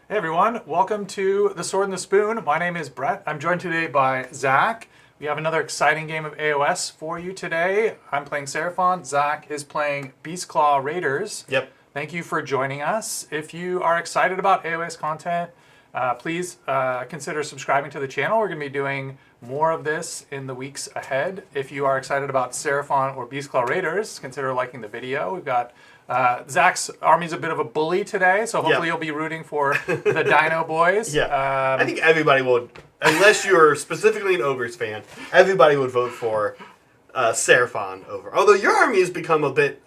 Hey everyone, welcome to The Sword and the Spoon. My name is Brett. I'm joined today by Zach. We have another exciting game of AOS for you today. I'm playing Seraphon. Zach is playing Beastclaw Raiders. Yep. Thank you for joining us. If you are excited about AOS content, please consider subscribing to the channel. We're going to be doing more of this in the weeks ahead. If you are excited about Seraphon or Beastclaw Raiders, consider liking the video. We've got Zach's army's a bit of a bully today, so hopefully you'll be rooting for the Dino Boys. Yeah. I think everybody would, unless you're specifically an Ogres fan, everybody would vote for Seraphon over. Although your army has become a bit,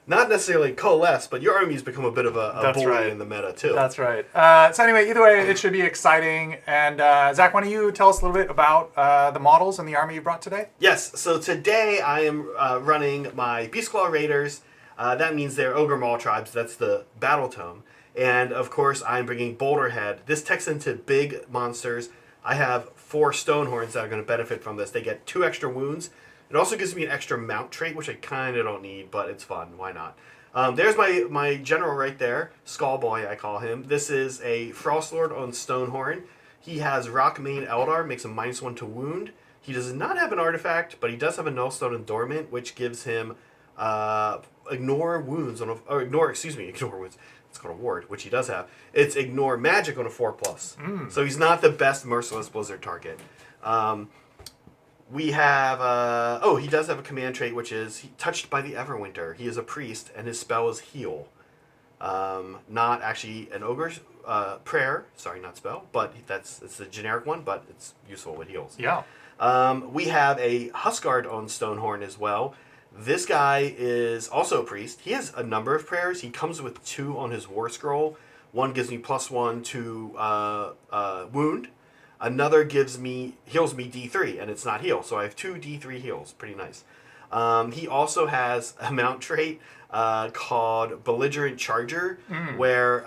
not necessarily coalesced, but your army has become a bit of a bully in the meta too. That's right. So anyway, either way, it should be exciting. And Zach, why don't you tell us a little bit about the models and the army you brought today? Yes. So today I am running my Beastclaw Raiders. That means they're Ogre Mawtribes. That's the battle tome. And of course, I'm bringing Boulderhead. This techs into big monsters. I have 4 Stonehorns that are going to benefit from this. They get 2 extra wounds. It also gives me an extra mount trait, which I kind of don't need, but it's fun. Why not? There's my general right there. Skullboy, I call him. This is a Frostlord on Stonehorn. He has Rockmane Eldar, makes him -1 to wound. He does not have an artifact, but he does have a Nullstone and Dormant, which gives him ignore wounds on ignore wounds. It's called a ward, which he does have. It's ignore magic on a 4+. So he's not the best merciless blizzard target. We have he does have a command trait, which is touched by the Everwinter. He is a priest, and his spell is heal. Not actually an ogre's prayer. Sorry, not spell, but it's a generic one, but it's useful with heals. Yeah. We have a Huskard on Stonehorn as well. This guy is also a priest. He has a number of prayers. He comes with 2 on his war scroll. One gives me +1 to wound. Another heals me D3, and it's not heal. So I have 2 D3 heals. Pretty nice. He also has a mount trait called Belligerent Charger, where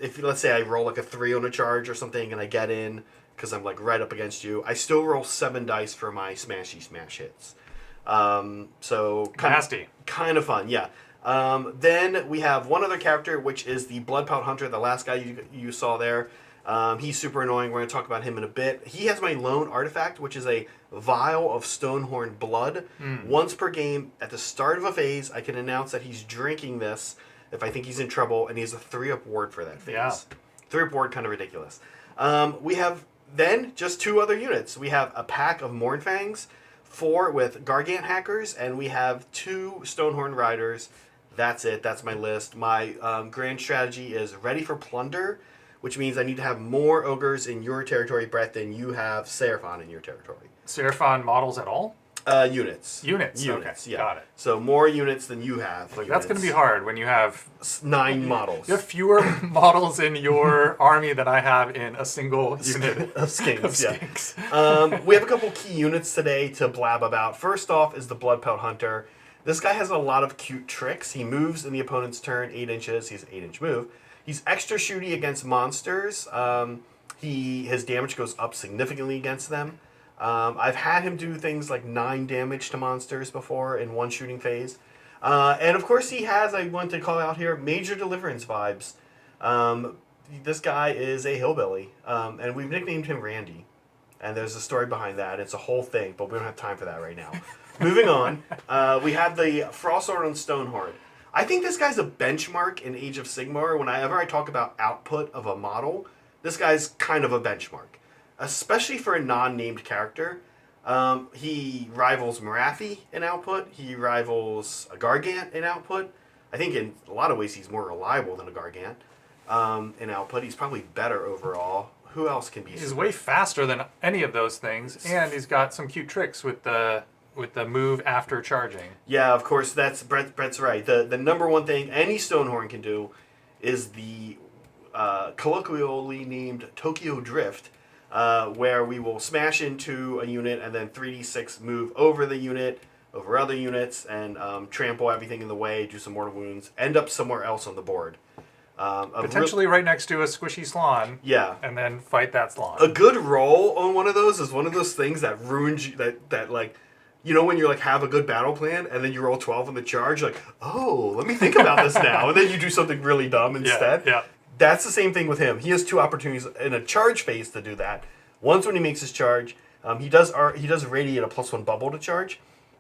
if let's say I roll like a 3 on a charge or something, and I get in because I'm like right up against you, I still roll 7 dice for my smashy smash hits. So kind of fun, yeah. Then we have one other character, which is the Bloodpout Hunter, the last guy you saw there. He's super annoying. We're going to talk about him in a bit. He has my lone artifact, which is a vial of Stonehorn blood. Once per game, at the start of a phase, I can announce that he's drinking this if I think he's in trouble, and he has a 3-up ward for that phase. Yeah. 3-up ward, kind of ridiculous. We have then just 2 other units. We have a pack of Mournfangs, 4 with Gargant Hackers, and we have 2 Stonehorn Riders. That's it. That's my list. My grand strategy is ready for plunder, which means I need to have more ogres in your territory, Brett, than you have Seraphon in your territory. Seraphon models at all? Units. Units, okay. Yeah. Got it. So more units than you have. That's going to be hard when you have 9 models. You have fewer models in your army than I have in a single unit of skinks. of skinks. Yeah. We have a couple key units today to blab about. First off is the Bloodpout Hunter. This guy has a lot of cute tricks. He moves in the opponent's turn 8 inches. He's an 8-inch move. He's extra shooty against monsters. His damage goes up significantly against them. I've had him do things like 9 damage to monsters before in one shooting phase. And of course he has, I want to call out here, major deliverance vibes. This guy is a hillbilly, and we've nicknamed him Randy. And there's a story behind that. It's a whole thing, but we don't have time for that right now. Moving on, we have the Frostlord on Stonehorn. I think this guy's a benchmark in Age of Sigmar. Whenever I talk about output of a model, this guy's kind of a benchmark. Especially for a non-named character. He rivals Marathi in output. He rivals a Gargant in output. I think in a lot of ways he's more reliable than a Gargant in output. He's probably better overall. Who else can be? He's way faster than any of those things, and he's got some cute tricks with the move after charging. Yeah, of course. That's Brett's right. The number one thing any Stonehorn can do is the colloquially named Tokyo Drift. Where we will smash into a unit and then 3d6 move over the unit, over other units, and trample everything in the way, do some mortal wounds, end up somewhere else on the board. Potentially right next to a squishy Slon. Yeah. And then fight that Slon. A good roll on one of those is one of those things that ruins you, that like, you know, when you're like have a good battle plan and then you roll 12 on the charge, like, oh, let me think about this now. And then you do something really dumb instead. Yeah. That's the same thing with him. He has 2 opportunities in a charge phase to do that. Once when he makes his charge, he does radiate a +1 bubble to charge,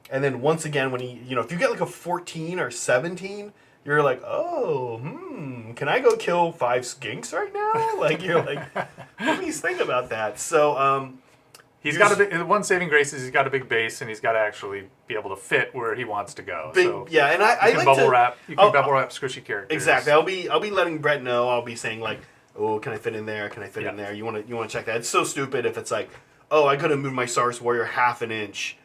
and then once again when he, if you get like a 14 or 17, you're like, oh, can I go kill 5 skinks right now? Like you're like, let me think about that. So he's got a big, one saving grace is he's got a big base and he's got to actually be able to fit where he wants to go. So yeah, and I can like bubble to wrap. You can bubble wrap squishy characters. Exactly. I'll be letting Brett know. I'll be saying like, oh, can I fit in there? Can I fit in there? You want to check that? It's so stupid if it's like, oh, I could have moved my Saurus Warrior half an inch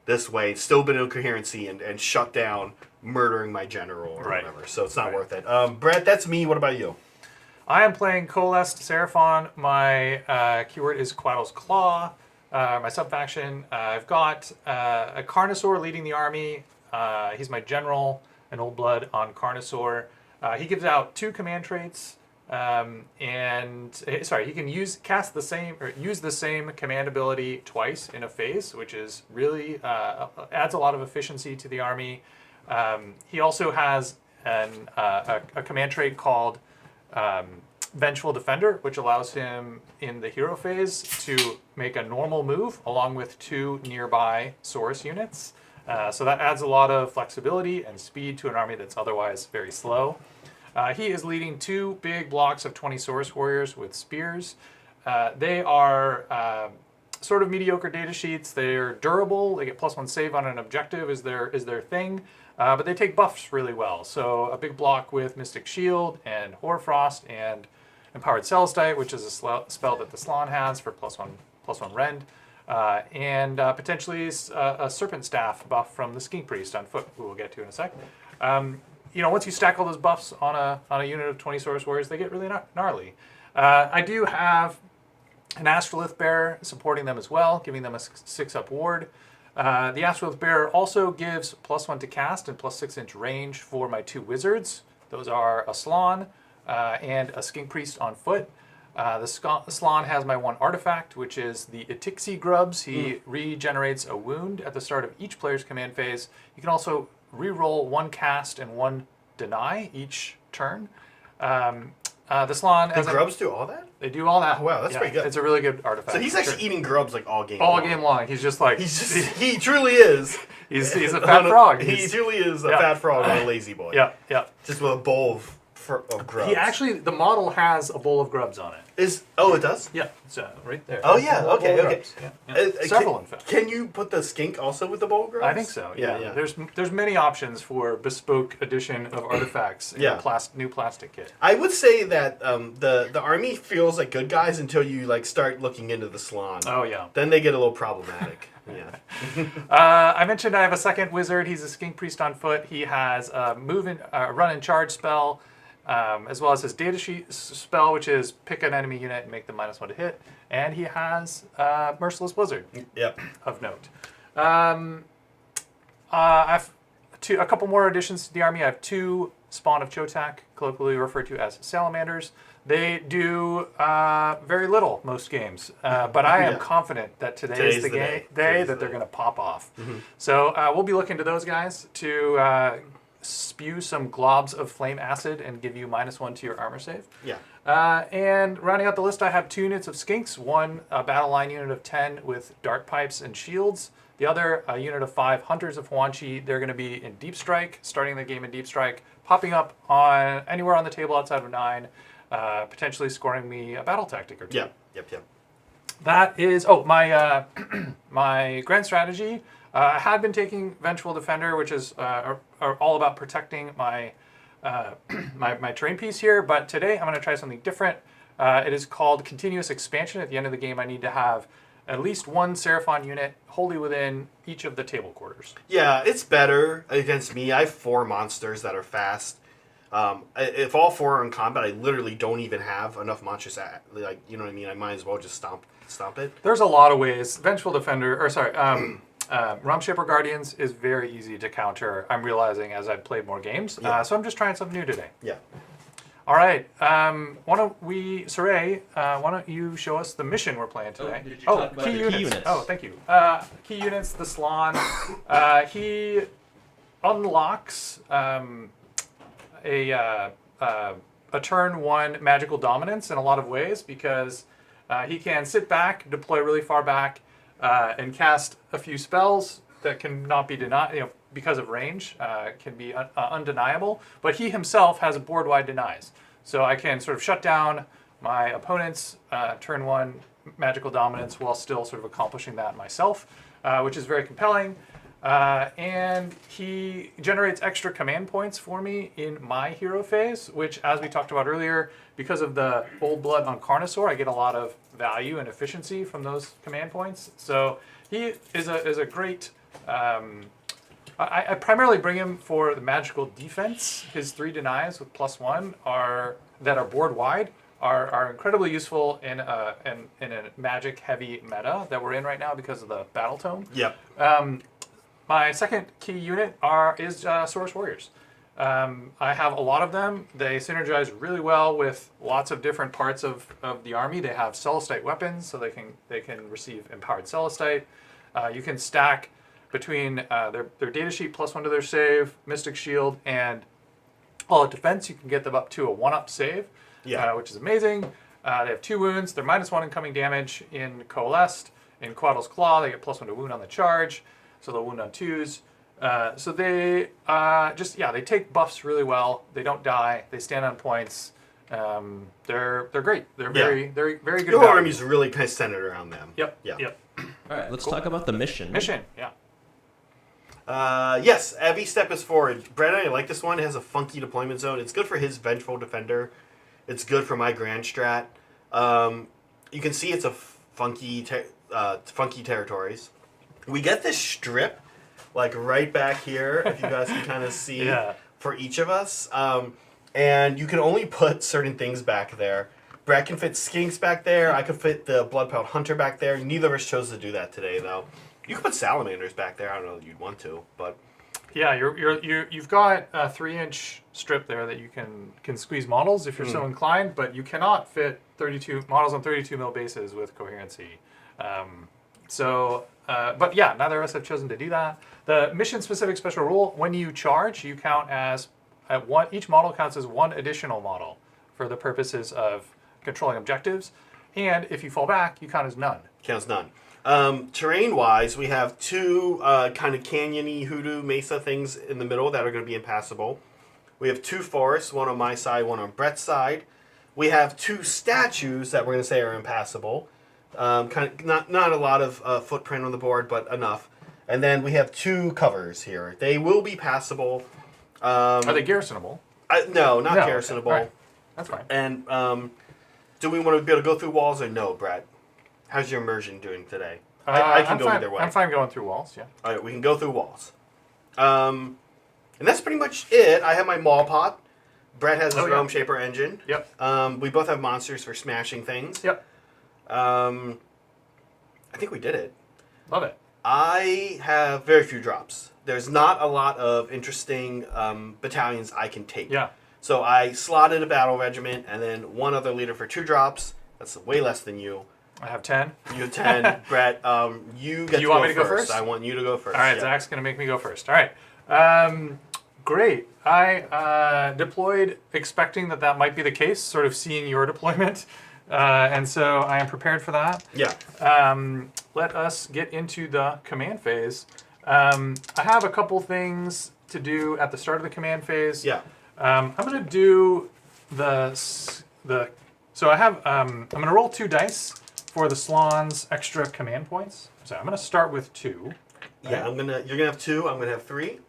this way, still been incoherency and shut down, murdering my general or whatever. So it's not worth it. Brett, that's me. What about you? I am playing Coalesced Seraphon. My keyword is Quaddle's Claw. My sub-faction, I've got a Carnosaur leading the army. He's my general, an old blood on Carnosaur. He gives out 2 command traits, he can use the same command ability twice in a phase, which is really adds a lot of efficiency to the army. He also has a command trait called Vengeful Defender, which allows him in the hero phase to make a normal move along with 2 nearby Saurus units. So that adds a lot of flexibility and speed to an army that's otherwise very slow. He is leading 2 big blocks of 20 Saurus Warriors with spears. They are sort of mediocre data sheets. They're durable. They get +1 save on an objective is their thing. But they take buffs really well. So a big block with Mystic Shield and Hoarfrost and Empowered Celestite, which is a spell that the Slann has for +1 rend. And potentially a Serpent Staff buff from the Skink Priest on foot, who we'll get to in a sec. Once you stack all those buffs on a unit of 20 Saurus Warriors, they get really gnarly. I do have an Astrolith Bearer supporting them as well, giving them a 6-up ward. The Astrolith Bearer also gives +1 to cast and +6-inch range for my 2 wizards. Those are a Slann and a Skink Priest on foot. The Slann has my 1 artifact, which is the Itixi Grubs. He regenerates a wound at the start of each player's command phase. You can also reroll 1 cast and 1 deny each turn. The Slann... The grubs do all that? They do all that. Oh, wow, that's pretty good. It's a really good artifact. So he's actually eating grubs like all game all long. game long. He's just like... he truly is. He's a fat frog. He truly is a fat frog and a lazy boy. Yeah. Just with a bowl of grubs. The model has a bowl of grubs on it. It does? Yeah, it's right there. Oh, yeah, okay. Yeah. Several, in fact. Can you put the skink also with the bowl of grubs? I think so, yeah. There's many options for bespoke edition of artifacts in a new plastic kit. I would say that the army feels like good guys until you start looking into the Slann. Oh, yeah. Then they get a little problematic. Yeah. I mentioned I have a second wizard. He's a Skink Priest on foot. He has a run and charge spell, as well as his data sheet spell, which is pick an enemy unit and make them -1 to hit. And he has Merciless Blizzard. Yep. Of note. I've a couple more additions to the army. I have 2 Spawn of Chotak, colloquially referred to as salamanders. They do very little most games, but I am confident that today's the day that they're going to pop off. Mm-hmm. So we'll be looking to those guys to spew some globs of flame acid and give you -1 to your armor save. Yeah. And rounding out the list, I have 2 units of skinks. One, a battle line unit of 10 with dart pipes and shields. The other, a unit of 5 hunters of Huanchi. They're going to be in Deep Strike, starting the game in Deep Strike, popping up on anywhere on the table outside of 9, potentially scoring me a battle tactic or 2. Yep. That is, my my grand strategy. I had been taking Vengeful Defender, which is are all about protecting my my terrain piece here, but today I'm going to try something different. It is called Continuous Expansion. At the end of the game, I need to have at least 1 Seraphon unit wholly within each of the table quarters. Yeah, it's better against me. I have 4 monsters that are fast. If all 4 are in combat, I literally don't even have enough monsters. You know what I mean? I might as well just stomp it. There's a lot of ways. Vengeful Defender, Realm Shaper Guardians is very easy to counter, I'm realizing as I've played more games. So I'm just trying something new today. Yeah. All right. Saray, why don't you show us the mission we're playing today? Key units. Oh, thank you. Key units, the Slann. He unlocks a a turn 1 magical dominance in a lot of ways because he can sit back, deploy really far back, and cast a few spells that can not be denied, because of range, can be undeniable. But he himself has a board-wide denies. So I can sort of shut down my opponent's turn 1 magical dominance while still sort of accomplishing that myself, which is very compelling. And he generates extra command points for me in my hero phase, which, as we talked about earlier, because of the Old Blood on Carnosaur, I get a lot of value and efficiency from those command points. So he is a great... I primarily bring him for the magical defense. His 3 denies with +1 that are board wide are incredibly useful in a magic heavy meta that we're in right now because of the Battle Tome. Yep. My second key unit is Saurus Warriors. I have a lot of them. They synergize really well with lots of different parts of the army. They have Celestite weapons, so they can receive empowered Celestite. You can stack between their data sheet +1 to their save, Mystic Shield, and All Out Defense. You can get them up to a 1-up save, which is amazing. They have 2 wounds. They're -1 incoming damage in Coalesced. In Quaddle's Claw, they get +1 to wound on the charge, so they'll wound on 2s. So they they take buffs really well. They don't die. They stand on points. They're great. They're very good. Your whole army's really kind of centered around them. Yep. Yeah. Yep. All right, let's talk about the mission. Yeah. Yes, every step is forward. Brad and I like this one. It has a funky deployment zone. It's good for his Vengeful Defender. It's good for my Grand Strat. You can see it's a funky territories. We get this strip, like right back here, if you guys can kind of see, for each of us. And you can only put certain things back there. Brad can fit Skinks back there. I could fit the Bloodpelt Hunter back there. Neither of us chose to do that today, though. You can put Salamanders back there. I don't know if you'd want to, but yeah, you've got a 3-inch strip there that you can squeeze models if you're so inclined, but you cannot fit 32 models on 32 mil bases with coherency. But yeah, neither of us have chosen to do that. The mission-specific special rule: when you charge, you count as each model counts as 1 additional model for the purposes of controlling objectives, and if you fall back, you count as none. Counts none. Terrain-wise, we have 2 kind of canyon-y hoodoo mesa things in the middle that are going to be impassable. We have 2 forests, one on my side, one on Brett's side. We have 2 statues that we're going to say are impassable. Kind of not a lot of footprint on the board, but enough. And then we have 2 covers here. They will be passable. Are they garrisonable? No, not garrisonable. Okay. Right. That's fine. And do we want to be able to go through walls or no, Brett? How's your immersion doing today? I can go either way. I'm fine going through walls, yeah. All right, we can go through walls. And that's pretty much it. I have my Maw Pot. Brett has his Realm Shaper engine. Yep. We both have monsters for smashing things. Yep. I think we did it. Love it. I have very few drops. There's not a lot of interesting battalions I can take. Yeah. So I slotted a battle regiment and then 1 other leader for 2 drops. That's way less than you. I have 10. You have 10. Brett, you get you to want go me to go first. first? I want you to go first. All right, Zach's going to make me go first. All right. Great. I deployed expecting that might be the case, sort of seeing your deployment. And so I am prepared for that. Yeah. Let us get into the command phase. I have a couple things to do at the start of the command phase. Yeah. I'm going to do so I have, I'm going to roll 2 dice for the Slon's extra command points. So I'm going to start with 2. Right? Yeah, you're going to have 2, I'm going to have 3.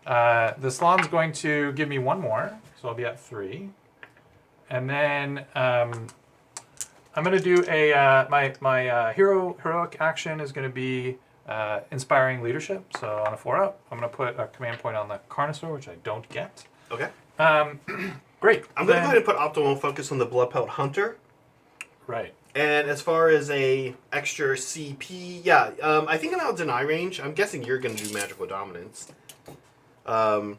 The Slon's going to give me 1 more, so I'll be at 3. And then I'm going to do my heroic action is going to be inspiring leadership. So on a 4-up, I'm going to put a command point on the Carnosaur, which I don't get. Okay. Great. I'm going to go ahead and put optimal focus on the Bloodpelt Hunter. Right. And as far as a extra CP, I think in our deny range, I'm guessing you're going to do magical dominance. I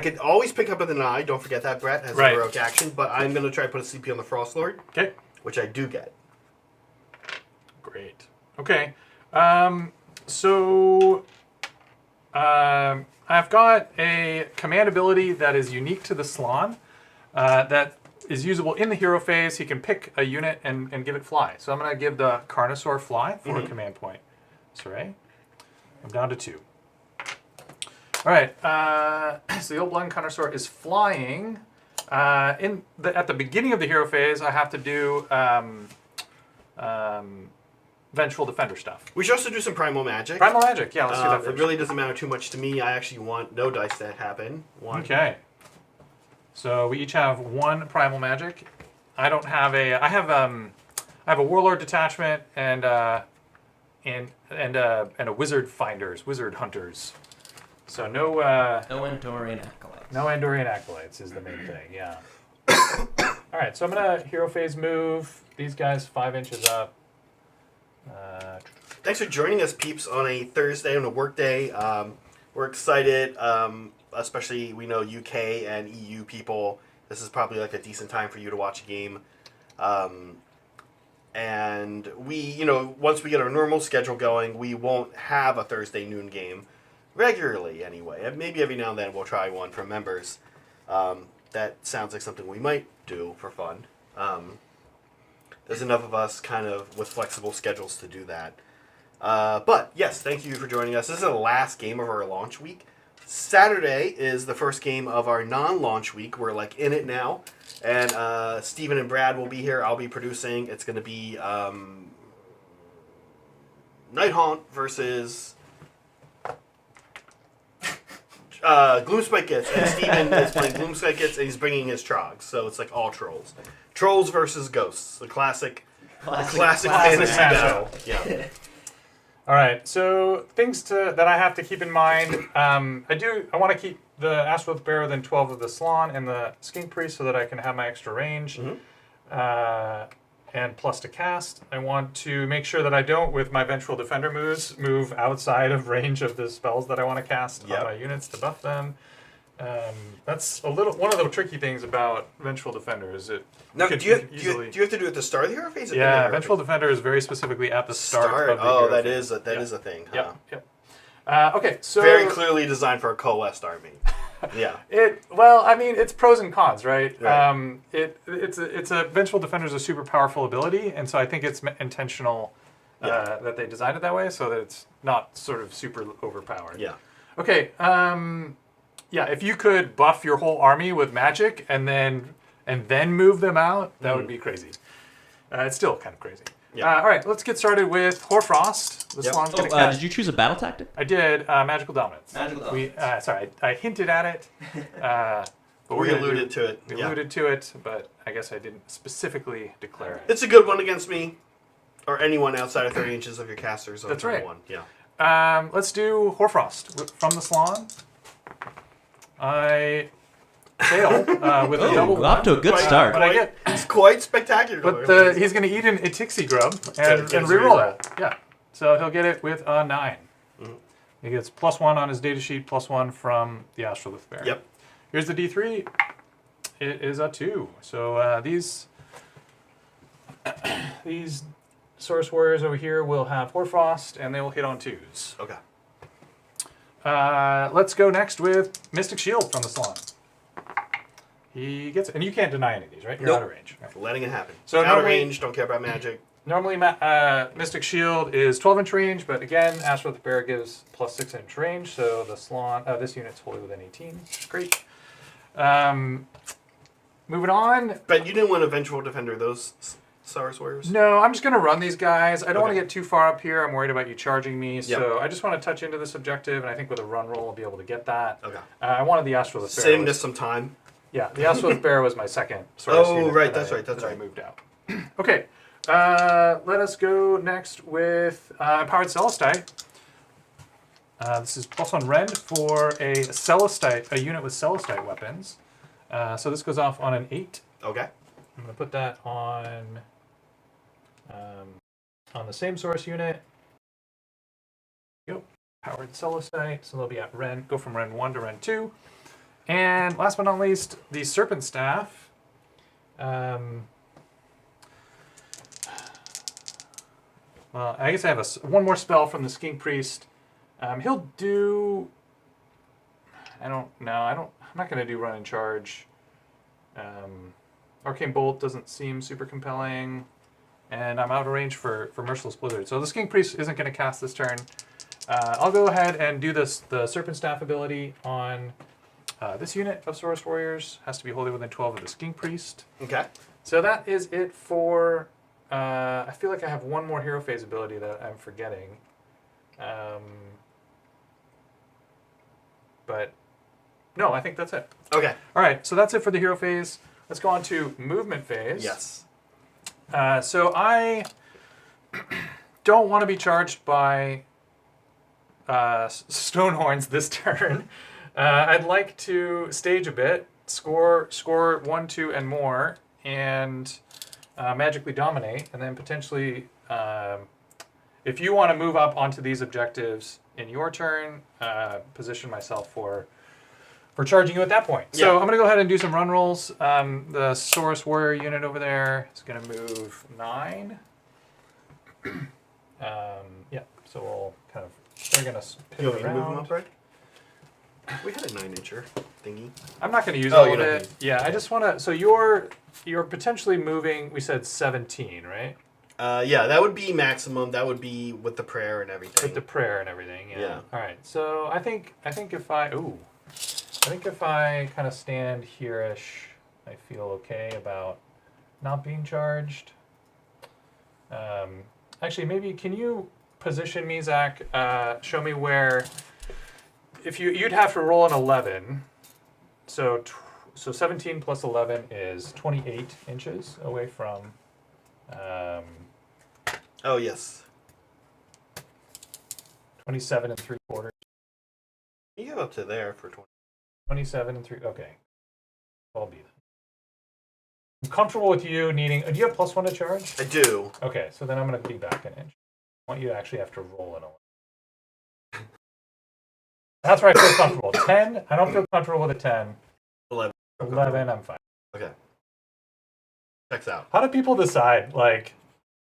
could always pick up a deny. Don't forget that Brett has a heroic action, but I'm going to try to put a CP on the Frost Lord. Okay. Which I do get. Great. Okay. I've got a command ability that is unique to the Slon. that is usable in the hero phase. He can pick a unit and give it fly. So I'm going to give the Carnosaur fly for a command point. Sorry. I'm down to 2. All right. So the old blind Carnosaur is flying. At the beginning of the hero phase, I have to do Vengeful Defender stuff. We should also do some Primal Magic. Primal Magic, yeah, let's do that It first. really doesn't matter too much to me. I actually want no dice to happen. Okay. So we each have 1 Primal Magic. I don't have a. I have a Warlord detachment and a Wizard Finders, Wizard Hunters. So no. No Andorian acolytes. No Andorian acolytes is the main thing. Yeah. All right. So I'm gonna hero phase move these guys 5 inches up. Thanks for joining us, peeps, on a Thursday, on a work day. We're excited, especially we know UK and EU people. This is probably like a decent time for you to watch a game. And we, once we get our normal schedule going, we won't have a Thursday noon game regularly anyway. And maybe every now and then we'll try one for members. That sounds like something we might do for fun. There's enough of us kind of with flexible schedules to do that. But yes, thank you for joining us. This is the last game of our launch week. Saturday is the first game of our non-launch week. We're like in it now. And Steven and Brad will be here. I'll be producing. It's going to be Night Haunt versus Gloomspike Gets. And Steven is playing Gloomspike Gets and he's bringing his Trogs. So it's like all trolls. Trolls versus ghosts. The classic fantasy battle. Yeah. All right. So things that I have to keep in mind. I want to keep the Astral Bear within 12 of the Salon and the Skink Priest so that I can have my extra range. And plus to cast. I want to make sure that I don't, with my Vengeful Defender moves, move outside of range of the spells that I want to cast on my units to buff them. That's one of the tricky things about Vengeful Defender is it. Now, do you have to do it at the start of the hero phase? Yeah, Vengeful Defender is very specifically at the start of the hero that phase. is a thing. Huh? Yep. Okay, so very clearly designed for a coalesced army. Yeah. It's pros and cons, right? It's a Vengeful Defender is a super powerful ability, and so I think it's intentional that they designed it that way so that it's not sort of super overpowered. Yeah. Okay. If you could buff your whole army with magic and then move them out, that would be crazy. It's still kind of crazy. Yeah. All right, let's get started with Hoarfrost. The Salon's gonna cast. Did you choose a battle tactic? I did Magical Dominance. Magical Dominance. I hinted at it. But we alluded to it. We alluded to it, but I guess I didn't specifically declare it. It's a good one against me, or anyone outside of 30 inches of your casters. That's right. One. Yeah. Let's do Hoarfrost from the Salon. I fail with a double. Off to a good start. But I get. It's quite spectacular. But he's going to eat an Itixi Grub and reroll that. Yeah. So he'll get it with a 9. He gets +1 on his data sheet, +1 from the Astrolith Bear. Yep. Here's the D3. It is a 2. So these Source Warriors over here will have Hoarfrost, and they will hit on 2s. Okay. Let's go next with Mystic Shield from the Salon. He gets, and you can't deny any of these, right? You're out of range. Right. Letting it happen. So out of range, don't care about magic. Normally, Mystic Shield is 12-inch range, but again, Astral the Bear gives plus 6-inch range, so the Salon, this unit's fully within 18, which is great. Moving on. But you didn't want a Vengeful Defender those Source Warriors? No, I'm just going to run these guys. I don't want to get too far up here. I'm worried about you charging me, so I just want to touch into this objective, and I think with a run roll, I'll be able to get that. Okay. I wanted the Astral the Bear. Saving us some time. Yeah, the Astral the Bear was my second source unit. Oh, right, that's right. I moved out. Okay. Let us go next with Empowered Celestite. This is +1 rend for a unit with Celestite weapons. So this goes off on an 8. Okay. I'm going to put that on the same source unit. Yep. Powered Celestite. So they'll be at rend. Go from rend 1 to rend 2. And last but not least, the Serpent Staff. Well, I guess I have one more spell from the Skink Priest. He'll do. I'm not going to do run and charge. Arcane Bolt doesn't seem super compelling. And I'm out of range for Merciless Blizzard. So the Skink Priest isn't going to cast this turn. I'll go ahead and do the Serpent Staff ability on this unit of Saurus Warriors. Has to be wholly within 12 of the Skink Priest. Okay. So that is it for... I feel like I have one more Hero Phase ability that I'm forgetting. But no, I think that's it. Okay. All right, so that's it for the Hero Phase. Let's go on to Movement Phase. Yes. So I don't want to be charged by Stonehorns this turn. I'd like to stage a bit, score 1, 2, and more, and magically dominate, and then potentially, if you want to move up onto these objectives in your turn, position myself for charging you at that point. Yeah. So I'm going to go ahead and do some run rolls. The Saurus Warrior unit over there is going to move 9. Yeah, so we'll kind of, they're going to pivot You want me to around. move them up, right? We had a 9-incher thingy. I'm not going to use Oh, all you of don't it. need- Yeah, I just want to, so you're potentially moving, we said 17, right? Yeah, that would be maximum. That would be with the prayer and everything. With the prayer and everything, yeah. Yeah. All right, so I think if I kind of stand here-ish, I feel okay about not being charged. Actually, maybe can you position me, Zach? Show me where. If you'd have to roll an 11, so 17 plus 11 is 28 inches away from. Oh, yes. 27 and 3/4. You go up to there for 20. 27 and 3. Okay. I'll be then. I'm comfortable with you needing. Do you have +1 to charge? I do. Okay, so then I'm going to be back an inch. I want you to actually have to roll an 11. That's where I feel comfortable. 10, I don't feel comfortable with a 10. 11. 11, I'm fine. Okay. Checks out. How do people decide, like,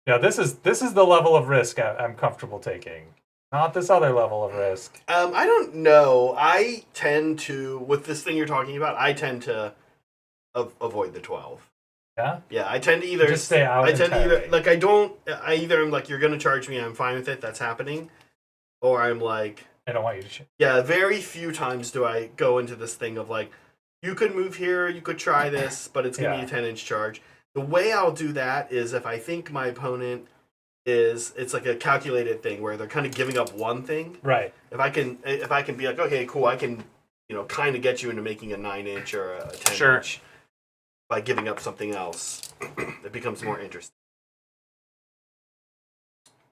this is the level of risk I'm comfortable taking, not this other level of risk? I don't know. I tend to, with this thing you're talking about, I tend to avoid the 12. Yeah? Yeah, I tend to either Just stay out I tend to entirely. either I either am like, you're gonna charge me, I'm fine with it, that's happening, or I'm like, I don't want you to. yeah. Very few times do I go into this thing of like, you could move here, you could try this, but it's gonna be a 10-inch charge. The way I'll do that is if I think my opponent it's like a calculated thing where they're kind of giving up one thing. Right. If I can be like, okay, cool, I can, kind of get you into making a 9-inch or a 10-inch. Sure. By giving up something else, it becomes more interesting.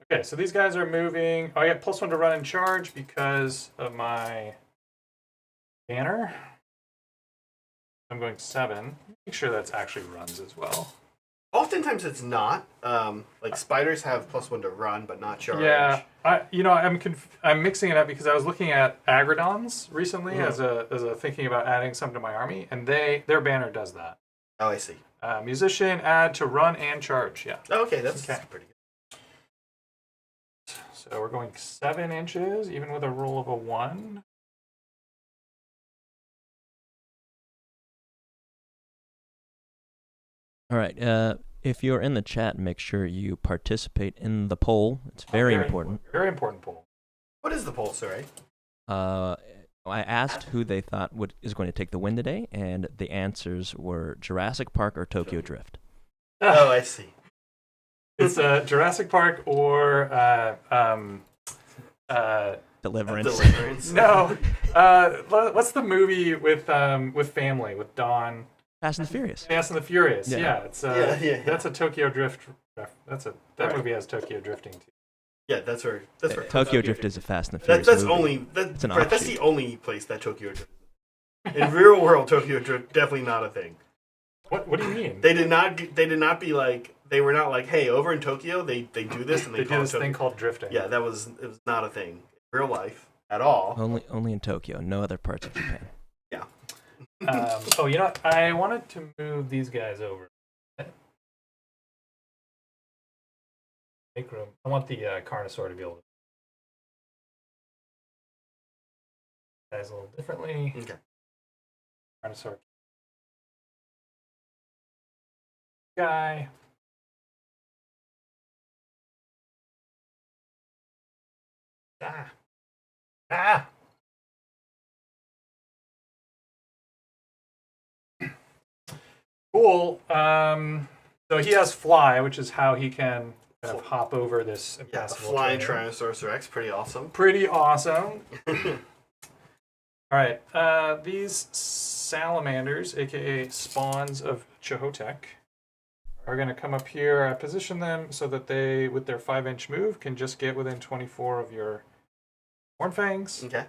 Okay, so these guys are moving. Oh, I get +1 to run and charge because of my banner. I'm going 7. Make sure that's actually runs as well. Oftentimes it's not. Like spiders have +1 to run, but not charge. Yeah, I'm mixing it up because I was looking at Agrodons recently as a thinking about adding some to my army, and their banner does that. Oh, I see. Musician, add to run and charge. Yeah. Oh, okay, that's Okay. pretty good. So we're going 7 inches, even with a roll of a 1. All right. If you're in the chat, make sure you participate in the poll. It's very important. Very important poll. What is the poll, sorry? I asked who they thought is going to take the win today, and the answers were Jurassic Park or Tokyo Drift. Oh, I see. It's Jurassic Park or Deliverance. Deliverance. no. What's the movie with family with Dawn? Fast and the Furious. Fast and the Furious. Yeah. Yeah, it's Yeah. that's a Tokyo Drift. That Right. movie has Tokyo drifting too. Yeah, that's where. Tokyo Drift is a Fast and the Furious That's movie. only. It's an That's offshoot. the only place that Tokyo Drift. In real world, Tokyo Drift definitely not a thing. What do you mean? They did not be like. They were not like, hey, over in Tokyo, they do this and They call do it this Tokyo. thing called drifting. Yeah, it was not a thing in real life at all. Only in Tokyo, no other parts of Japan. Yeah. Oh, you know what? I wanted to move these guys over. Make room. I want the Carnosaur to be able to. Guys a little differently. Okay. Carnosaur. guy. Ah. Ah. Cool. So he has fly, which is how he can kind of hop over this Yeah, impassable flying terrain. Tyrannosaurus Rex, pretty awesome. Pretty awesome. All right. These salamanders, aka spawns of Chehotep, are going to come up here. I position them so that they, with their 5-inch move, can just get within 24 of your horn fangs. Okay.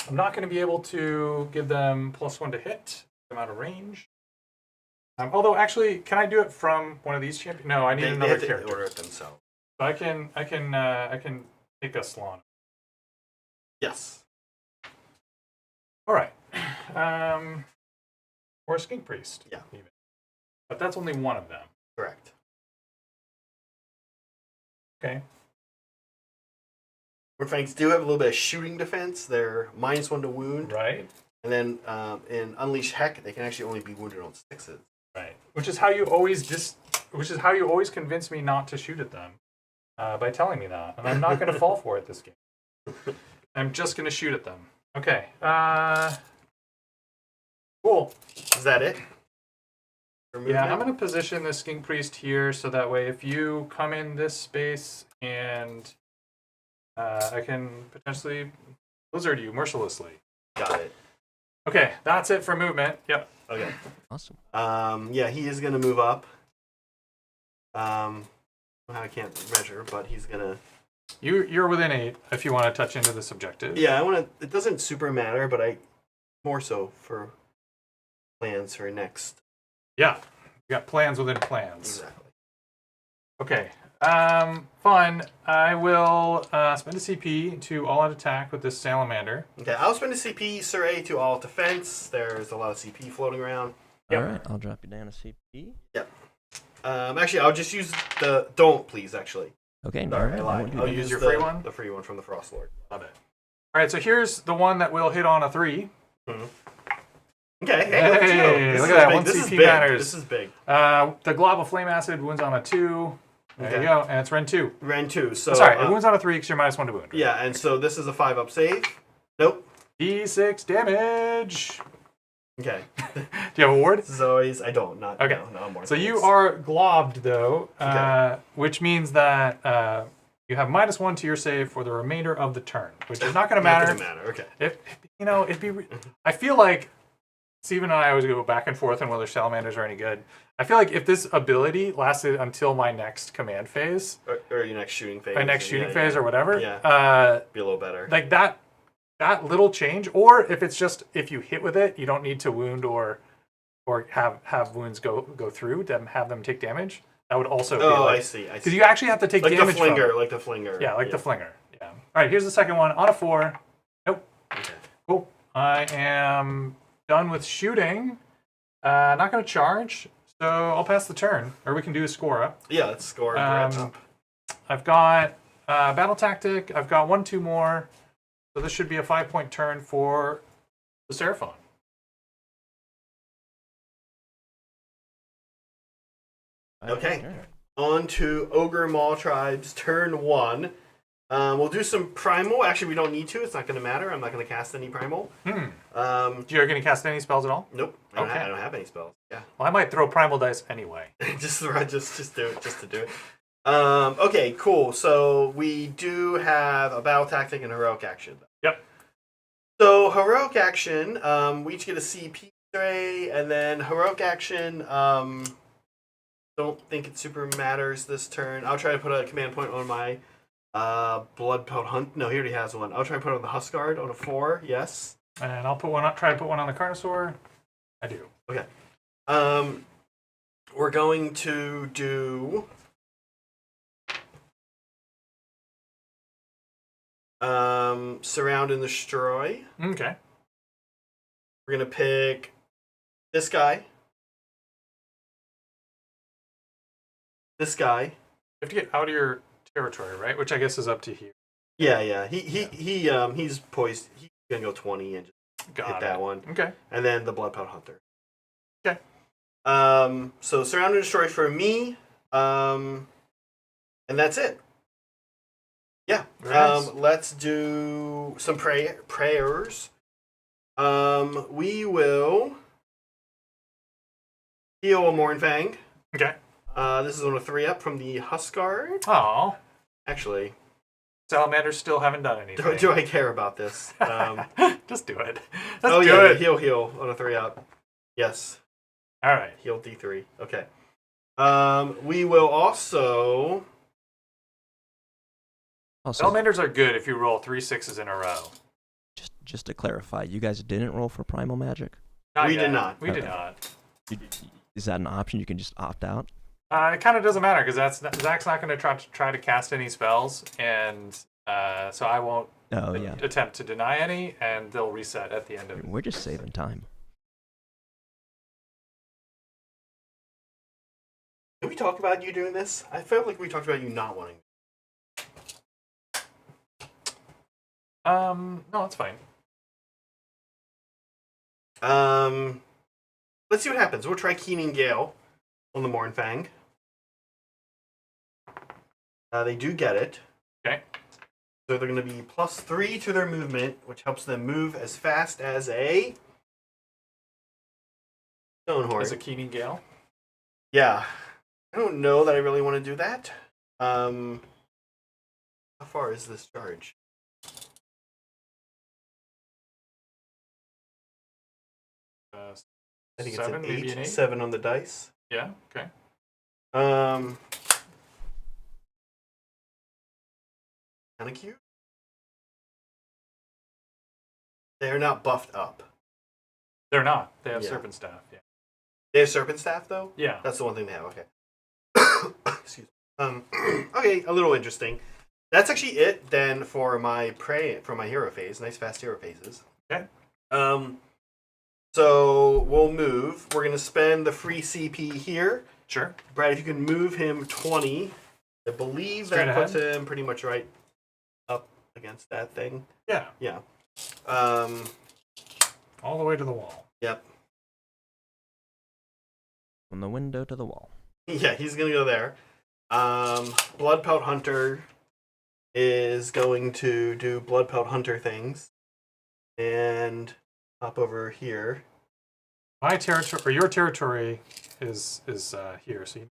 I'm not going to be able to give them +1 to hit. I'm out of range. Although, actually, can I do it from one of these champions? No, I need They another have to character. order it themselves. So I can take a Salon. Yes. All right. Or a Skink Priest. Yeah. Even. But that's only one of them. Correct. Okay. Warfangs do have a little bit of shooting defense. They're -1 to wound. Right. And then in Unleash Heck, they can actually only be wounded on 6s. Right. Which is how you always convince me not to shoot at them. By telling me that. And I'm not going to fall for it this game. I'm just going to shoot at them. Okay. Cool. Is that it? Yeah, I'm going to position the Skink Priest here so that way if you come in this space and I can potentially blizzard you mercilessly. Got it. Okay, that's it for movement. Yep. Okay. Awesome. Yeah, he is going to move up. I can't measure, but he's going to... You're within 8 if you want to touch into this objective. Yeah, I want to... It doesn't super matter, but I... More so for plans for next. Yeah. You got plans within plans. Exactly. Okay. Fun. I will spend a CP to all-out attack with this salamander. Okay, I'll spend a CP, Sir A, to all defense. There's a lot of CP floating around. Yep. All right, I'll drop you down a CP. Yep. Actually, I'll just use the... Don't, please, actually. Okay, all Sorry, right. I I lied. won't do I'll that. use your the, free one? The free one from the Frost Lord. Love it. All right, so here's the one that will hit on a 3. Mm-hmm. Okay, hey, look at you. This look is at that. big. 1 This is CP big. matters. This is big. The Glob of Flame Acid wounds on a 2. There Okay. you go, and it's Ren 2. Ren 2. So, Sorry, it wounds on a 3 because you're -1 to wound. Right? yeah, and so this is a 5-up save. Nope. D6 damage. Okay. Do you have a ward? This is always... I don't. Not... Okay. No more So you things. are globbed, though, Okay. which means that you have -1 to your save for the remainder of the turn, which is not going to Not matter. gonna matter. Okay. If it'd be. I feel like Steven and I always go back and forth on whether salamanders are any good. I feel like if this ability lasted until my next command phase, Or your next shooting phase. my next shooting Yeah, phase yeah. or whatever, Yeah. Be a little better. like that little change, or if it's just if you hit with it, you don't need to wound or have wounds go through them, have them take damage. That would also be I see. because you actually have to take Like the damage from flinger. it. Like the flinger. Yeah, like the flinger. Yeah. All right, here's the second one on a 4. Nope. Okay. Cool. I am done with shooting. Not going to charge, so I'll pass the turn, or we can do a score up. Yeah, let's score Brett's up. I've got battle tactic. I've got 1, 2 more, so this should be a 5-point turn for the Seraphon. Okay. All right. On to Ogre Mawtribes, turn 1. We'll do some primal. Actually, we don't need to. It's not going to matter. I'm not going to cast any primal. You're going to cast any spells at all? Nope. Okay. I don't have any spells. Yeah. Well, I might throw primal dice anyway. just do it. Just to do it. Okay, cool. So we do have a battle tactic and heroic action. Yep. So heroic action, we each get a CP tray, and then heroic action. Don't think it super matters this turn. I'll try to put a command point on my blood pelt hunt. No, he already has one. I'll try to put it on the Huskard on a 4. Yes. And I'll put one. Try to put one on the Carnosaur. I do. Okay. We're going to do surround and destroy. Okay. We're gonna pick this guy. This guy. You have to get out of your territory, right? Which I guess is up to here. Yeah. He's poised. He's gonna go 20 and just Got hit it. that one. Okay. And then the blood pelt hunter. Okay. So surround and destroy for me. And that's it. Yeah. Nice. Let's do some prayers. We will heal a Mornfang. Okay. This is on a 3-up from the Huskard. Oh, Actually, salamanders still haven't done anything. do I care about this? Just do it. Oh Let's yeah, do it. heal on a 3-up. Yes, All right. heal D3. Okay. We will also. Also, Salamanders are good if you roll 3 6s in a row. just to clarify, you guys didn't roll for primal magic. Not We yet. did not. We did Okay. not. Is that an option? You can just opt out. It kind of doesn't matter because Zach's not going to try to cast any spells, and so I won't Oh yeah, attempt to deny any, and they'll reset at the end of it. we're just saving time. Did we talk about you doing this? I felt like we talked about you not wanting. No, it's fine. Let's see what happens. We'll try Keening Gale on the Mornfang. They do get it. Okay. So they're going to be +3 to their movement, which helps them move as fast as a Stonehorn. Is it Keening Gale? Yeah. I don't know that I really want to do that. How far is this charge? I think 7, it's maybe an an 8. 7 on the dice. Yeah. Okay. Kind of cute. They're not buffed up. They're not. They have Yeah. serpent staff. Yeah. They have Serpent Staff, though? Yeah. That's the one thing they have, okay. Excuse me. Okay, a little interesting. That's actually it then for my hero phase. Nice fast hero phases. Okay. So we'll move. We're gonna spend the free CP here. Sure. Brad, if you can move him 20, I believe Straight that puts ahead? him pretty much right up against that thing. Yeah. Yeah. All the way to the wall. Yep. From the window to the wall. Yeah, he's gonna go there. Bloodpelt Hunter is going to do Bloodpelt Hunter things and hop over here. My territory, or your territory, is here. So you...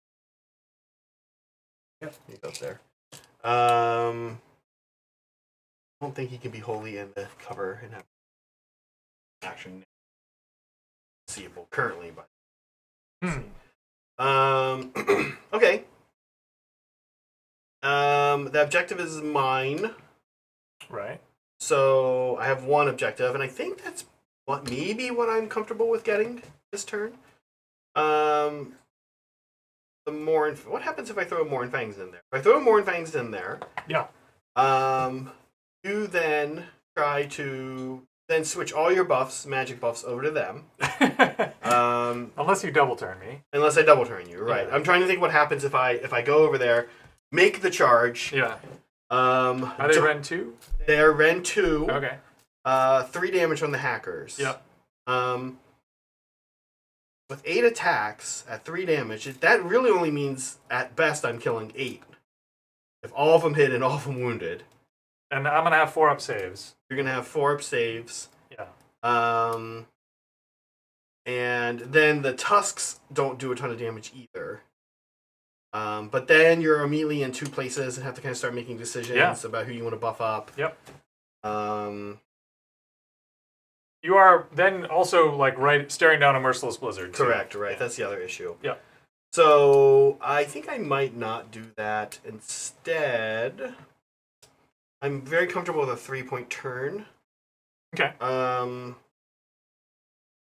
He's up there. I don't think he can be wholly in the cover and have action seeable currently, but okay. The objective is mine. Right. So I have one objective, and I think that's maybe what I'm comfortable with getting this turn. What happens if I throw Mornfangs in there? If I throw Mornfangs in there, Yeah. you then try to switch all your buffs, magic buffs, over to them. Unless you double turn me. Unless I double turn you, right? Yeah. I'm trying to think what happens if I go over there, make the charge. Yeah. Are they Ren 2? They're Ren 2. Okay. 3 damage on the hackers. Yep. With 8 attacks at 3 damage, that really only means at best I'm killing 8. If all of them hit and all of them wounded. And I'm gonna have 4-up saves. You're gonna have 4-up saves. Yeah. And then the tusks don't do a ton of damage either. But then you're immediately in 2 places and have to kind of start making decisions about who you want to buff up. Yep. You are then also right staring down a merciless blizzard. Too. Correct, right. Yeah. That's the other issue. Yeah. So I think I might not do that. Instead, I'm very comfortable with a 3-point turn. Okay.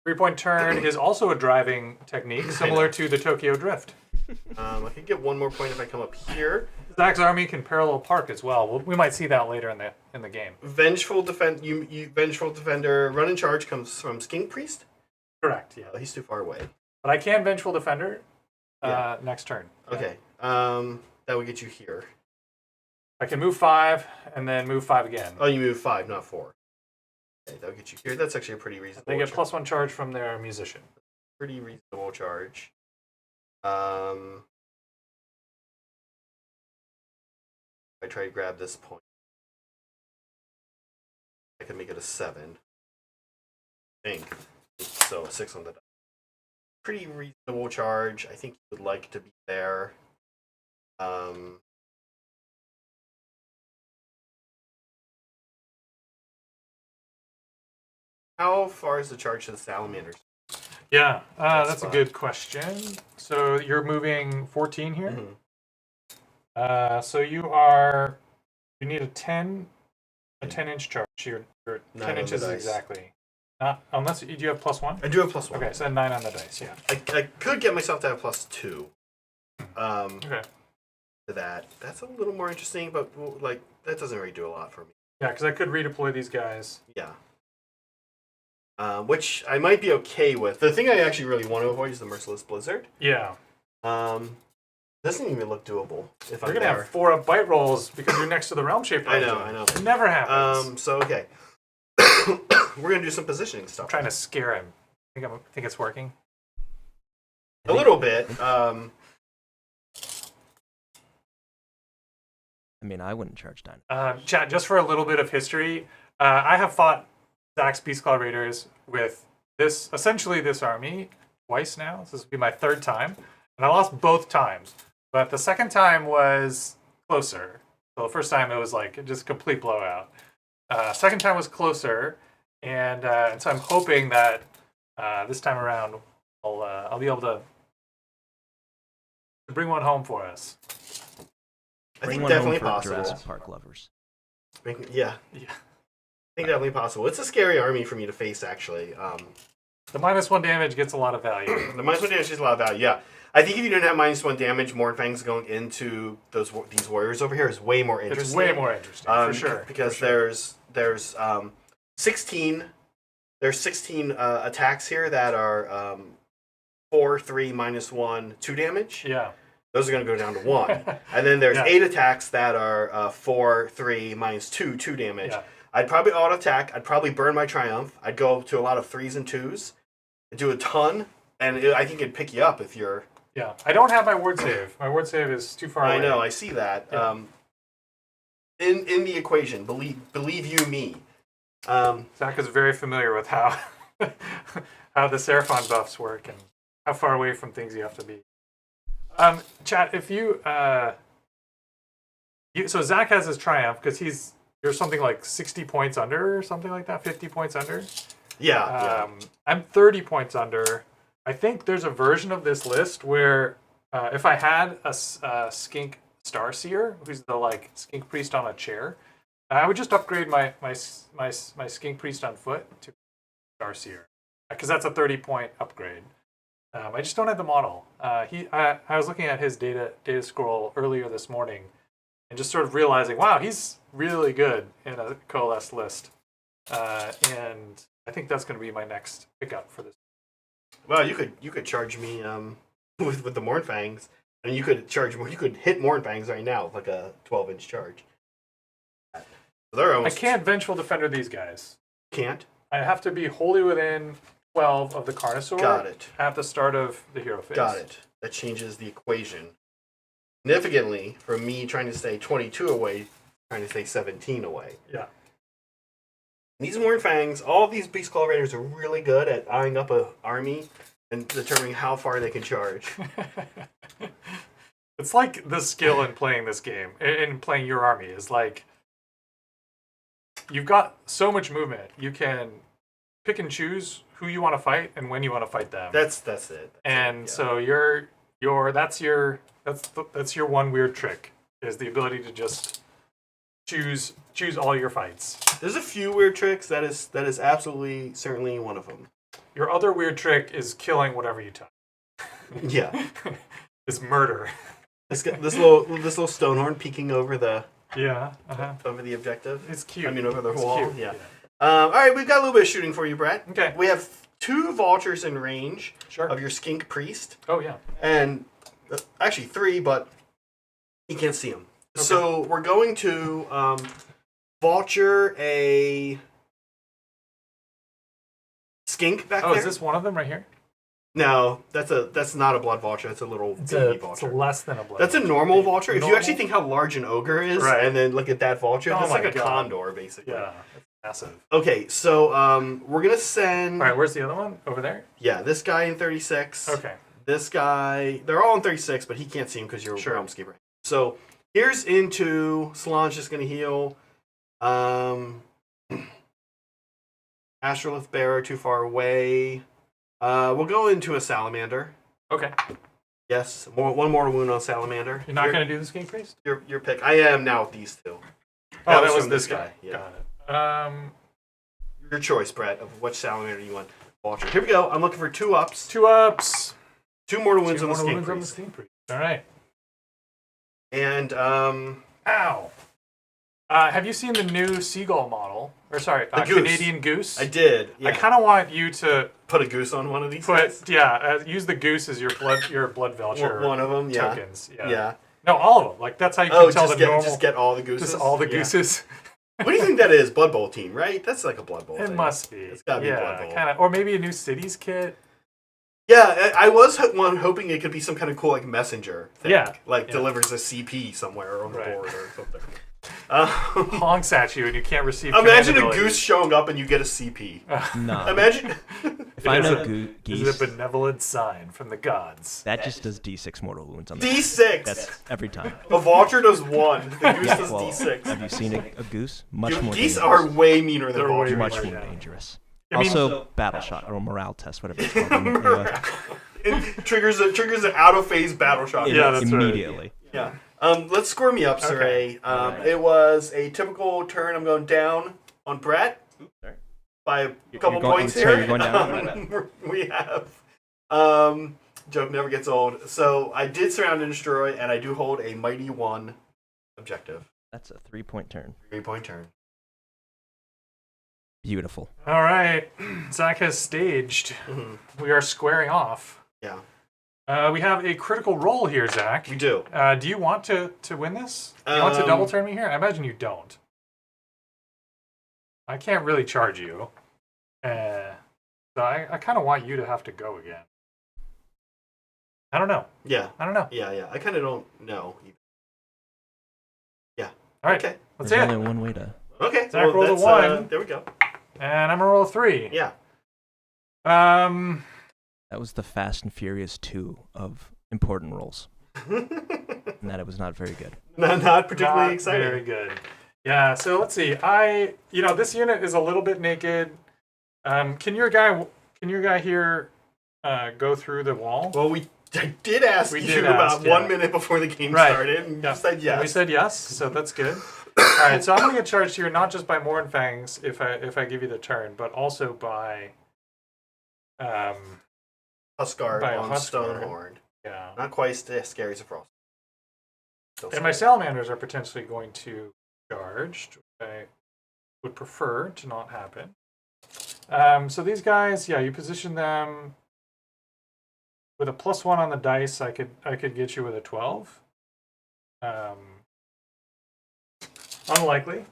3-point turn is also a driving technique, similar to the Tokyo Drift. I could get 1 more point if I come up here. Zach's army can parallel park as well. We might see that later in the game. Vengeful Defender, run and charge comes from Skink Priest? Correct, yeah. Oh, he's too far away. But I can Vengeful Defender next turn. Okay. That would get you here. I can move 5 and then move 5 again. Oh, you move 5, not 4. Okay, that would get you here. That's actually a pretty reasonable They get +1 charge from their musician. Pretty reasonable charge. I try to grab this point. I can make it a 7. I think. So a 6 on the die. Pretty reasonable charge. I think you would like to be there. How far is the charge to the salamanders? Yeah, that's a fine. good question. So you're moving 14 here. Mm-hmm. So you need a 10-inch charge. You're 10 inches exactly. Not unless do you have +1? I do have +1. Okay, so 9 on the dice. Yeah. I could get myself to have +2. Okay. To that. That's a little more interesting, but like that doesn't really do a lot for me. Yeah, because I could redeploy these guys. Yeah. Which I might be okay with. The thing I actually really want to avoid is the Merciless Blizzard. Yeah. Doesn't even look doable. If You're I'm gonna there. have 4 up bite rolls because you're next to the realm shape. I know. It never happens. So okay. We're gonna do some positioning stuff. I'm trying to scare him. Think it's working. A little bit. I mean, I wouldn't charge dino. Chat, just for a little bit of history, I have fought Zach's Beastclaw Raiders with essentially this army twice now. This will be my 3rd time, and I lost both times. But the second time was closer. So the first time it was like just a complete blowout. Second time was closer, and so I'm hoping that this time around I'll be able to bring one home for us. I think Bring one definitely home for possible. Jurassic Park lovers. Yeah. I think definitely possible. It's a scary army for me to face, actually. The -1 damage gets a lot of value. The -1 damage is a lot of value, yeah. I think if you didn't have -1 damage, Mornfang's going into these warriors over here is way more interesting. It's way more interesting, for sure. Because for sure. there's 16 attacks here that are 4, 3, -1, 2 damage. Yeah. Those are going to go down to 1. And then there's 8 attacks that are 4, 3, -2, 2 damage. Yeah. I'd probably auto attack. I'd probably burn my Triumph. I'd go to a lot of 3s and 2s. I'd do a ton, and I think it'd pick you up if you're. Yeah, I don't have my ward save. My ward save is too far away. I know. I see that. Yeah. In the equation, believe you me. Zach is very familiar with how how the Seraphon buffs work and how far away from things you have to be. Chat, if so Zach has his Triumph because you're something like 60 points under or something like that, 50 points under. Yeah. I'm 30 points under. I think there's a version of this list where if I had a Skink Starseer, who's the Skink Priest on a chair, I would just upgrade my Skink Priest on foot to Starseer because that's a 30-point upgrade. I just don't have the model. I was looking at his data scroll earlier this morning, and just sort of realizing, wow, he's really good in a coalesced list, and I think that's going to be my next pickup for this. Well, you could charge me with the Mornfangs, and you could hit Mornfangs right now with like a 12-inch charge. I can't Vengeful Defender these guys. Can't? I have to be wholly within 12 of the Carnosaur. Got it. At the start of the hero phase. Got it. That changes the equation significantly from me trying to stay 22 away, trying to stay 17 away. Yeah. These Mornfangs, all of these Beastclaw Raiders are really good at eyeing up an army and determining how far they can charge. It's like the skill in playing this game, in playing your army, is like you've got so much movement. You can pick and choose who you want to fight and when you want to fight them. That's it. So that's your one weird trick, is the ability to just choose all your fights. There's a few weird tricks. That is absolutely certainly one of them. Your other weird trick is killing whatever you touch. Yeah. It's murder. This little Stonehorn peeking over the over the objective. It's cute. I mean, over the wall. Cute. Yeah. All right, we've got a little bit of shooting for you, Brett. Okay. We have 2 vultures in range of your Skink Priest. Oh yeah. And actually 3, but you can't see them. Okay. So we're going to vulture a skink back there. Oh, is this one of them right here? No, that's not a blood vulture. That's a little baby vulture. It's less than a blood. That's a normal vulture. If you actually think how large an ogre is, Right. and then look at that vulture, Oh that's my like a God. condor, basically. Yeah, it's massive. Okay, so we're gonna send. All right, where's the other one? Over there. Yeah, this guy in 36. Okay. This guy, they're all in 36, but he can't see him because you're Sure. Realmscape. So here's into Solange is going to heal. Astrolith Bearer too far away. We'll go into a Salamander. Okay. Yes, one more wound on Salamander. You're not going to do the Skink Priest? Your pick. I am now with these two. Oh, that was from this guy. Yeah. Got it. Your choice, Brett, of which Salamander you want. Vulture. Here we go. I'm looking for 2 ups. 2 ups. 2 mortal wounds on the Skink Skink Priest. Priest. All right. And Ow. Have you seen the new seagull model? Or sorry, The goose. Canadian goose? I did. Yeah. I kind of want you to put a goose on one of these. guys? use the goose as your blood voucher One of them. Yeah. tokens. Yeah. No, all of them. Like that's how you can tell the normal. Just get all the gooses. Just all the Yeah. gooses. What do you think that is? Blood Bowl team, right? That's like a Blood Bowl. It thing. must be. It's gotta be Blood Bowl. kind of, or maybe a new cities kit. Yeah, I was hoping it could be some kind of cool like messenger thing. Yeah. Like Yeah. delivers a CP somewhere on the Right. board or something. Honks at you and you can't receive. Imagine command a abilities. goose showing up and you get a CP. No. Imagine. If I Is know it- geese, Is it a benevolent sign from the gods? that just does D6 mortal wounds on the D6. That's every time. A vulture does 1. The goose does Well, D6. have you seen a goose? Much Dude, more geese dangerous. are way meaner than They're way vultures. much right more now. dangerous. I mean- Also, battle shot or morale test, whatever it's called. It triggers an out of phase battle shot. Yeah, that's right. immediately. Yeah. Let's score me up, Saray. Alright. It was a typical turn. I'm going down on Brett Sorry. by a You're couple going- points sorry, here. you're going down? We have joke never gets old. So I did surround and destroy, and I do hold a mighty 1 objective. That's a 3-point turn. 3-point turn. Beautiful. All right, Zach has staged. We are squaring off. Yeah, We have a critical roll here, Zach. we do. Do you want to win this? Do you want to double turn me here? I imagine you don't. I can't really charge you. So I kind of want you to have to go again. I don't know. Yeah, I don't know. yeah. I kind of don't know. Yeah. All right, Okay. let's There's see it. only one way to. Okay. Zach rolled a that's, 1. There we go. And I'm gonna roll a 3. Yeah. That was the Fast and Furious 2 of important roles. And that it was not very good. Not particularly Not exciting. Very good. Yeah. So let's see. This unit is a little bit naked. Can your guy here go through the wall? Well, I did ask We you did about ask, yeah. 1 minute before the game Right. started, and Yeah. you said yes. We said yes, so that's good. All right, so I'm gonna get charged here not just by Mournfangs if I give you the turn, but also by Huskar by a on Huskar. Stonehorn. yeah. Not quite as scary as a Frost. Still And my scary. salamanders are potentially going to charge, which I would prefer to not happen. So these guys, yeah, you position them with a +1 on the dice. I could get you with a 12. Unlikely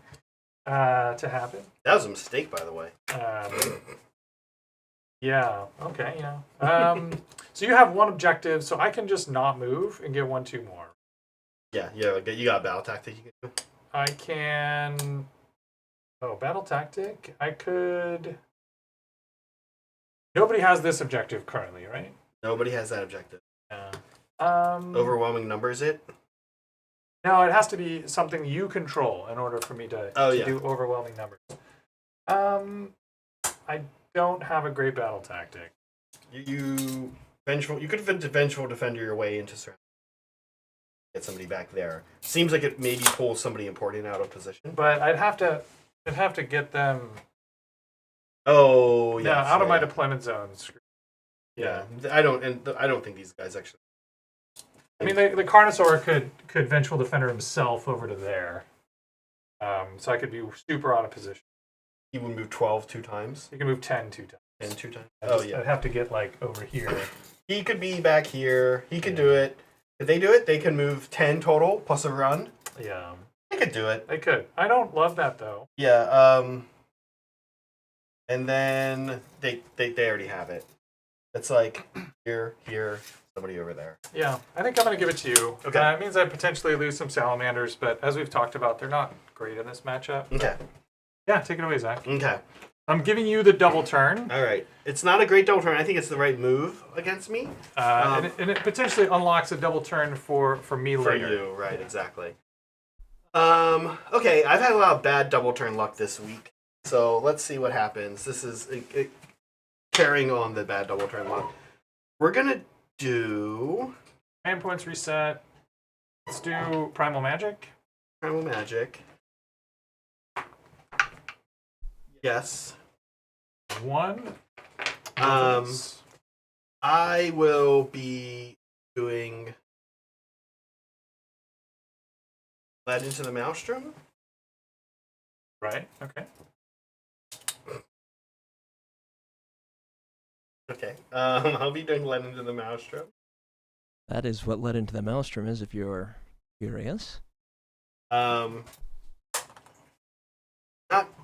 to happen. That was a mistake, by the way. Yeah. Okay. Yeah. So you have 1 objective, so I can just not move and get 1, 2 more. Yeah, you got a battle tactic you can do. I can. Oh, battle tactic. I could. Nobody has this objective currently, right? Nobody has that objective. Yeah. Overwhelming numbers it. No, it has to be something you control in order for me to do overwhelming numbers. I don't have a great battle tactic. You could vengeful defender your way into surround. Get somebody back there. Seems like it maybe pulls somebody important out of position. But I'd have to get them Oh yeah, out of my deployment zones. Yeah, I don't think these guys actually. I mean, the Carnosaur could vengeful defender himself over to there. So I could be super out of position. He would move 12 2 times. You can move 10 2 times. And 2 times. I'd have to get like over here. He could be back here. He could do it. If they do it, they can move 10 total plus a run. Yeah, They could do it. they could. I don't love that though. Yeah. And then they already have it. It's like here, somebody over there. Yeah, I think I'm going to give it to you. Okay. It means I potentially lose some salamanders, but as we've talked about, they're not great in this matchup. Okay. Yeah, take it away, Zach. Okay. I'm giving you the double turn. All right. It's not a great double turn. I think it's the right move against me. And it potentially unlocks a double turn for me For later. you, right? Exactly. Okay. I've had a lot of bad double turn luck this week, so let's see what happens. This is carrying on the bad double turn luck. We're gonna do Hand points reset. Let's do Primal Magic. Primal Magic. Yes. 1. I will be doing Led into the Maelstrom. Right, okay. Okay. I'll be doing Led into the Maelstrom. That is what led into the Maelstrom is, if you're curious. Not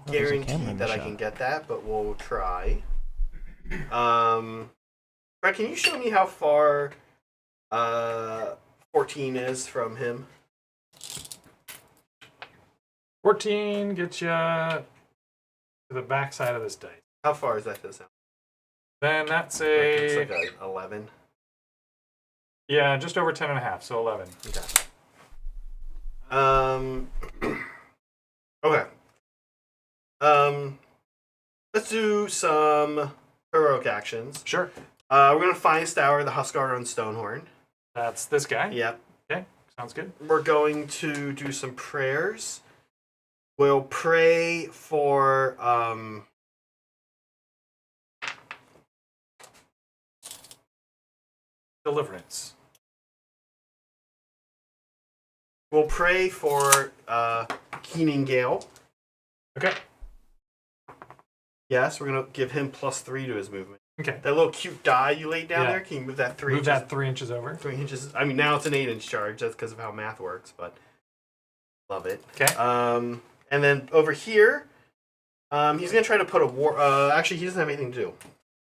there's a camera guaranteed in that the I shot. can get that, but we'll try. Brett, can you show me how far 14 is from him? 14 gets you to the back side of this dice. How far is that to the sound? Then that's It's a... like a 11. Yeah, just over 10.5, so 11. Okay. Okay. Let's do some heroic actions. Sure. We're gonna Finest Hour the Huskar on Stonehorn. That's this guy. Yep. Okay, sounds good. We're going to do some prayers. We'll pray for Deliverance. we'll pray for Keening Gale. Okay. Yes, we're gonna give him +3 to his movement. Okay. That little cute die you laid down Yeah. there, can you move that 3 Move inches? that 3 inches over. 3 inches. I mean, now it's an 8-inch charge. That's because of how math works, but love it. Okay. And then over here, he's gonna try to put a war. Actually, he doesn't have anything to do,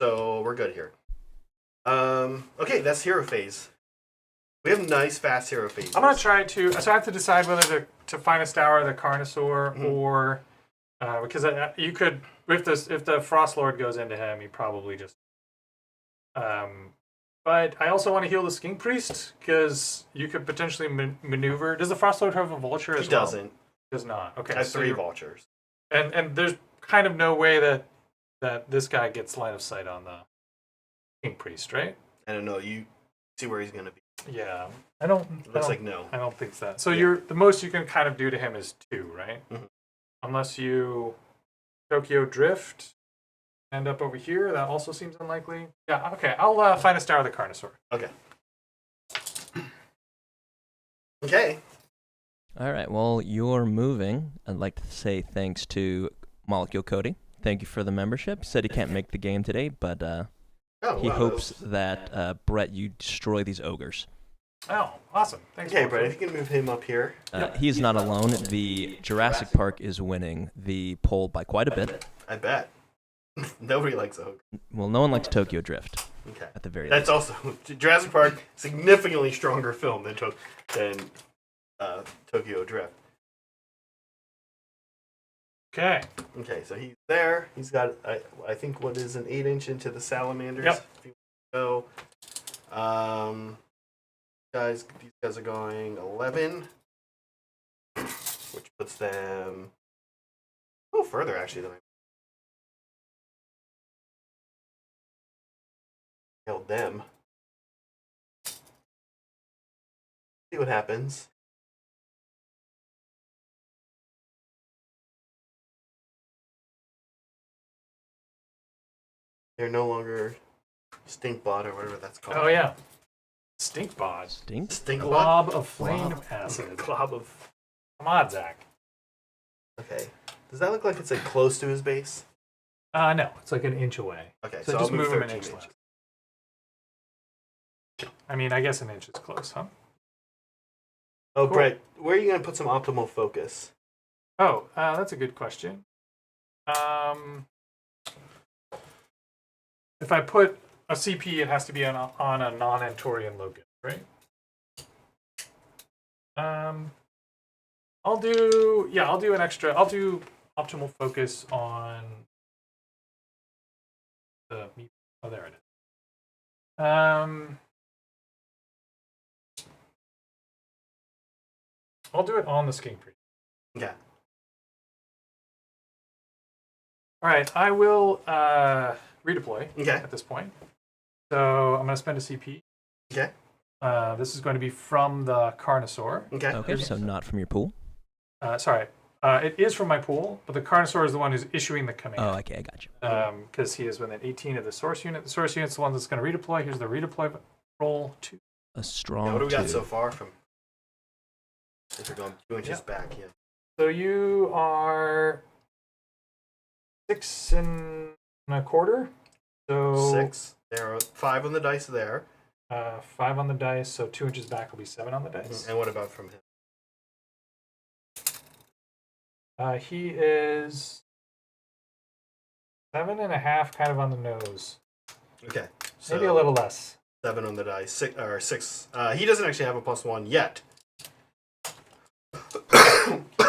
so we're good here. Okay, that's hero phase. We have nice fast hero phases. I'm going to try to... So I have to decide whether to Finest Hour the Carnosaur or... because you could... If the Frost Lord goes into him, he probably just... but I also want to heal the Skink Priest, because you could potentially maneuver... Does the Frost Lord have a Vulture as He well? doesn't. Does not. Okay. I have so 3 you're- vultures. And there's kind of no way that this guy gets line of sight on the King Priest, right? I don't know. You see where he's gonna be. Yeah. I don't No. I don't think so. So Yeah. the most you can kind of do to him is 2, right? Mhm. Unless you Tokyo Drift, end up over here. That also seems unlikely. Yeah, okay. I'll find a Star of the Carnosaur. Okay. Okay. All right. Well, you're moving. I'd like to say thanks to Molecule Cody. Thank you for the membership. He said he can't make the game today, but he hopes that Brett, you destroy these ogres. Oh, awesome. Thanks. Okay, Walter. Brett, if you can move him up here. He's not alone. The Jurassic Park is winning the poll by quite a bit. I bet. Nobody likes a ogre. Well, no one likes Tokyo Drift, Okay. at the very That's least. also Jurassic Park, significantly stronger film than Tokyo Drift. Okay. Okay, so he's there. He's got, I think, what is an 8-inch into the salamanders. Yep. If you go. These guys are going 11, which puts them a little further actually than I held them. See what happens. They're no longer Stinkbot or whatever that's called. Oh yeah. Stink bod. Stink? Stinkbot? Glob of flame acid. Glob of... Come on, Zach. Okay. Does that look like it's like close to his base? No, it's like an inch away. Okay, So so, just I'll move move him an 13 inch inches. less. I mean, I guess an inch is close, huh? Oh, Cool. Brett, where are you going to put some optimal focus? Oh, that's a good question. If I put a CP, it has to be on a non-Antorian locus, right? I'll do an extra. I'll do optimal focus on the. Oh, there it is. I'll do it on the skink priest. Yeah. All right, I will redeploy at this point. So I'm going to spend a CP. Okay. This is going to be from the Carnosaur. Okay, so not from your pool? Sorry. It is from my pool, but the Carnosaur is the one who's issuing the command. Oh, okay, I got you. Because he is within 18 of the source unit. The source unit's the one that's going to redeploy. Here's the redeploy roll 2. A strong what do we got 2. so far from... If you're going 2 inches back, yeah. So you are 6 1/4. So 6. There are 5 on the dice there. 5 on the dice, so 2 inches back will be 7 on the dice. And what about from him? He is 7.5, kind of on the nose. Okay. So Maybe a little less. 7 on the dice. 6. He doesn't actually have a +1 yet.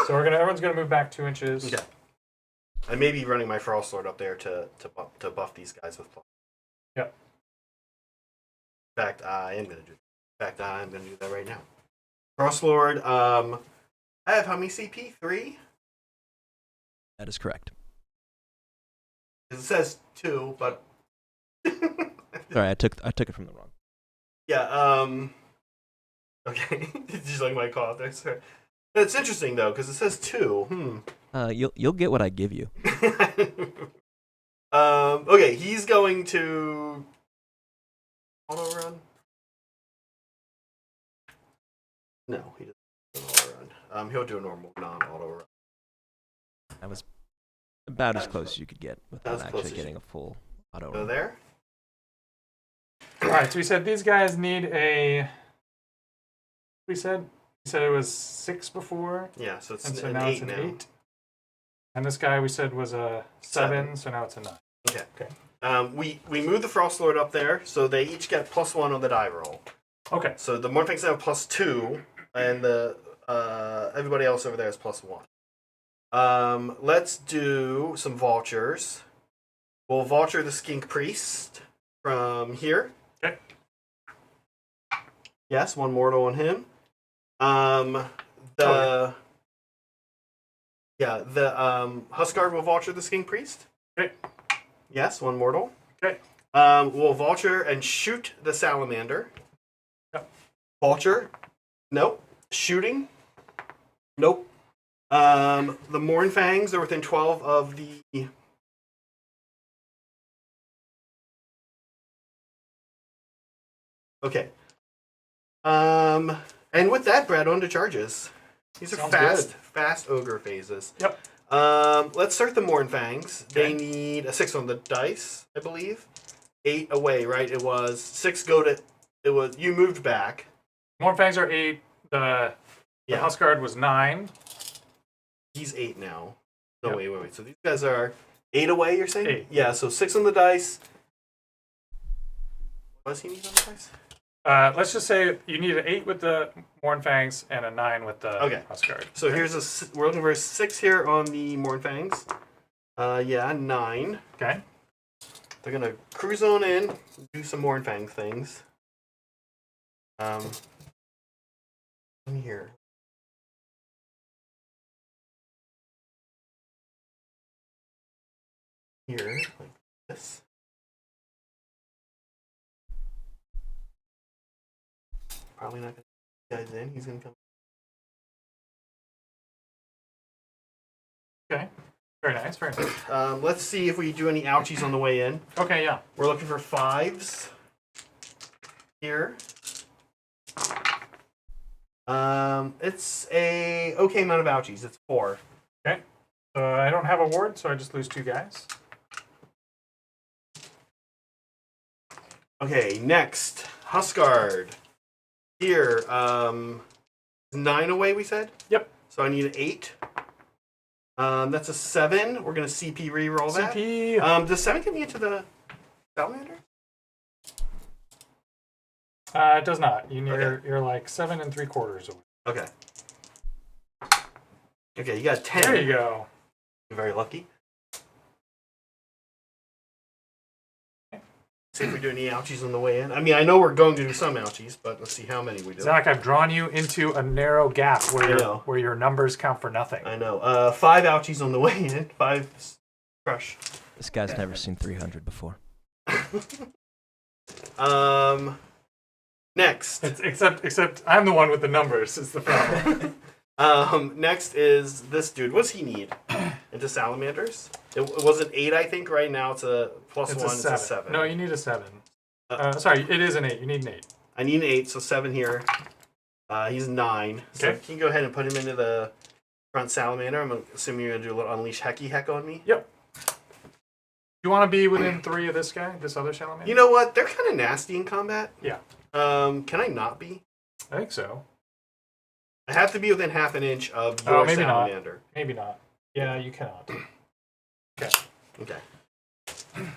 So everyone's gonna move back 2 inches. Okay. I may be running my Frost Lord up there to buff these guys with plus. Yep. In fact, I am gonna do that right now. Frost Lord. I have how many CP? 3. That is correct. It says 2, but Sorry, I took it from the wrong. yeah. Okay. Did you like my call out there, sir? That's interesting though, because it says 2. You'll get what I give you. Okay, he's going to auto run. No, he doesn't do an auto run. He'll do a normal non-auto run. That was about as close as you could get without As close actually as getting a full auto Go run. there. All right, so we said these guys need a. We said it was 6 before. Yeah, so it's And so an now 8 it's an now. 8. And this guy we said was a 7, so now it's a 9. Okay. Okay. We moved the Frost Lord up there, so they each get +1 on the die roll. Okay. So the Morphinx have +2, and the everybody else over there is +1. Let's do some vultures. We'll vulture the Skink Priest from here. Okay. Yes, 1 mortal on him. Huskard will vulture the Skink Priest. Okay. Yes, 1 mortal. Okay. We'll vulture and shoot the salamander. Yep. Vulture. Nope. Shooting. Nope. The Mournfangs are within 12 of the... Okay. And with that, Brad, on to charges. These are Sounds fast ogre phases. Yep. Let's start the Mournfangs. Okay. They need a 6 on the dice, I believe. 8 away, right? It was 6 go to... It was... You moved back. Mournfangs are 8. The Huskard was 9. He's 8 now. No, Yep. wait. So these guys are 8 away, you're saying? 8. Yeah, so 6 on the dice. What does he need on the dice? Let's just say you need an 8 with the Mournfangs and a 9 with the Huskard. So here's we're looking for a 6 here on the Mournfangs. 9. Okay. They're gonna cruise on in, do some Mournfang things. In here. Here, like this. Probably not gonna get guys in. He's gonna come. Okay. Very nice. Very nice. Let's see if we do any ouchies on the way in. Okay. Yeah. We're looking for 5s here. It's a okay amount of ouchies. It's 4. Okay. I don't have a ward, so I just lose 2 guys. Okay, next Huskard. Here, 9 away. We said. Yep. So I need an 8. That's a 7. We're gonna CP reroll that. CP. Does 7 get me into the salamander? It does not. Okay. You're like 7 3/4 away. Okay. Okay, you got 10. There you go. You're very lucky. See if we do any ouchies on the way in. I mean, I know we're going to do some ouchies, but let's see how many we do. Zach, I've drawn you into a narrow gap where your numbers count for nothing. I know. 5 ouchies on the way in. 5 crush. This guy's never seen 300 before. Next. Except I'm the one with the numbers is the problem. Next is this dude. What's he need? Into salamanders? It was an 8, I think. Right now it's a +1. It's a 7. No, you need a 7. Sorry, it is an 8. You need an 8. I need an 8, so 7 here. He's 9. So Okay. can you go ahead and put him into the front salamander? I'm assuming you're gonna do a little unleash hecky heck on me. Yep. You want to be within 3 of this guy, this other salamander? You know what? They're kind of nasty in combat. Yeah. Can I not be? I think so. I have to be within half an inch of your maybe salamander. Maybe not. Yeah, you cannot. Okay. Okay.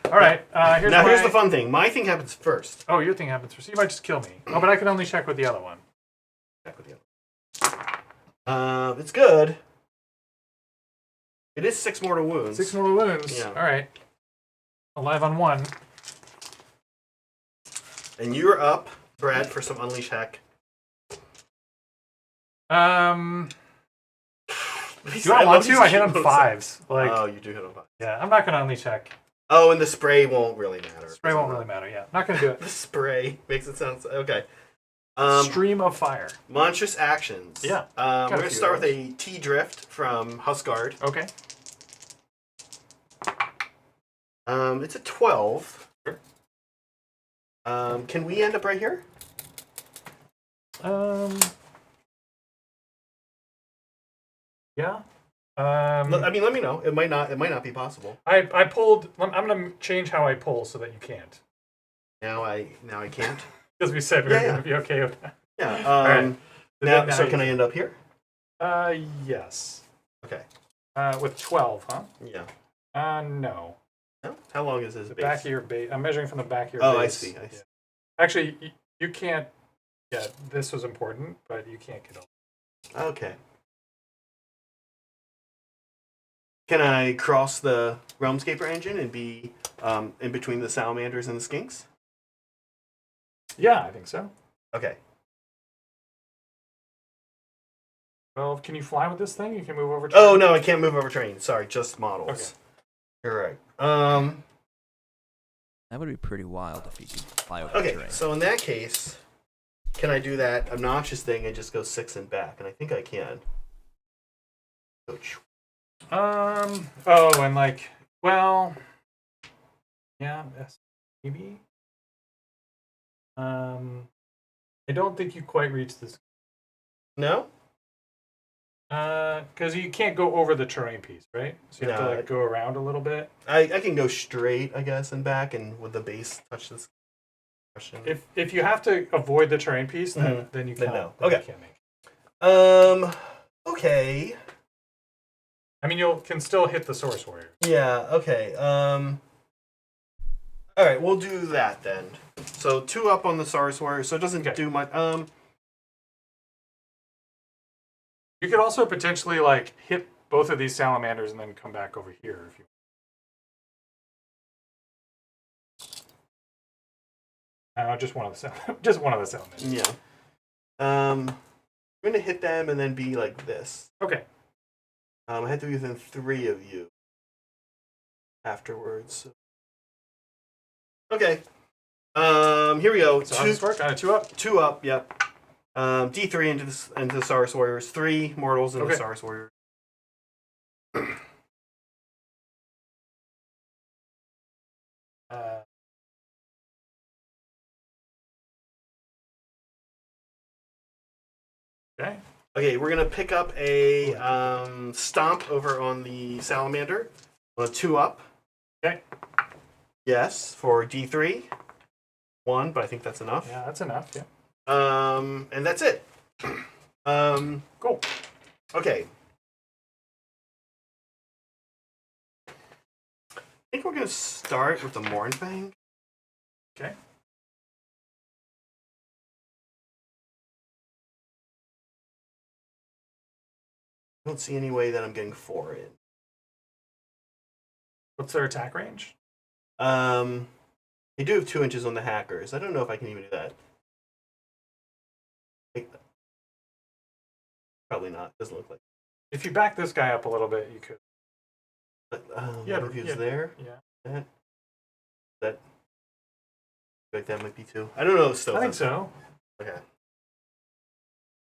All right. Here's the fun thing. My thing happens first. Oh, your thing happens first. You might just kill me. Oh, but I can only check with the other one. Check with the other. It's good. It is 6 mortal wounds. 6 mortal wounds. Yeah. All right. Alive on 1. And you're up, Brad, for some unleash heck. Do I want to? I hit on 5s. Like, oh, you do hit on 5. Yeah, I'm not going to unleash heck. Oh, and the spray won't really matter. Spray won't really matter, yeah. Not going to do it. The spray makes it sound... Okay. Stream of fire. Monstrous actions. Yeah. We're going to start with a T-Drift from Huskard. Okay. It's a 12. Sure. Can we end up right here? Yeah. I mean, let me know. It might not be possible. I pulled. I'm going to change how I pull so that you can't. Now I can't. Because we said we were going to be okay with that. Yeah. All right. So can I end up here? Yes. Okay. With 12, huh? Yeah. No. No? How long is his The base? back of your base. I'm measuring from the back of your Oh, base. I see. Yeah. Actually, you can't. Yeah, this was important, but you can't get over. Okay. Can I cross the Realmscaper engine and be in between the salamanders and the skinks? Yeah, I think so. Okay. Well, can you fly with this thing? You can move over. Oh no, I can't move over train. Sorry, just models. Okay. You're right. That would be pretty wild if you could fly over Okay, terrain. so in that case, can I do that obnoxious thing and just go 6 and back? And I think I can. Oh, and like, well, yeah, maybe. I don't think you quite reached this. No? Because you can't go over the terrain piece, right? So you have to like go around a little bit. I can go straight, I guess, and back, and with the base touch this question. If you have to avoid the terrain piece, then you can't. No. Then Okay. you can't make it. Okay. I mean, you can still hit the source warrior. Yeah. Okay. All right, we'll do that then. So 2 up on the Saurus Warrior, so it doesn't do much. You could also potentially like hit both of these salamanders and then come back over here if you. Just one of the salamanders. Yeah. I'm gonna hit them and then be like this. Okay. I have to be within 3 of you afterwards. Okay. Here we go. So how does this work? 2 up. 2 up. Yep. D3 into the Saurus Warriors. 3 mortals into the Saurus Warriors. Okay. Okay, we're gonna pick up a stomp over on the salamander on a 2 up. Okay. Yes, for D3. 1, but I think that's enough. Yeah, that's enough. Yeah. And that's it. Cool. Okay. I think we're gonna start with the Mournfang. Okay. I don't see any way that I'm getting 4 in. What's their attack range? They do have 2 inches on the hackers. I don't know if I can even do that. Probably not. Doesn't look like. If you back this guy up a little bit, you could. But, Yeah, what if he was there? Yeah. That. Like that might be 2. I don't know. Still, I think so. Okay.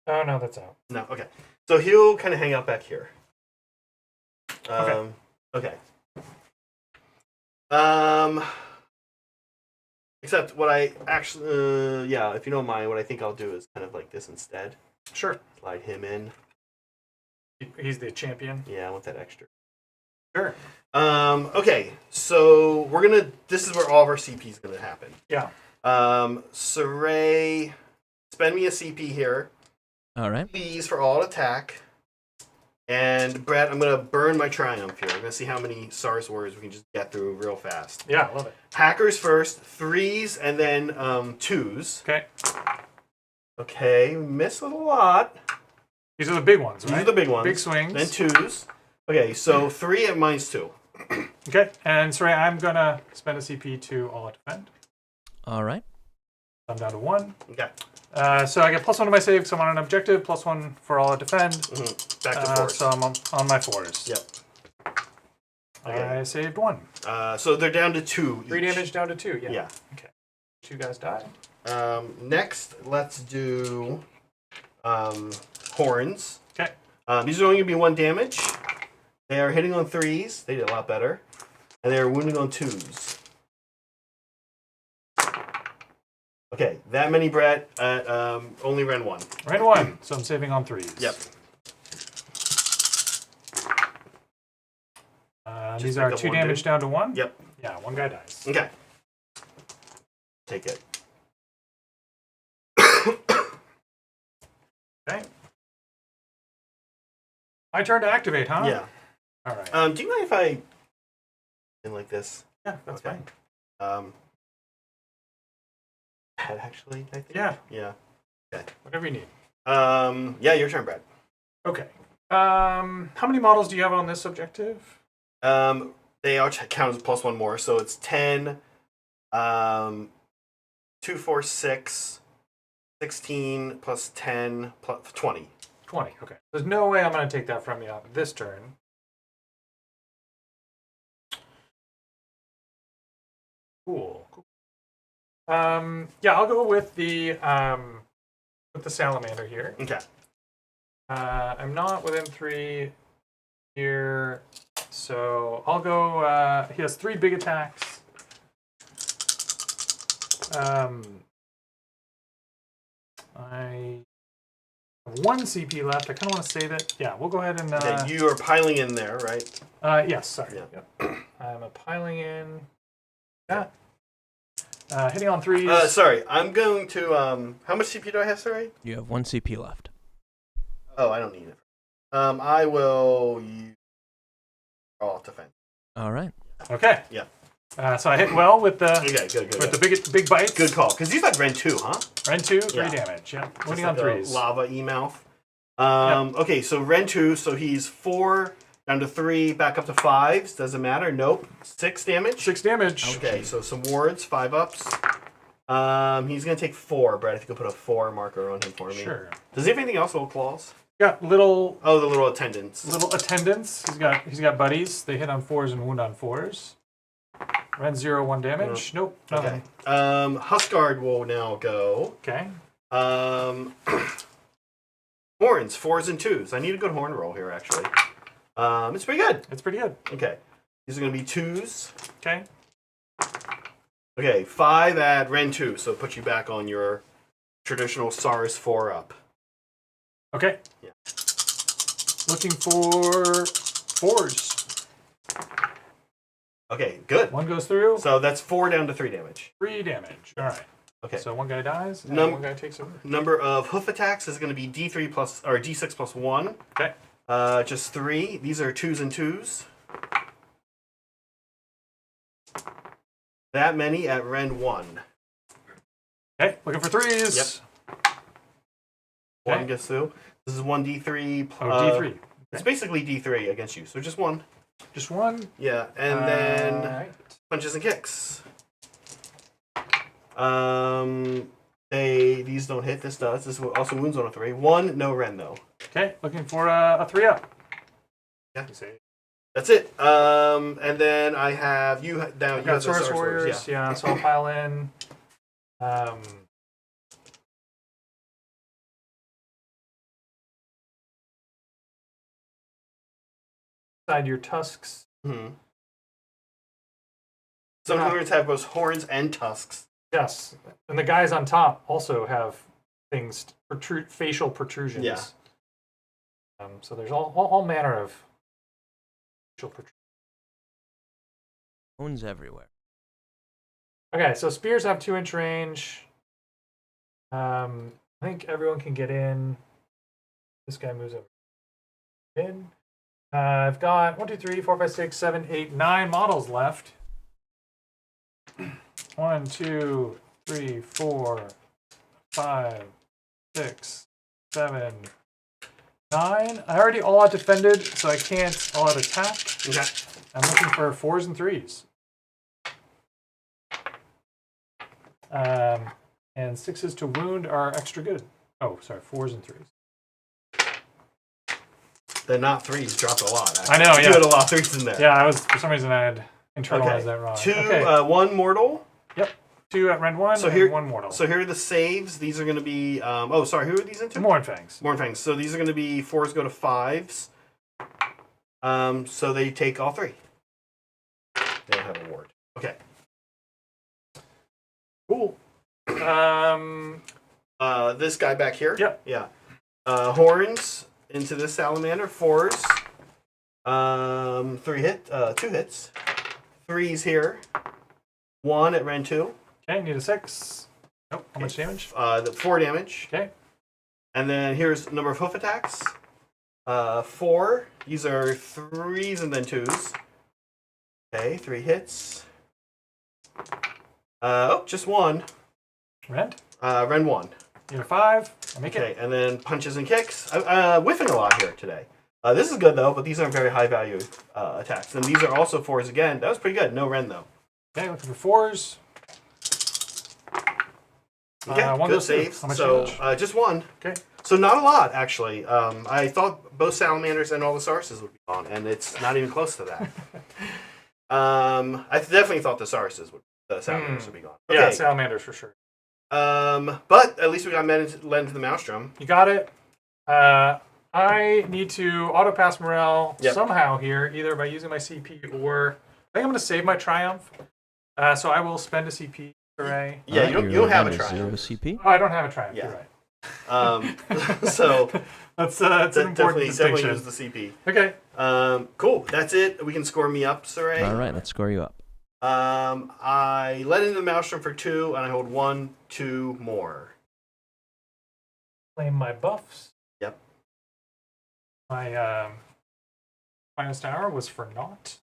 Oh no, that's out. No. Okay. So he'll kind of hang out back here. Okay. Except what I actually, yeah, if you don't mind, what I think I'll do is kind of like this instead. Sure. Slide him in. He's the champion. Yeah, I want that extra. Sure. Okay, so this is where all of our CP is gonna happen. Yeah. Saray, spend me a CP here. All right. Please, for all attack. And Brett, I'm gonna burn my triumph here. I'm gonna see how many SARS words we can just get through real fast. Yeah, I love it. Hackers first, 3s, and then 2s. Okay. Okay, miss a lot. These are the big ones, right? These are the big ones. Big swings. Then 2s. Okay, so 3 at -2. Okay, and sorry, I'm gonna spend a CP to all out defend. All right. I'm down to 1. Okay. So I get +1 to my save because I'm on an objective, +1 for all out defend. Back to 4s. So I'm on my 4s. Yep. Okay. I saved 1. So they're down to 2 3 each. damage down to 2, yeah. Yeah. Okay. 2 guys die. Next, let's do horns. Okay. These are only going to be 1 damage. They are hitting on 3s. They did a lot better. And they are wounding on 2s. Okay, that many, Brett, at only Ren 1. Ren 1, so I'm saving on 3s. Yep. These are 2 damage down to 1? Yep. Yeah, 1 guy dies. Okay. Take it. Okay. My turn to activate, huh? Yeah. All right. Do you mind if I in like this? Yeah, that's fine. That actually, I think. Yeah. Yeah. Okay. Whatever you need. Yeah, your turn, Brad. Okay. How many models do you have on this objective? They all count as +1 more, so it's 10, 2, 4, 6, 16 plus 10 plus 20. 20, okay. There's no way I'm going to take that from you this turn. Cool. Yeah, I'll go with the salamander here. Okay. I'm not within 3 here, so I'll go. He has 3 big attacks. I have 1 CP left. I kind of want to save it. Yeah, we'll go ahead and. Okay, you are piling in there, right? Yes, sorry. Yeah. Yep. I'm piling in. Yeah. Hitting on 3s. Sorry, I'm going to. How much CP do I have, sorry? You have 1 CP left. Oh, I don't need it. I will use all defense. All right. Okay. Yeah. So I hit well with the good. the big bites. Good call. Because these like Ren 2, huh? Ren 2, 3 Yeah. damage. Yeah. Just Winning like on a 3s. Lava e-mouth. Okay, so Ren 2, so he's 4 down to 3, back up to 5s. Doesn't matter. Nope. 6 damage. 6 damage. Okay, so some wards, 5 ups. He's gonna take 4, Brad. If you could put a 4 marker on him for me. Sure. Does he have anything else? Little claws? Got little Oh, the little attendants. attendants. He's got buddies. They hit on 4s and wound on 4s. Ren 0, 1 damage. Nope. Okay. Nothing. Huskard will now go. Okay. Horns, 4s and 2s. I need a good horn roll here, actually. It's pretty good. It's pretty good. Okay. These are going to be 2s. Okay. Okay, 5 at Ren 2, so it puts you back on your traditional SARS 4 up. Okay. Yeah. Looking for 4s. Okay, good. 1 goes through. So that's 4 down to 3 damage. 3 damage. All right. Okay. So 1 guy dies, and 1 guy takes over. Number of hoof attacks is going to be D3 plus or D6 plus 1. Okay. Just 3. These are 2s and 2s. That many at Ren 1. Okay. Looking for 3s. Yep. 1 gets through. This is 1 D3. D3. It's basically D3 against you, so just one. Just one? Yeah, and then right. punches and kicks. These don't hit. This does. This also wounds on a 3. 1, no Ren though. Okay, looking for a 3-up. Yeah. That's it. And then I have you down. You got have the Source Warriors. Yeah, so I'll pile in. Inside your tusks. Mm-hmm. Some horns have both horns and tusks. Yes, and the guys on top also have things, facial protrusions. Yeah. So there's all manner of facial protrusions. Bones everywhere. Okay, so spears have 2-inch range. I think everyone can get in. This guy moves over. In. I've got 1, 2, 3, 4, 5, 6, 7, 8, 9 models left. 1, 2, 3, 4, 5, 6, 7, 9. I already all out defended, so I can't all out attack. Okay. I'm looking for 4s and 3s. And 6s to wound are extra good. Oh, sorry, 4s and 3s. The not 3s dropped a lot. Actually. I know, yeah. You had a lot of 3s in there. Yeah, for some reason I had internalized that wrong. 2, 1 mortal. Yep. 2 at Rend 1 so and 1 mortal. So here are the saves. These are going to be... oh, sorry. Who are these into? Mournfangs. Mournfangs. So these are going to be 4s go to 5s. So they take all 3. They don't have a ward. Okay. Cool. This guy back here? Yep. Yeah. Horns into this salamander. 4s. 2 hits. 3s here. 1 at Rend 2. Okay, need a 6. Nope. How much damage? 4 damage. Okay. And then here's number of hoof attacks. 4. These are 3s and then 2s. Okay, 3 hits. Just 1. Rend? Rend 1. Need a 5. I make Okay, it. and then punches and kicks. Whiffing a lot here today. This is good though, but these aren't very high value attacks. And these are also 4s again. That was pretty good. No Rend though. Okay, looking for 4s. Okay, one good goes through. saves. How much So damage? just 1. Okay. So not a lot actually. I thought both salamanders and all the sarses would be gone, and it's not even close to that. I definitely thought the salamanders would be gone. Okay. Yeah, salamanders for sure. But at least we got Len to the Maelstrom. You got it. I need to auto pass morale somehow here, either by using my CP or I think I'm going to save my triumph. So I will spend a CP. Hooray. Yeah, you don't have a triumph. 0 CP? Oh, I don't have a triumph. Yeah. You're right. So that's an important distinction. Definitely use the CP. Okay. Cool. That's it. We can score me up, Saray. All right, let's score you up. I let into the Maelstrom for 2, and I hold 1, 2 more. Claim my buffs. Yep. My finest hour was for naught.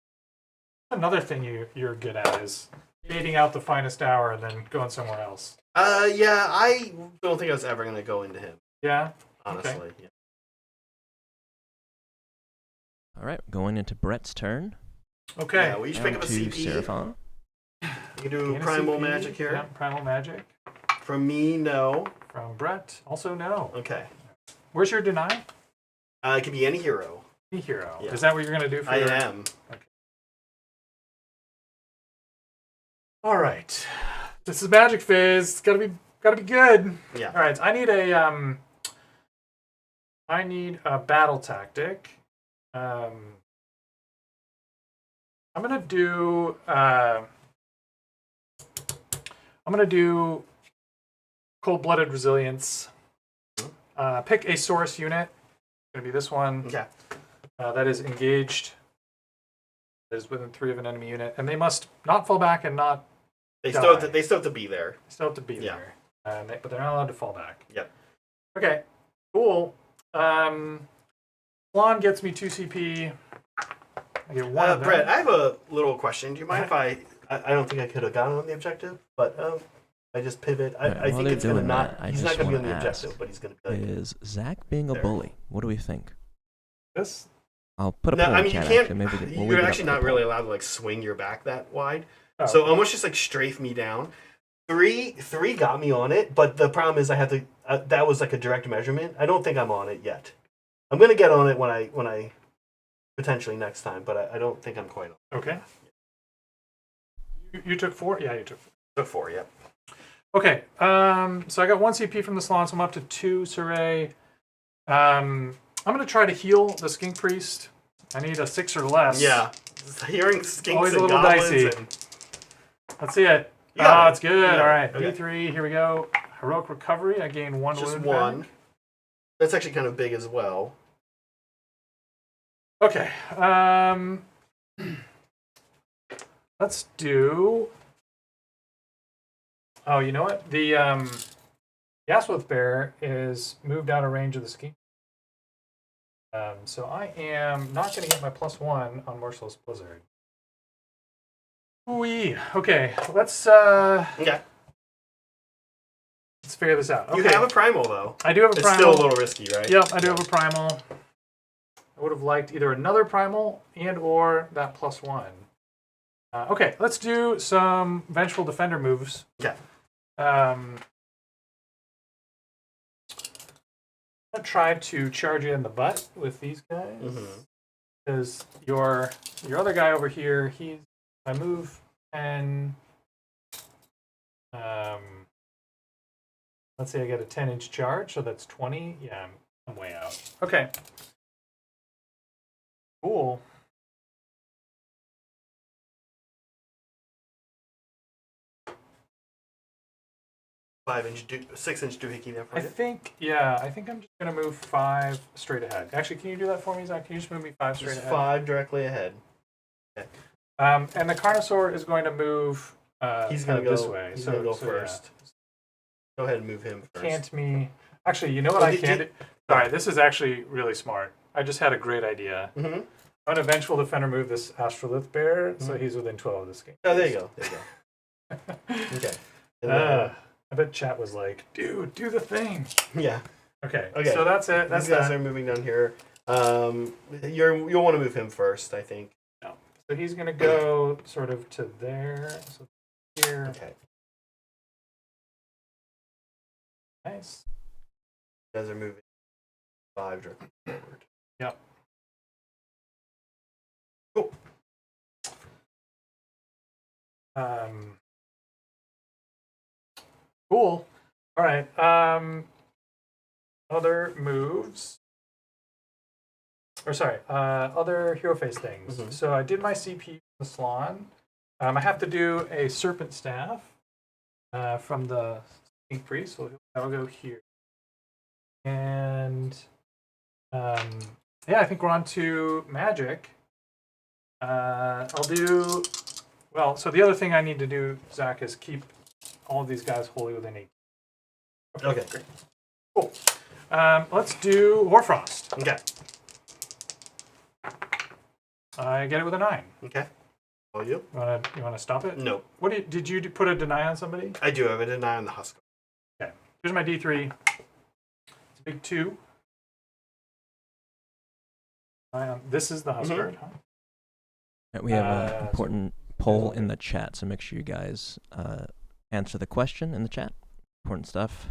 Another thing you're good at is baiting out the finest hour and then going somewhere else. Yeah, I don't think I was ever going to go into him. Yeah? Honestly. Okay. Yeah. All right, going into Brett's turn. Okay. Yeah, we each pick up a to CP. Seraphon. You can do Gain a Primal CP. Magic here. Yeah, Primal Magic. From me, no. From Brett, also no. Okay. Where's your deny? It can be any hero. Any hero. Yeah. Is that what you're going to do for I your... am. Okay. All right. This is Magic Phase. It's gotta be good. Yeah. All right. I need a battle tactic. I'm gonna do Cold-Blooded Resilience. Pick a source unit. It's gonna be this one. Okay. That is engaged. That is within 3 of an enemy unit, and they must not fall back and not. They still have to be there. Still have to be there. But they're not allowed to fall back. Yep. Okay. Cool. Flan gets me 2 CP. I get 1 of them. Brett, I have a little question. Do you mind if I don't think I could have gotten on the objective, but I just pivot. I think it's gonna not. He's not gonna be on the objective, but he's gonna be. Is Zach being a bully? What do we think? This I'll put a No, poll I in mean chat. you can't. Actually. Maybe we'll leave You're it up actually for not the really poll. allowed to like swing your back that wide. Oh. So almost just like strafe me down. Three got me on it, but the problem is I have to. That was like a direct measurement. I don't think I'm on it yet. I'm gonna get on it when I potentially next time, but I don't think I'm quite on. Okay. You took 4? Yeah, you took 4. So 4, yep. Okay. So I got 1 CP from the salon, so I'm up to 2 Saray. I'm gonna try to heal the Skink Priest. I need a 6 or less. Yeah. Hearing skinks Always a and little goblins dicey. and Let's see it. Yeah. It's good. Yeah. All right. Okay. D3. Here we go. Heroic Recovery. I gain 1 just wound. 1. back. That's actually kind of big as well. Okay. Let's do. Oh, you know what? The Gaswolf Bear is moved out of range of the Skink. So I am not going to get my +1 on Merciless Blizzard. Ooh-wee. Okay, let's Okay. figure this out. Okay. You have a primal though. I do have a It's primal. still a little risky, right? Yep, I do have a primal. I would have liked either another primal and or that +1. Okay, let's do some Vengeful Defender moves. Yeah. I'm gonna try to charge you in the butt with these guys. Because your other guy over here, I move 10. Let's say I get a 10-inch charge, so that's 20. Yeah, I'm way out. Okay. Cool. $5-inch, 6-inch doohickey there for I you. think I'm just gonna move 5 straight ahead. Actually, can you do that for me, Zach? Can you just move me 5 straight Just ahead? 5 directly ahead. Okay. And the Carnosaur is going to move. He's gonna go this way. He's so, gonna go so, first. Go ahead and move him first. Can't me? Actually, you know what I can do? Sorry, this is actually really smart. I just had a great idea. Mm-hmm. I'm gonna Vengeful Defender move this Astrolith Bear, so he's within 12 of this game. Oh, there you go. There you go. Okay. And then, I bet chat was like, dude, do the thing. yeah. Okay. Okay. So that's it. That's These guys that. are moving down here. You'll want to move him first, I think. No. So he's gonna go sort of to there. So here. Okay. Nice. You guys are moving 5 directly forward. Yep. Cool. Cool. All right. Other moves. Or sorry, other hero face things. Mhm. So I did my CP from the Salon. I have to do a Serpent Staff from the Skink Priest. So that'll go here. And yeah, I think we're on to magic. I'll do well. So the other thing I need to do, Zach, is keep all of these guys wholly within 8. Okay. Great. Cool. Let's do Warfrost. Okay. I get it with a 9. Okay. All you? You wanna stop it? No. What did you put a deny on somebody? I do have a deny on the husk. Okay. Here's my D3. It's a big 2. This is the Huskard, huh? Right, we have an so- important poll in the chat, so make sure you guys answer the question in the chat. Important stuff.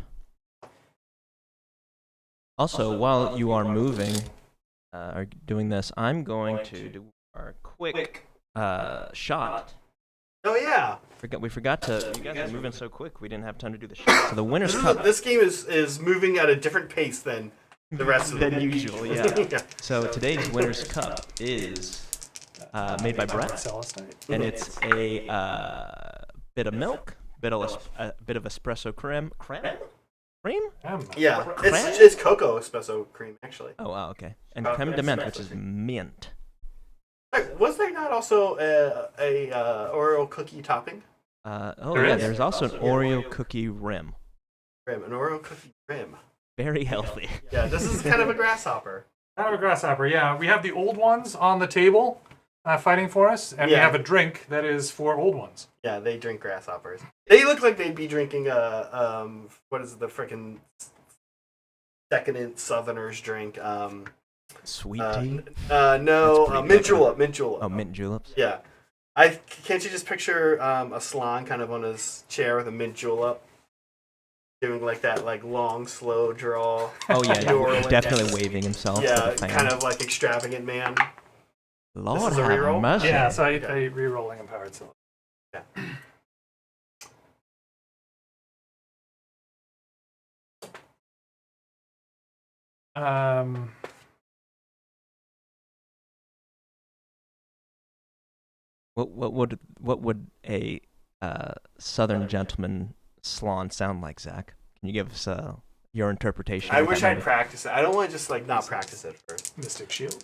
Also, while you are moving, are doing this, I'm going to do our quick shot. Oh yeah. We forgot to. You guys are moving so quick. We didn't have time to do the shot. So the Winners' Cup. This game is moving at a different pace than the rest of them. Than usual, yeah. Yeah. So today's Winners' Cup is made by Brett, Celestite. and it's a bit of milk, bit of espresso cream. Cream? Yeah. Creme? It's cocoa espresso cream actually. Oh, wow, okay. And creme de menthe, which is mint. Was there not also a Oreo cookie topping? There is. There's also an Oreo cookie rim. Rim, an Oreo cookie rim. Very healthy. Yeah, this is kind of a grasshopper. Kind of a grasshopper, yeah. We have the old ones on the table fighting for us, and we Yeah. have a drink that is for old ones. Yeah, they drink grasshoppers. They look like they'd be drinking what is the frickin' decadent Southerners drink? Sweet tea? No, mint julep. Mint julep. Oh, mint juleps? Yeah. Can't you just picture a salon kind of on his chair with a mint julep? Doing like that long, slow draw. Oh, yeah. Definitely waving himself. Yeah, kind of like extravagant man. Lord, this is a reroll? mercy. Yeah, so I re-rolling empowered soul. Yeah. What would a Southern gentleman salon sound like, Zach? Can you give us your interpretation? I wish I'd practice it. I don't want to just not practice it first. Mystic Shield.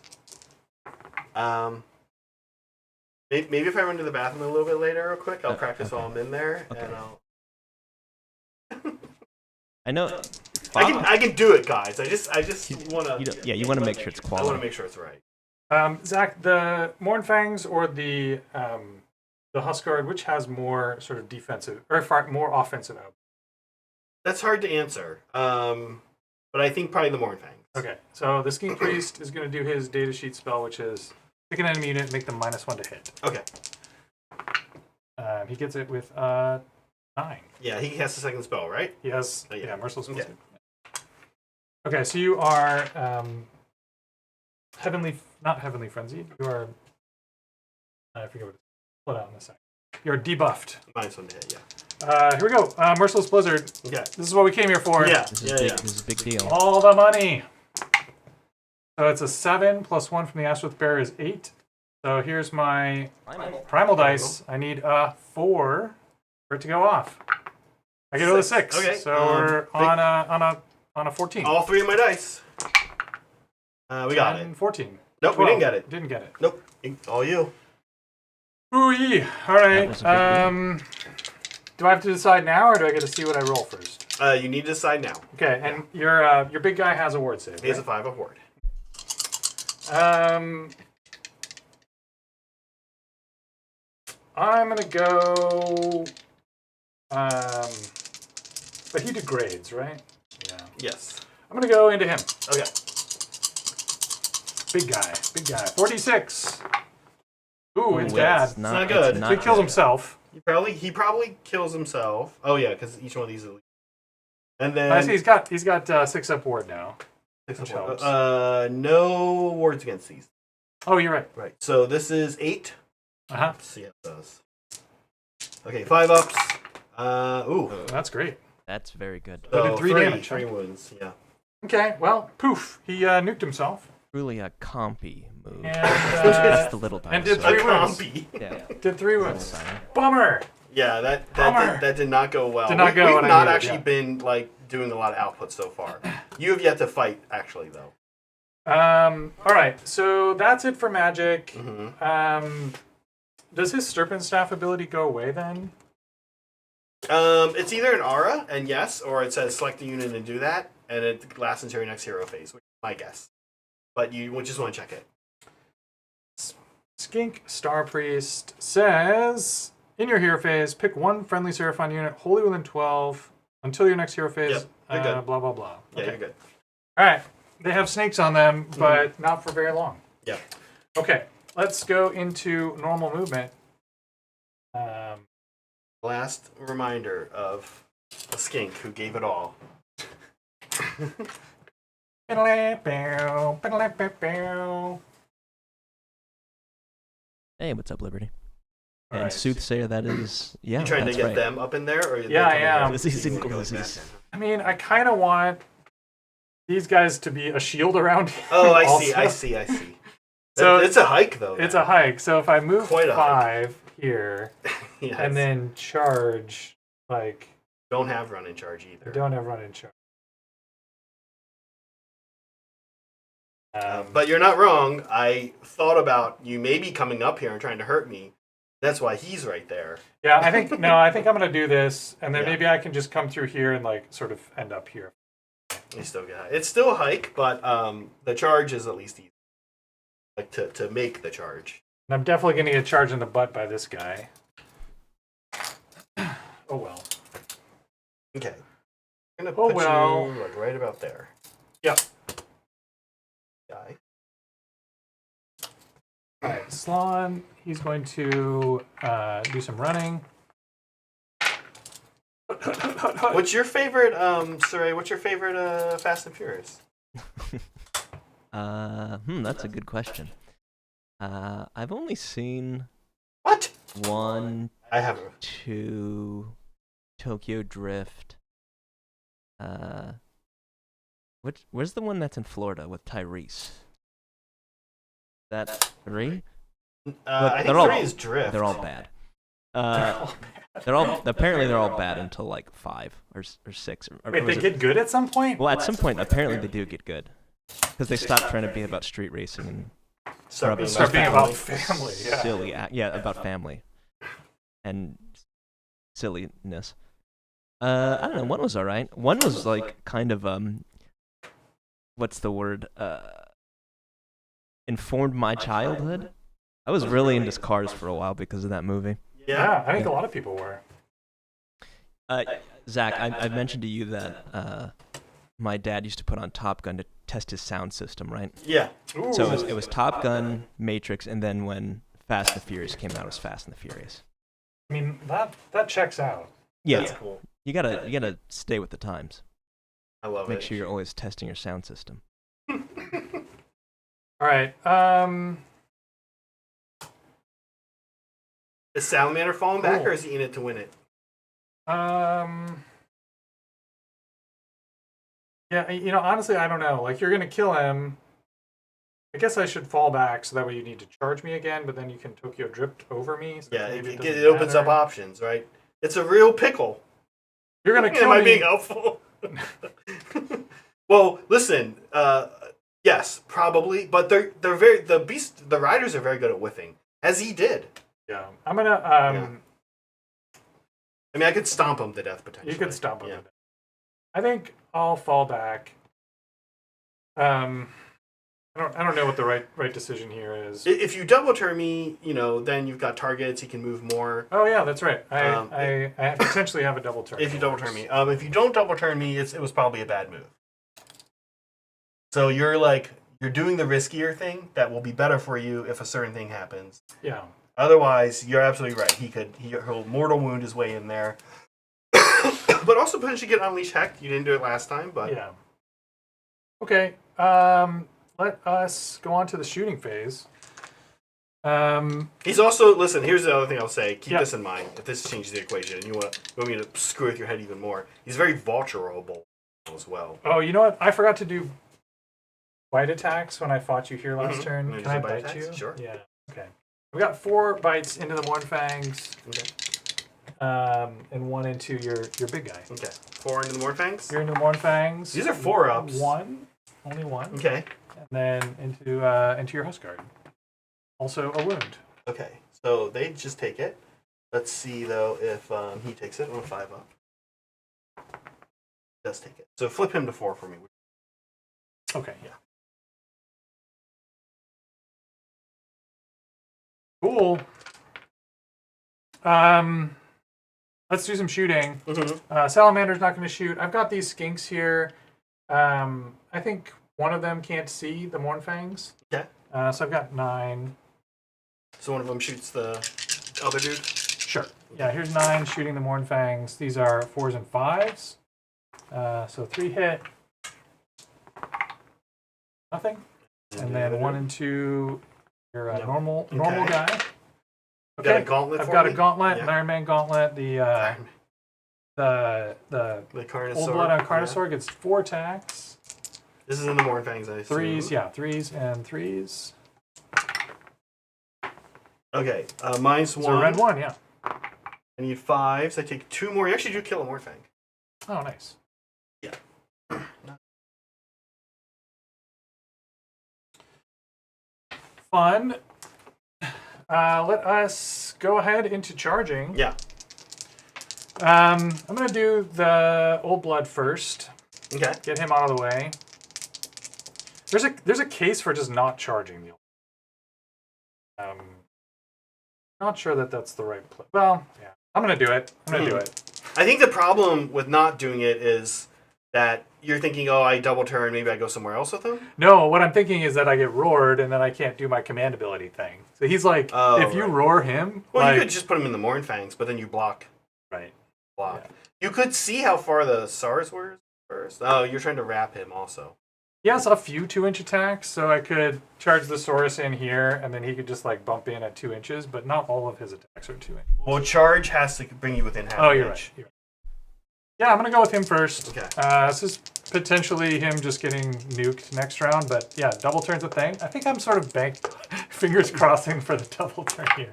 Maybe if I run to the bathroom a little bit later, real quick, I'll practice while I'm in there, Okay. and I'll. I know. I can do it, guys. I just want to. You want to make sure it's quality. I want to make sure it's right. Zach, the Mournfangs or the Huskard, which has more sort of defensive or more offensive output? That's hard to answer. But I think probably the Mournfangs. Okay, so the Skink Priest is going to do his data sheet spell, which is pick an enemy unit, make them -1 to hit. Okay. He gets it with 9. Yeah, he has the second spell, right? He has yeah. Merciless. Okay. Okay, so you are not heavenly frenzied. You are I forget what it's split out in a second. You're debuffed. -1 to hit, yeah. Here we go. Merciless Blizzard. Okay. This is what we came here for. Yeah. This is a big deal. All the money. So it's a 7 plus 1 from the Aspith Bearer is 8. So here's my primal dice. I need a 4 for it to go off. I get a 6. Okay. So we're on a 14. All 3 of my dice. We got it. 14. Nope, 12. we didn't get it. Didn't get it. Nope. All you. Ooh-yee. All right. That was a big Do I have to decide now, or do I get to see what I roll first? You need to decide now. Okay, and your big guy has a ward save. He has a 5 of ward. I'm gonna go. But he degrades, right? Yeah. Yes. I'm gonna go into him. Okay. Big guy. 46. Ooh, it's Ooh, bad. It's not good. So he kills himself. He probably kills himself. Oh yeah, because each one of these is. And then I see he's got 6 up ward now. Six which of ward. helps. No wards against these. Oh, you're right. Right. So this is 8. Uh-huh. Let's see how it does. Okay, 5 ups. Ooh. That's great. That's very good. So did 3 damage. 3 wounds. Yeah. Okay, well, poof. He nuked himself. Truly a compy move. And, That's the little dice. and did so- 3 wounds. Compy. Yeah. Did 3 wounds. Little die. Bummer. Yeah, that Bummer. did not go well. Did not go We've what I not needed, actually been doing a lot of output so far. You have yet to fight, actually, though. All right, so that's it for magic. Mm-hmm. Does his Serpent Staff ability go away then? It's either an aura, and yes, or it says select a unit and do that, and it lasts until your next hero phase, which is my guess. But you just want to check it. Skink Star Priest says, in your hero phase, pick 1 friendly Seraphon unit wholly within 12 until your next hero phase. Yep, you're good. Blah, blah, blah. Yeah, Okay. you're good. All right. They have snakes on them, but not for very long. Yeah. Okay, let's go into normal movement. Last reminder of a skink who gave it all. Hey, what's up, Liberty? And Alright. Soothsayer, that is... Yeah, You trying to that's get right. them up in there? Or Yeah, I am. Glizzies and You wanna go glizzies. back? I mean, I kind of want these guys to be a shield around him. Oh, I also. see. So it's a hike, though. It's a hike. So if I move Quite a hike. 5 here Yes. and then charge, like, don't have run in charge either. I don't have run in charge. But you're not wrong. I thought about you maybe coming up here and trying to hurt me. That's why he's right there. Yeah, I think I'm gonna do this, and then Yeah. maybe I can just come through here and like sort of end up here. You still got it. It's still a hike, but the charge is at least easy. Like to make the charge. And I'm definitely gonna get charged in the butt by this guy. Oh well. Okay. I'm gonna Oh, put well. you like right about there. Yep. Guy. Slon, he's going to do some running. What's your favorite, Saray, what's your favorite Fast and Furious? That's a good question. I've only seen What? 1, I have 2, Tokyo Drift. Where's the one that's in Florida with Tyrese? That 3? I think 3 is Drift. They're all bad. They're all bad until like 5 or 6. Wait, they get good at some point? Well, at some point, apparently they do get good because they stop trying to be about street racing and Start being about family. Yeah. silly, about family and silliness. I don't know. One was all right. One was like kind of what's the word? Informed my childhood. I was really into cars for a while because of that movie. Yeah, I think a lot of people were. Zach, I mentioned to you that my dad used to put on Top Gun to test his sound system, right? Yeah. Ooh. So it was Top Gun, Matrix, and then when Fast and the Furious came out, it was Fast and the Furious. I mean, that checks out. Yeah, That's cool. You gotta stay with the times. I love it. Make sure you're always testing your sound system. All right. Is Salamander falling back, or is he in it to win it? Yeah, honestly, I don't know. Like, you're gonna kill him. I guess I should fall back so that way you need to charge me again, but then you can Tokyo Drift over me. So Yeah, it opens up options, right? It's a real pickle. You're gonna kill me. Am I me. being helpful? Well, listen. Yes, probably, but the riders are very good at whiffing, as he did. Yeah, I'm gonna. I mean, I could stomp him to death potentially. You could stomp him to death. I think I'll fall back. I don't know what the right decision here is. If you double turn me, then you've got targets. He can move more. Oh yeah, that's right. I potentially have a double turn. If you double turn me, if you don't double turn me, it was probably a bad move. So you're doing the riskier thing that will be better for you if a certain thing happens. Yeah. Otherwise, you're absolutely right. He'll mortal wound his way in there, but also potentially get Unleash Heck. You didn't do it last time, but yeah. Okay. Let us go on to the shooting phase. He's also here's the other thing I'll say. Keep this in mind if this changes the equation and you want me to screw with your head even more. He's very vulturable as well. Oh, you know what? I forgot to do bite attacks when I fought you here last turn. Can I bite you? Sure. Yeah. Okay. We got 4 bites into the Mornfangs. Okay. And 1 into your big guy. Okay. 4 into the Mornfangs? You're into Mornfangs. These are 4-ups. 1. Only 1. Okay. And then into your Huskard. Also a wound. Okay. So they just take it. Let's see, though, if he takes it on a 5-up. Does take it. So flip him to 4 for me. Okay. Yeah. Cool. Let's do some shooting. Mm-hmm. Salamander's not going to shoot. I've got these skinks here. I think one of them can't see the Mornfangs. Okay. So I've got 9. So one of them shoots the other dude? Sure. Yeah, here's 9 shooting the Mornfangs. These are 4s and 5s. So 3 hit. Nothing. And then 1 and 2... You're a normal guy. Okay. Got a gauntlet. I've got a gauntlet, an Iron Man gauntlet. The Carnosaur. Old Blood on Carnosaur gets 4 attacks. This is in the Mornfangs, I assume. 3s, yeah, 3s and 3s. Okay, minus 1. So red 1, yeah. I need 5s. I take 2 more. You actually do kill a Mornfang. Oh, nice. Yeah. Fun. Let us go ahead into charging. Yeah. I'm going to do the Old Blood first. Okay. Get him out of the way. There's a case for just not charging the Old Blood. Not sure that that's the right play. Well, yeah. I'm going to do it. I think the problem with not doing it is that you're thinking, oh, I double turn, maybe I go somewhere else with him? No, what I'm thinking is that I get roared and then I can't do my command ability thing. So he's like, if you roar him... Well, like, you could just put him in the Mornfangs, but then you block. Right. Block. Yeah. You could see how far the SARS were first. Oh, you're trying to wrap him also. He has a few 2-inch attacks, so I could charge the Saurus in here, and then he could just like bump in at 2 inches, but not all of his attacks are 2 inches. Well, charge has to bring you within half you're inch. right. Yeah, I'm going to go with him first. Okay. This is potentially him just getting nuked next round, but yeah, double turn's a thing. I think I'm sort of fingers crossing for the double turn here.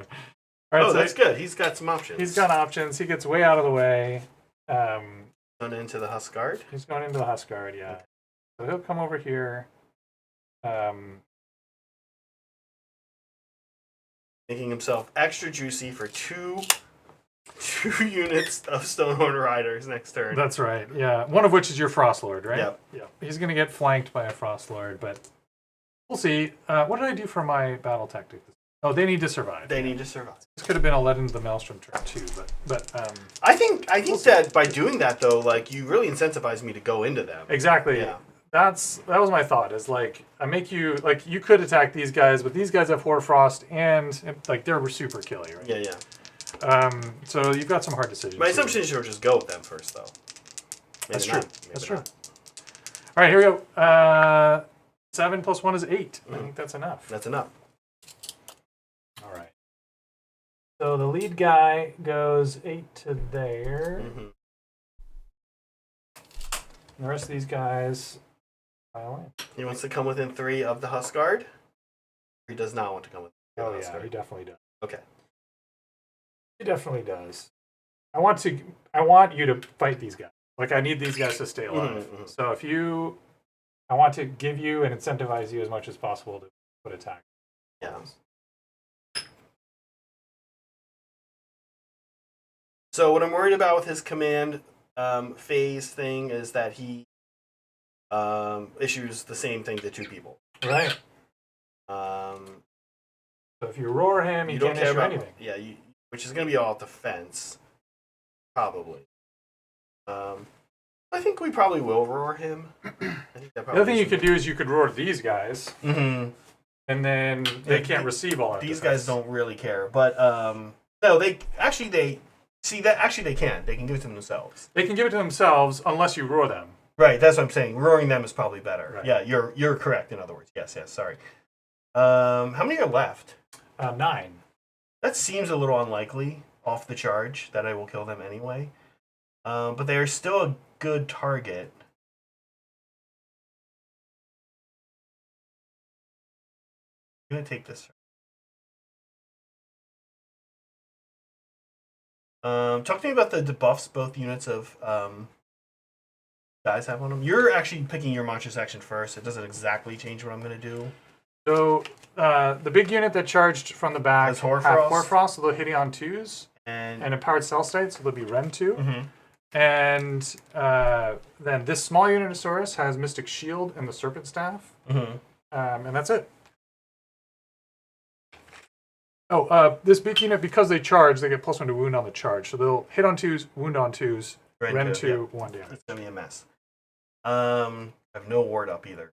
All right, so that's good. He's got some options. He's got options. He gets way out of the way. Going into the Huskard? He's going into the Huskard, yeah. Okay. So he'll come over here. Making himself extra juicy for two units of Stonehorn Riders next turn. That's right, yeah. One of which is your Frost Lord, right? Yep. Yeah. He's going to get flanked by a Frost Lord, but we'll see. What did I do for my battle tactic? Oh, they need to survive. They need to survive. This could have been a let into the Maelstrom turn too, but I think that by doing that though, like you really incentivize me to go into them. Exactly. Yeah. That was my thought. Is like I make you like you could attack these guys, but these guys have Hoarfrost and like they're super killy, right? Yeah, yeah. So you've got some hard decisions. My assumption is you'll just go with them first, though. That's true. That's true. All right, here we go. 7 + 1 is 8. I think that's enough. That's enough. All right. So the lead guy goes 8 to there. Mm-hmm. And the rest of these guys file in. He wants to come within 3 of the Huskard. He does not want to come within 3 of the Yeah, Huskard. he definitely does. Okay. He definitely does. I want you to fight these guys. Like I need these guys to stay alive. Mm-hmm. So I want to give you and incentivize you as much as possible to put attack. Yeah. So what I'm worried about with his command phase thing is that he issues the same thing to 2 people. Right. So if you roar him, you don't can't care issue about anything. Yeah, which is going to be all defense, probably. I think we probably will roar him. I think that The other thing you could do is you could roar these guys, Mm-hmm. and then they can't receive all of These defense. guys don't really care, but no, they can. They can give it to themselves. They can give it to themselves unless you roar them. Right, that's what I'm saying. Roaring them is probably better. Right. Yeah, you're correct. In other words, yes. Sorry. How many are left? 9. That seems a little unlikely off the charge that I will kill them anyway. But they are still a good target. I'm gonna take this. Talk to me about the debuffs both units of guys have on them. You're actually picking your monstrous action first. It doesn't exactly change what I'm gonna do. So the big unit that charged from the back Has have Hoarfrost. Hoarfrost, so they're hitting on 2s, And empowered cell state, so they'll be Ren 2. Mhm. And then this small unit of Saurus has Mystic Shield and the Serpent Staff. Mhm. And that's it. Oh, this big unit, because they charge, they get +1 to wound on the charge. So they'll hit on 2s, wound on 2s, Ren 2, 1 damage. It's gonna be a mess. I have no ward up either.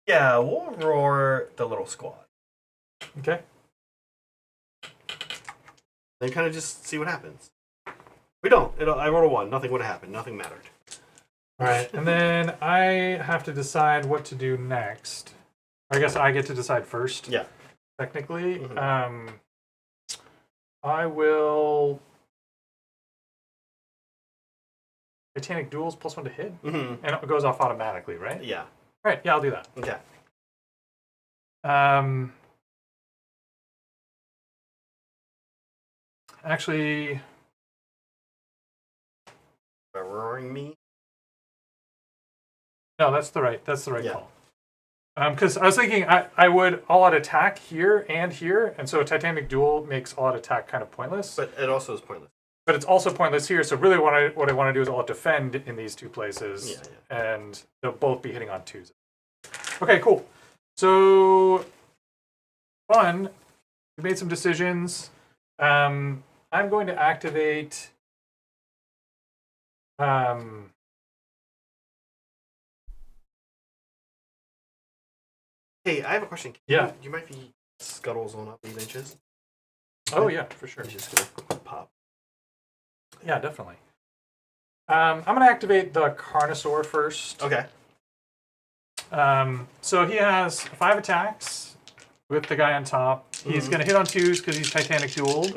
Yeah, we'll roar the little squad. Okay. Then kind of just see what happens. We don't. I rolled a 1. Nothing would have happened. Nothing mattered. All right. And then I have to decide what to do next. I guess I get to decide first. Yeah. Technically. Mhm. I will... Titanic Duels +1 to hit? Mm-hmm. And it goes off automatically, right? Yeah. All right. Yeah, I'll do that. Okay. Actually... By roaring me. No, that's the right Yeah. call. Because I was thinking I would all-out attack here, and so a Titanic Duel makes all-out attack kind of pointless. But it also is pointless. But it's also pointless here, so really what I want to do is all-out defend in these 2 places, Yeah. and they'll both be hitting on 2s. Okay, cool. So, fun. We made some decisions. I'm going to activate Hey, I have a question. Yeah. You might be Scuttles on up 8 inches. Oh, yeah, for sure. It's just gonna pop. Yeah, definitely. I'm going to activate the Carnosaur first. Okay. So he has 5 attacks with the guy on top. He's going to hit on 2s because he's Titanic Dueled.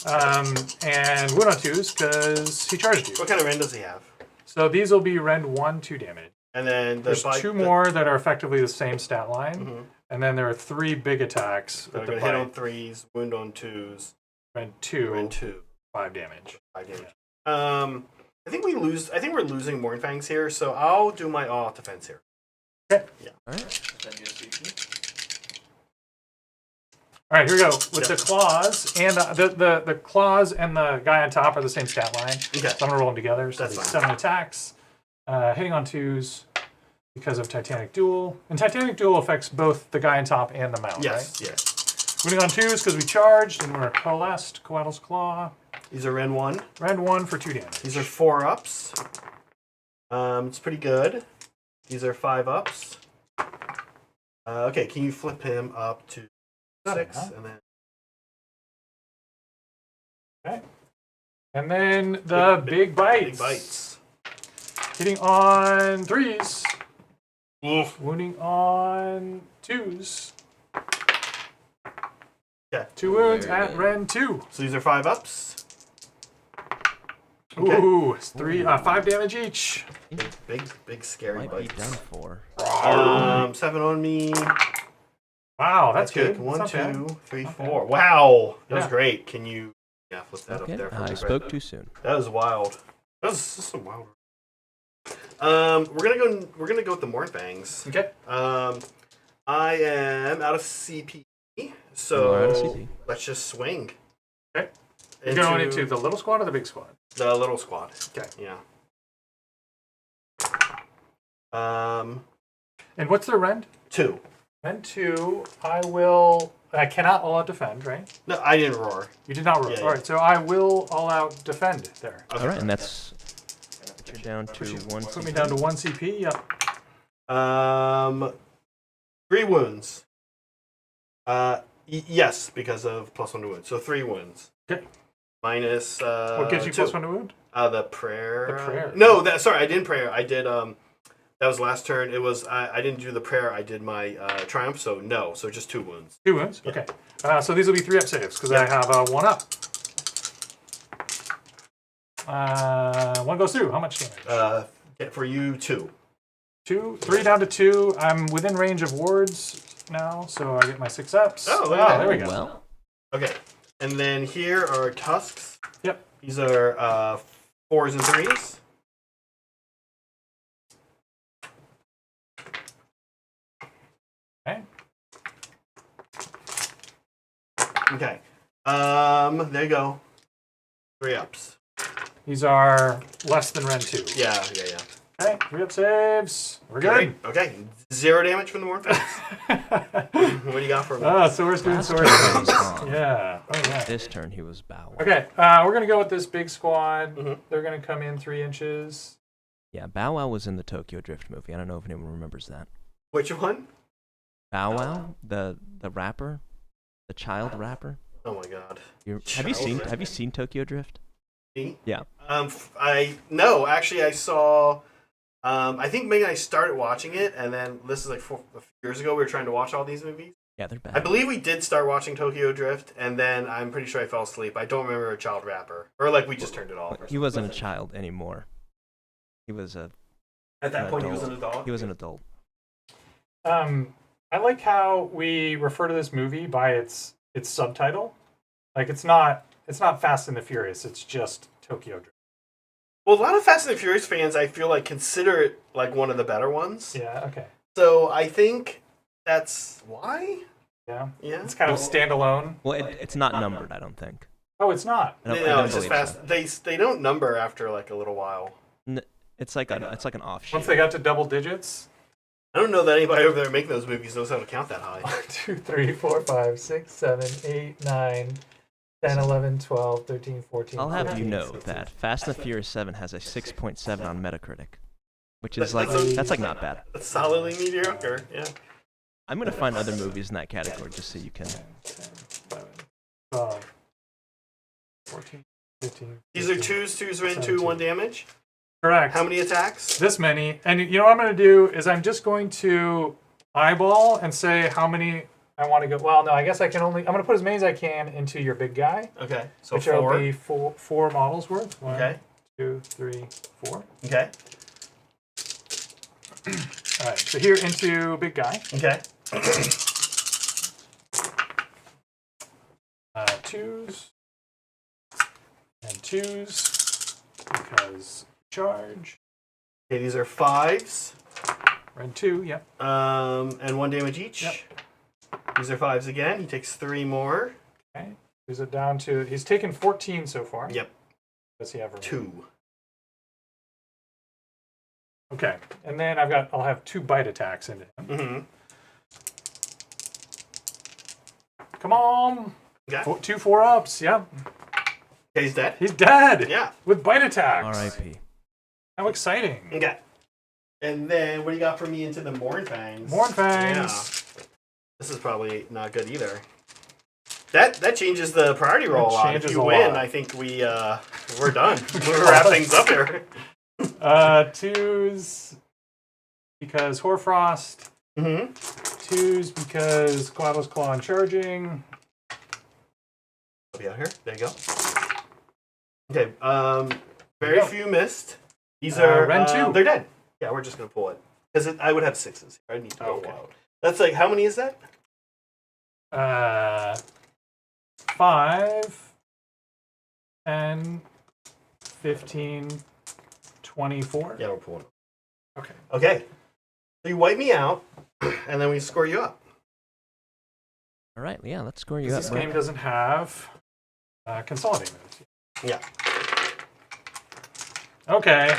And wound on 2s because he charged you. What kind of rend does he have? So these will be rend 1, 2 damage. And then there's 2 more that are effectively the same stat line. And then there are 3 big attacks. That are going to hit on 3s, wound on 2s. Rend 2. Rend 2. 5 damage. 5 damage. Yeah. I think we're losing Mornfangs here, so I'll do my all-out defense here. Okay. Yeah. All right. All right, here we go. With the claws, and the claws and the guy on top are the same stat line. Okay. So I'm going to roll them together. So That's fine. 7 attacks. Hitting on 2s because of Titanic Duel. And Titanic Duel affects both the guy on top and the mount, Yes, right? yes. Winning on 2s because we charged and we're coalesced. Coattle's Claw. These are Rend 1. Rend 1 for 2 damage. These are 4 ups. It's pretty good. These are 5 ups. Okay, can you flip him up to 6 and then? Okay. And then the big bites. Big bites. Hitting on 3s. Oof. Wounding on 2s. Yeah. 2 wounds at Rend 2. So these are 5 ups. Okay. Ooh, it's 5 damage each. Big scary Might bites. be done for. 7 on me. Wow, that's good. 1, That's not 2, bad. 3, Not 4. Wow, that was Yeah. great. Can you flip that Okay. up there? For I me, spoke right? too soon. That was wild. That's some wild. We're gonna go with the Mornfangs. Okay. I am out of CP, You are so out of CP. let's just swing. Okay. You're going into the little squad or the big squad? the little squad. Okay. Yeah. And what's their Rend? 2. Rend 2, I cannot all out defend, right? No, I didn't roar. You did not roll. Yeah, All right, so I will all out defend there. Okay. All right, and that's you're down to 1. Put me down to 1 CP, yep. 3 wounds. Yes, because of +1 to wound. So 3 wounds. Okay. Minus. What gives you 2. +1 to wound? The prayer. The prayer. No, sorry, I didn't prayer. I did. That was last turn. It was. I didn't do the prayer. I did my triumph. So no. So just 2 wounds. 2 wounds? Yeah. Okay. So these will be 3 up saves because I have 1 up. 1 goes through. How much damage? For you 2. 2, 3 down to 2. I'm within range of wards now, so I get my 6 ups. Oh, look at that. There we go. Well, Okay. And then here are tusks. Yep. These are 4s and 3s. Okay. Okay. There you go. 3 ups. These are less than Rend 2. Yeah. Okay, 3 up saves. We're Great. good. Okay. 0 damage from the Mornfangs. What do you got for me? Source doing last source. turn he was gone. Yeah. Oh, yeah. This turn he was Bow. Okay, we're going to go with this big squad. Mhm. They're going to come in 3 inches. Yeah, Bow Wow was in the Tokyo Drift movie. I don't know if anyone remembers that. Which one? Bow Wow, the rapper, the child rapper. Oh my god. Have you seen Tokyo Drift? Me? Yeah. No, actually I saw. I think Megan and I started watching it, and then this is like a few years ago. We were trying to watch all these movies. Yeah, they're bad. I believe we did start watching Tokyo Drift, and then I'm pretty sure I fell asleep. I don't remember a child rapper, or like we just turned it off. He wasn't a child anymore. He was At that an point, he adult. was an adult. He was an adult. I like how we refer to this movie by its subtitle. Like it's not Fast and the Furious. It's just Tokyo Drift. Well, a lot of Fast and the Furious fans, I feel like, consider it like one of the better ones. Yeah. Okay. So I think that's why. Yeah. Yeah. It's kind of standalone. Well, it's not numbered, I don't think. Oh, it's not. I don't, I No, don't it's just believe fast. They don't number after like a little while. so. It's like an offshoot. Once they got to double digits. I don't know that anybody over there making those movies knows how to count that high. 1, 2, 3, 4, 5, 6, 7, 8, 9, 10, 11, 12, 13, 14. I'll have 15, you know 16. that Fast and the Furious 7 has a 6.7 on Metacritic, which is That's that's like not bad. That's solidly mediocre. Yeah. I'm gonna find other movies in that category just so you can. 10, 11, 12, 14, 15. These are 2s, 2s, ran 2, 1 damage. Correct. How many attacks? This many. And you know what I'm going to do is I'm just going to eyeball and say how many I want to go. Well, no, I guess I can only. I'm going to put as many as I can into your big guy. Okay. So which 4. will be four models worth. 1, okay. 2, 3, 4. Okay. All right. So here into big guy. Okay. 2s and 2s because charge. Okay, these are 5s. Run 2. Yep. And 1 damage each. Yep. These are 5s again. He takes 3 more. Okay. Is it down to? He's taken 14 so far. Yep. Does he have 2? Okay, and then I'll have 2 bite attacks into him. Mm-hmm. Come on! Okay. 2 4-ups, yep. Okay, he's dead. He's dead! Yeah. With bite attacks. R.I.P. How exciting. Okay. And then what do you got for me into the Mornfangs? Mornfangs. Yeah. This is probably not good either. That changes the priority roll a lot. If you win, I think we're done. We'll wrap things up here. 2s because Hoarfrost. Mm-hmm. 2s because GLaDOS Claw and charging. I'll be out here. There you go. Okay. Very few missed. These are Ren 2. They're dead. Yeah, we're just gonna pull it because I would have 6s. I need to go Okay. wild. That's like how many is that? 5, 10, 15, 24. Yeah, we're pulling. Okay. Okay. So you wipe me out, and then we score you up. All right, yeah, let's score you up. This game doesn't have consolidating moves. Yeah. Okay.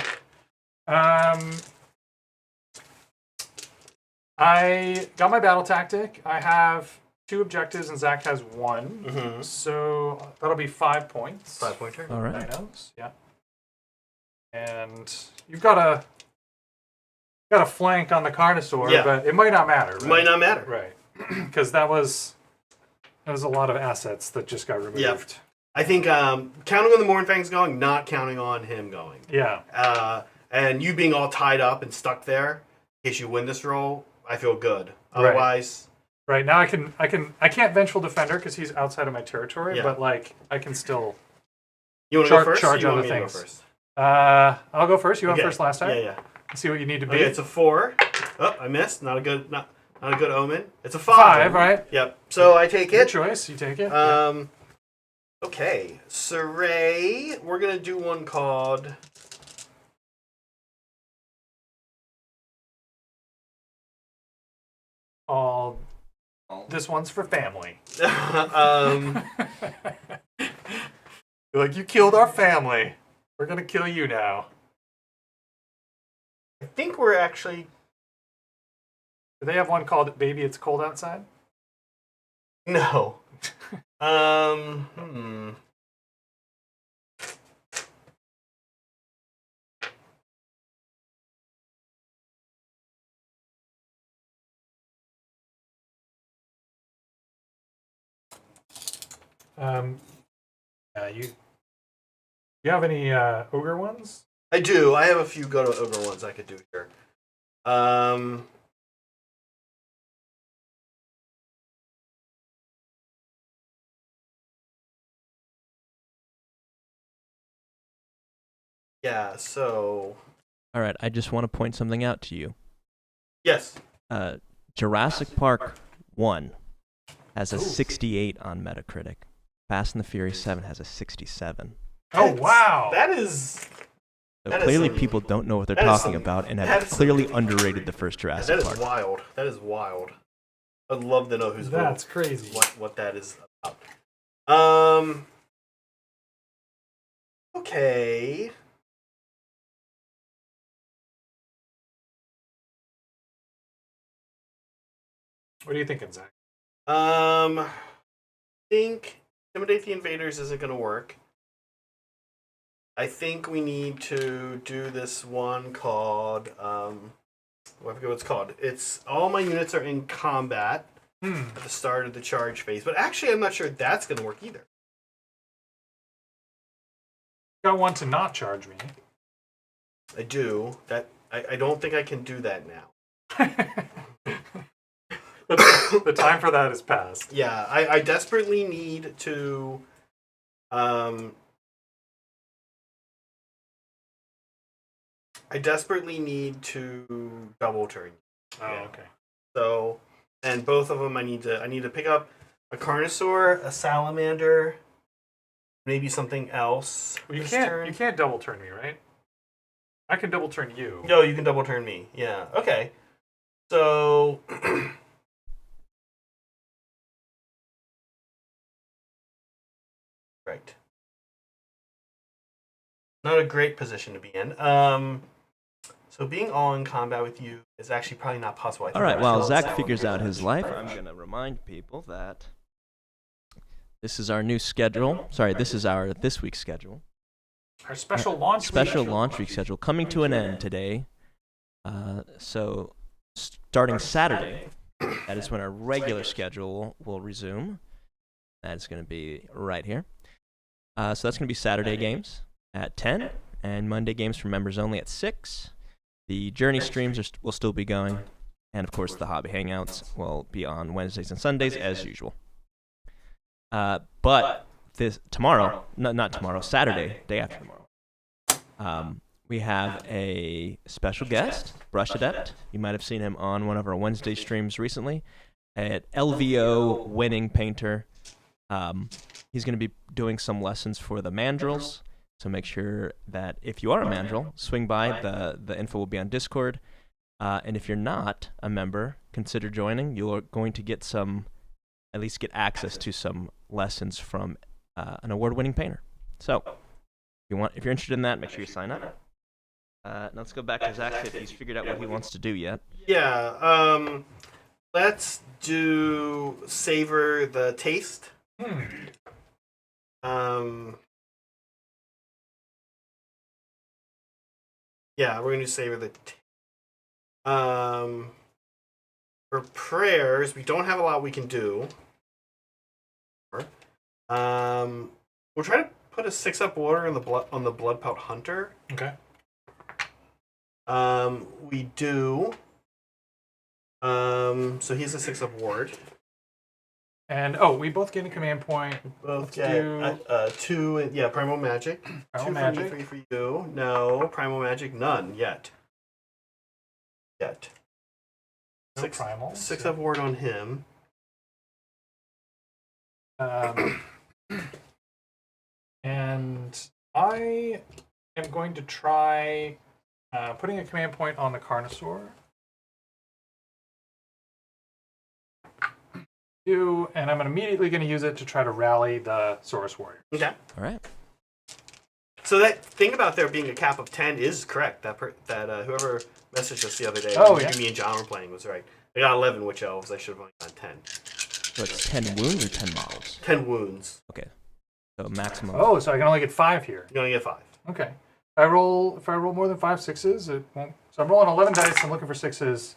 I got my battle tactic. I have 2 objectives, and Zach has 1. Mm-hmm. So that'll be 5 points. 5-point turn. All right. Dinos, yeah. And you've got a flank on the Carnosaur, Yeah. but it might not matter. Right? It might not matter. Right. Because that was a lot of assets that just got removed. Yep. I think counting on the Mornfangs going, not counting on him going. Yeah. And you being all tied up and stuck there, in case you win this roll, I feel good. Otherwise, right now I can't Vengeful Defender because he's outside of my territory, but like I can still. You want to go first? Charge or you other want me to go things. first? I'll go first. You went Okay. first last time. Yeah, yeah. Let's see what you need to be. Okay, it's a 4. Oh, I missed. Not a good omen. It's a 5. 5, right? Yep. So I take Good it. choice. You take it. Okay. Saray, we're gonna do one called. This one's for family. um, You're like, you killed our family. We're gonna kill you now. I think we're actually. Do they have one called "Baby, It's Cold Outside"? No. You have any ogre ones? I do. I have a few go to ogre ones I could do here. Yeah, so. All right, I just want to point something out to you. Yes. Jurassic Park 1 has a 68 on Metacritic. Fast and the Furious 7 has a 67. Oh, wow. That is. So That is clearly some- people don't know what they're that is talking some- about and that have is some- clearly underrated the first Jurassic That is Park. wild. That is wild. I'd love to know who's That's crazy. what that is about. Okay. What are you thinking, Zach? I think Intimidate the invaders isn't going to work. I think we need to do this one called, I forget what it's called. It's all my units are in combat at the start of the charge phase. But actually, I'm not sure that's going to work either. Got one to not charge me. I do. I don't think I can do that now. The time for that is past. Yeah, I desperately need to... I desperately need to double turn. Oh, okay. So, and both of them I need to pick up a Carnosaur, a Salamander, maybe something else. Well, you can't double turn me, right? I can double turn you. No, you can double turn me. Yeah. Okay. So right. Not a great position to be in. So being all in combat with you is actually probably not possible. All right, while Zach figures out his life, I'm going to remind people that this is our new schedule. Sorry, this is this week's schedule. Our special launch week schedule coming to an end today. So starting Saturday, that is when our regular schedule will resume. That is going to be right here. So that's going to be Saturday games at 10, and Monday games for members only at 6. The Journey streams will still be going, and of course the Hobby Hangouts will be on Wednesdays and Sundays as usual. But not tomorrow, Saturday, day after tomorrow, we have a special guest, Brush Adept. You might have seen him on one of our Wednesday streams recently, an LVO winning painter. He's going to be doing some lessons for the Mandrills. So make sure that if you are a Mandrill, swing by. The info will be on Discord. And if you're not a member, consider joining. You're going to get at least get access to some lessons from an award-winning painter. So if you're interested in that, make sure you sign up. Now let's go back to Zach if he's figured out what he wants to do yet. Yeah. Let's do Savor the Taste. Yeah, we're gonna Savor the for prayers, we don't have a lot we can do. We'll try to put a 6-up warder on the Bloodpout Hunter. Okay. We do. So he's a 6-up ward. And we both get a command point. Both get 2. Yeah, Primal Magic. Primal 2 Magic. for me, 3 for you. No, Primal Magic, none yet. No primal. 6-up ward on him. And I am going to try putting a command point on the Carnosaur. And I'm immediately going to use it to try to rally the Saurus Warrior. Okay. All right. So that thing about there being a cap of 10 is correct. That whoever messaged us the other day, me and John were playing, was right. I got 11 Witch Elves. I should have only got 10. So it's 10 wounds or 10 models? 10 wounds. Okay. So maximum. Oh, so I can only get 5 here. You only get 5. Okay. If I roll more than 5 6s, it won't. So I'm rolling 11 dice. I'm looking for 6s.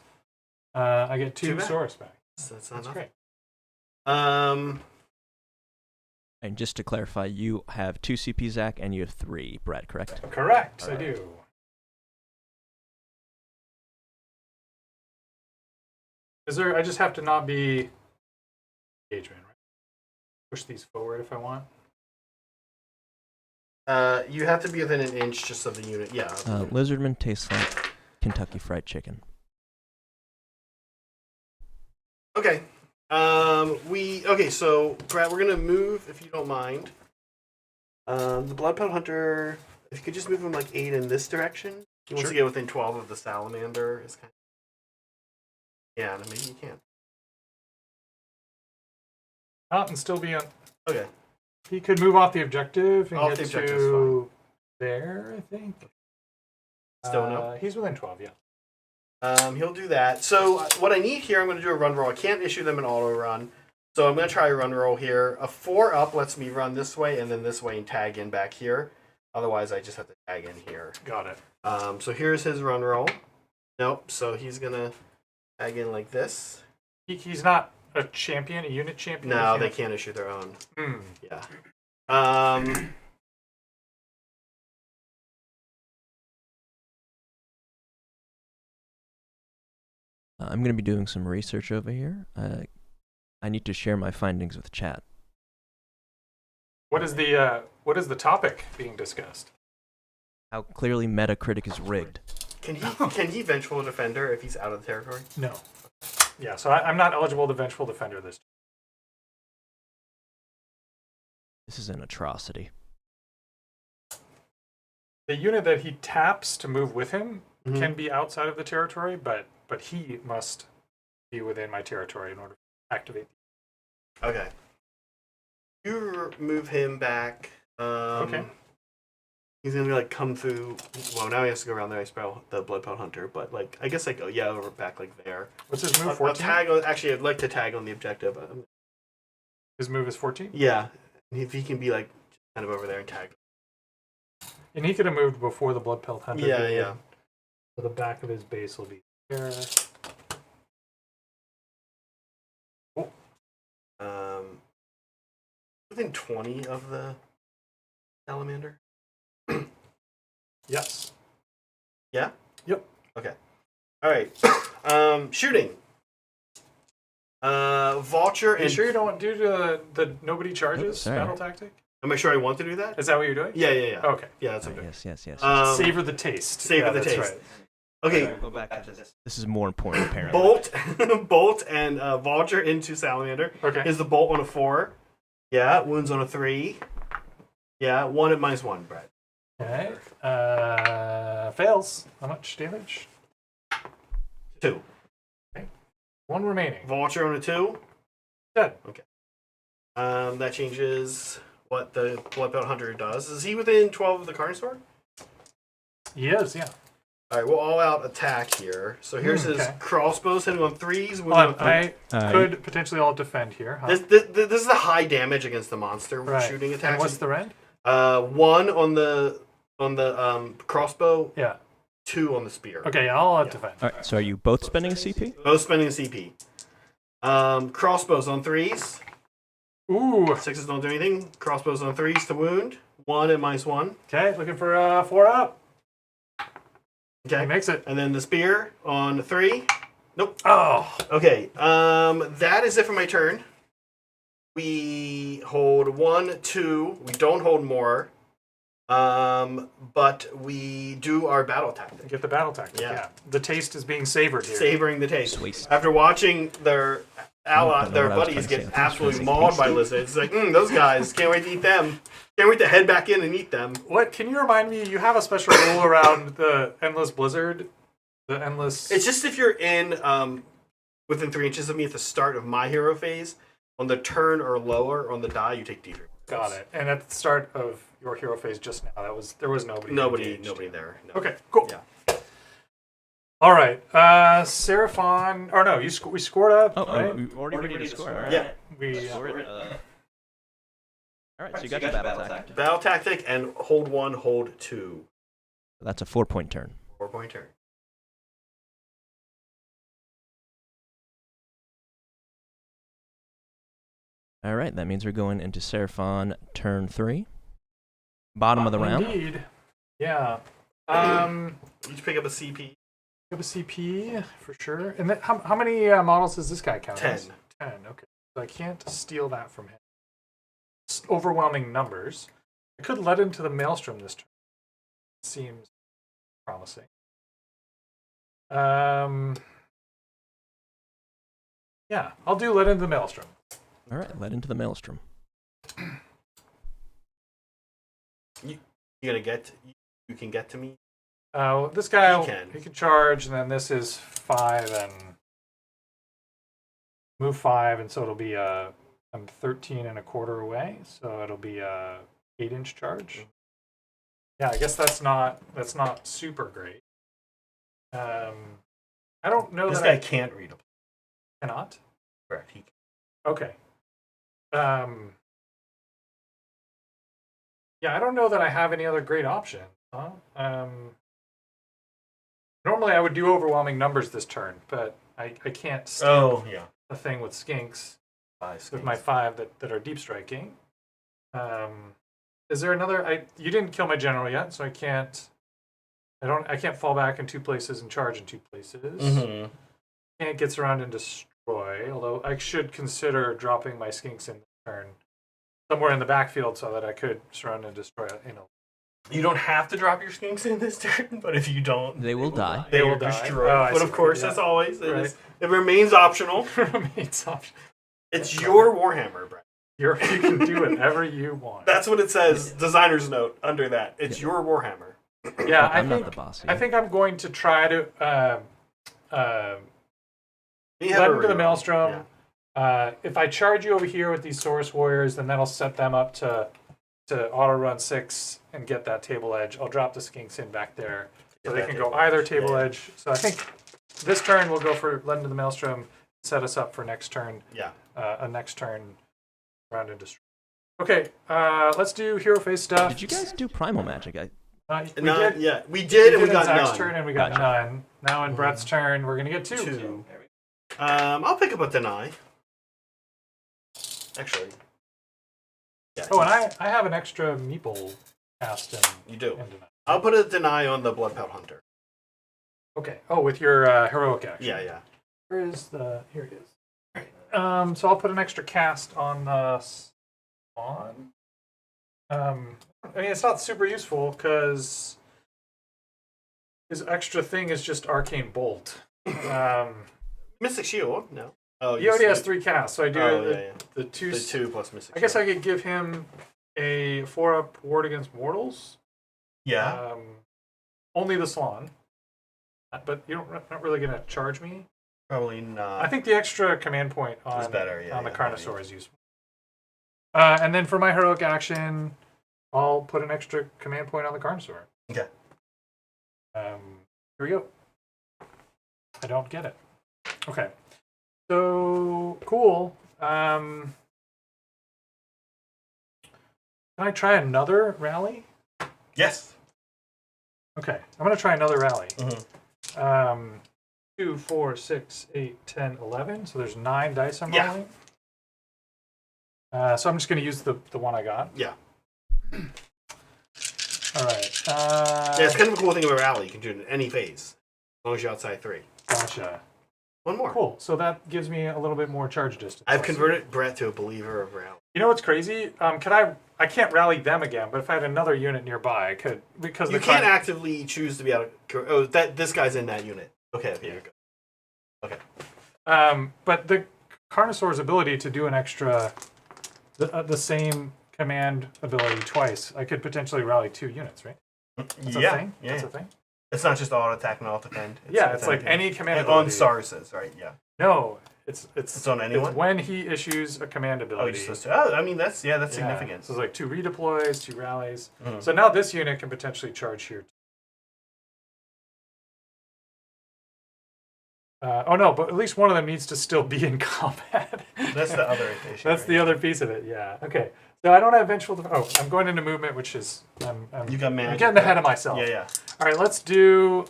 I get 2 Saurus back. That's great. And just to clarify, you have 2 CP, Zach, and you have 3, Brett, correct? Correct, right. I do. I just have to not be engagement, right? Push these forward if I want. You have to be within an inch just of the unit. Yeah. Lizardman tastes like Kentucky Fried Chicken. Okay. So Brett, we're gonna move if you don't mind. The Bloodpout Hunter, if you could just move him like 8 in this direction. He wants to get within 12 of the Salamander. Yeah, maybe you can. And still be on. Okay. He could move off the objective and Off get the objective's to there, I think. Still no? He's within 12, yeah. He'll do that. So what I need here, I'm going to do a run roll. I can't issue them an auto run. So I'm going to try a run roll here. A 4 up lets me run this way and then this way and tag in back here. Otherwise, I just have to tag in here. Got it. So here's his run roll. Nope. So he's going to tag in like this. He's not a champion, a unit champion? No, they can't issue their own. Yeah. I'm going to be doing some research over here. I need to share my findings with chat. What is the topic being discussed? How clearly Metacritic is rigged. Can he Vengeful Defender if he's out of the territory? No. Yeah, so I'm not eligible to Vengeful Defender this. This is an atrocity. The unit that he taps to move with him can be outside of the territory, but he must be within my territory in order to activate. Okay. You move him back. Okay. He's gonna like come through. Well, now he has to go around there. I spell the Bloodpelt Hunter, but like I guess like over back like there. What's his move? 14? Actually, I'd like to tag on the objective. His move is 14. Yeah, if he can be like kind of over there and tag. And he could have moved before the Bloodpelt Hunter. Yeah. So the back of his base will be here. Within 20 of the salamander. Yes. Yeah? Yep. Okay. All right. Shooting. Vulture Are you and... sure you don't want to do the nobody charges sorry. battle tactic? Am I sure I want to do that? Is that what you're doing? Yeah. Okay. Yeah, that's okay. Yes. Savor the taste. Savor the taste. Right. Okay. Go back to this. This is more important, apparently. Bolt and Vulture into Salamander. Okay. Is the bolt on a 4? Yeah. Wounds on a 3. Yeah. 1 at -1, Brett. Okay. Fails. How much damage? 2. Okay. 1 remaining. Vulture on a 2. Dead. Okay. That changes what the Bloodpelt Hunter does. Is he within 12 of the Carnosaur? He is, yeah. All right, we'll all-out attack here. So here's his crossbows hitting on 3s. I could potentially all defend here. Huh? This is the high damage against the monster shooting attacks. And what's the rend? 1 on the crossbow. Yeah. 2 on the spear. Okay, I'll defend. All right, so are you both spending a CP? Both spending a CP. Crossbows on 3s. Ooh. 6s don't do anything. Crossbows on 3s to wound. 1 at -1. Okay, looking for 4 up. Okay. He makes it. And then the spear on 3. Nope. Oh. Okay. That is it for my turn. We hold 1, 2. We don't hold more. But we do our battle tactic. Get the battle tactic. Yeah. The taste is being savored here. Savoring the taste. Sweet. After watching their buddies get absolutely mauled by lizards, it's like, those guys, can't wait to eat them. Can't wait to head back in and eat them. What? Can you remind me, you have a special rule around the Endless Blizzard? The Endless... It's just if you're in within 3 inches of me at the start of my hero phase, on the turn or lower on the die, you take D3. Got it. And at the start of your hero phase just now, there was nobody. Nobody there. No. Okay, cool. Yeah. All right. Seraphon... Or no, we scored up, right? We already ready to score. All right. Yeah. We... All right, so you got your battle tactic. Battle tactic and hold 1, hold 2. That's a 4-point turn. 4-point turn. All right, that means we're going into Seraphon turn 3. Bottom of the round. Indeed. Yeah. Each pick up a CP. Pick up a CP, for sure. And then, how many models does this guy count? 10. 10, okay. So I can't steal that from him. It's overwhelming numbers. I could let into the Maelstrom this turn. Seems promising. Yeah, I'll do let into the Maelstrom. All right, let into the Maelstrom. You can get to me? This guy, he can charge, and then this is 5 and move 5, and so it'll be I'm 13 and a quarter away, so it'll be a 8-inch charge. Yeah, I guess that's not super great. I don't know this that guy can't read a cannot. Correct. Okay. Yeah, I don't know that I have any other great option. Huh? Normally I would do overwhelming numbers this turn, but I can't steal a thing with skinks. With my 5 that are deep striking. Is there another? You didn't kill my general yet, so I can't. I can't fall back in 2 places and charge in 2 places. Mm-hmm. Can't get surround and destroy. Although I should consider dropping my skinks in the turn somewhere in the backfield so that I could surround and destroy. You don't have to drop your skinks in this turn, but if you don't, they will die. They will destroy. But of course, as always, it remains optional. It remains optional. It's your Warhammer, Brett. You can do whatever you want. That's what it says. Designer's note under that. It's your Warhammer. Yeah, I'm not the boss here. I think I'm going to try to let into the Maelstrom. Yeah. If I charge you over here with these Saurus Warriors, then that'll set them up to auto run 6 and get that table edge. I'll drop the skinks in back there so they can go either table edge. So I think this turn we'll go for let into the Maelstrom, set us up for next turn. Yeah. A next turn round and destroy. Okay, let's do hero phase stuff. Did you guys do primal magic? We did, and we got Zach's none. turn and we got none. Now in Brett's turn, we're gonna get 2. I'll pick up a deny. Actually. Yeah, and I have an extra meeple cast in. You do. I'll put a deny on the Bloodpout Hunter. Okay. Oh, with your heroic action. Yeah. Where is the? Here it is. So I'll put an extra cast on the spawn. I mean, it's not super useful because his extra thing is just Arcane Bolt. Mystic Shield, no. Oh, he already has 3 casts, so I do the 2. The 2 plus Mystic Shield. I guess I could give him a 4-up ward against mortals. Yeah. Only the Salon. But you're not really going to charge me? Probably not. I think the extra command point on the Carnosaur is useful. And then for my heroic action, I'll put an extra command point on the Carnosaur. Okay. Here we go. I don't get it. Okay. So, cool. Can I try another rally? Yes. Okay. I'm going to try another rally. Mm-hmm. 2, 4, 6, 8, 10, 11. So there's 9 dice I'm rolling. So I'm just going to use the one I got. Yeah. All right. It's kind of a cool thing about rally. You can do it in any phase, as long as you're outside 3. Gotcha. One more. Cool. So that gives me a little bit more charge distance. I've converted Brett to a believer of rally. You know what's crazy? I can't rally them again, but if I had another unit nearby, I could, because you can't actively choose to be able to. Oh, this guy's in that unit. Okay. Here we go. Okay. But the Carnosaur's ability to do an extra, the same command ability twice, I could potentially rally 2 units, right? That's a thing? Yeah. That's a thing? It's not just auto attack and auto defend. It's like any command ability. ability. On Sars's, right? Yeah. No, it's on anyone. It's when he issues a command ability. I mean that's significant. So it's like 2 redeploys, 2 rallies. Mm-hmm. So now this unit can potentially charge here. Oh no, but at least one of them needs to still be in combat. That's the other issue. That's the other piece of it. Yeah. Okay. So I don't have vengeful. I'm going into movement, which is I'm getting ahead of myself. Yeah. All right, let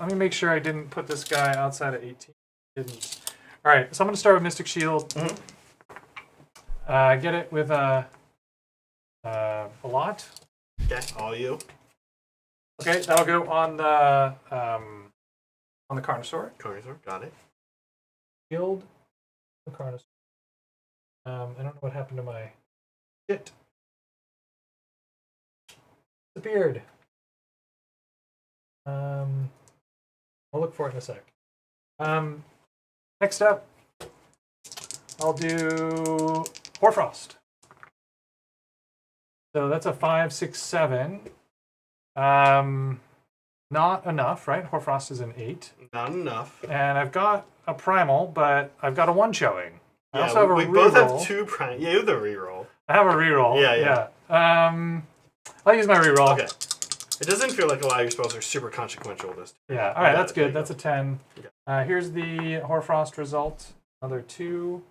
me make sure I didn't put this guy outside of 18. Didn't. All right, so I'm going to start with Mystic Shield. Mm-hmm. Get it with a lot. Okay, all you. Okay, that'll go on the Carnosaur. Carnosaur, got it. Shield the Carnosaur. I don't know what happened to my shit. Disappeared. I'll look for it in a sec. Next up, I'll do Hoarfrost. So that's a 5, 6, 7. Not enough, right? Hoarfrost is an 8. Not enough. And I've got a primal, but I've got a 1 showing. I also have a reroll. We both have 2 primal. Yeah, you have the reroll. I have a reroll. Yeah. I'll use my reroll. Okay. It doesn't feel like a lot of your spells are super consequential this time. Yeah, all right, that's good. That's a 10. Okay. Here's the Hoarfrost result. Another 2.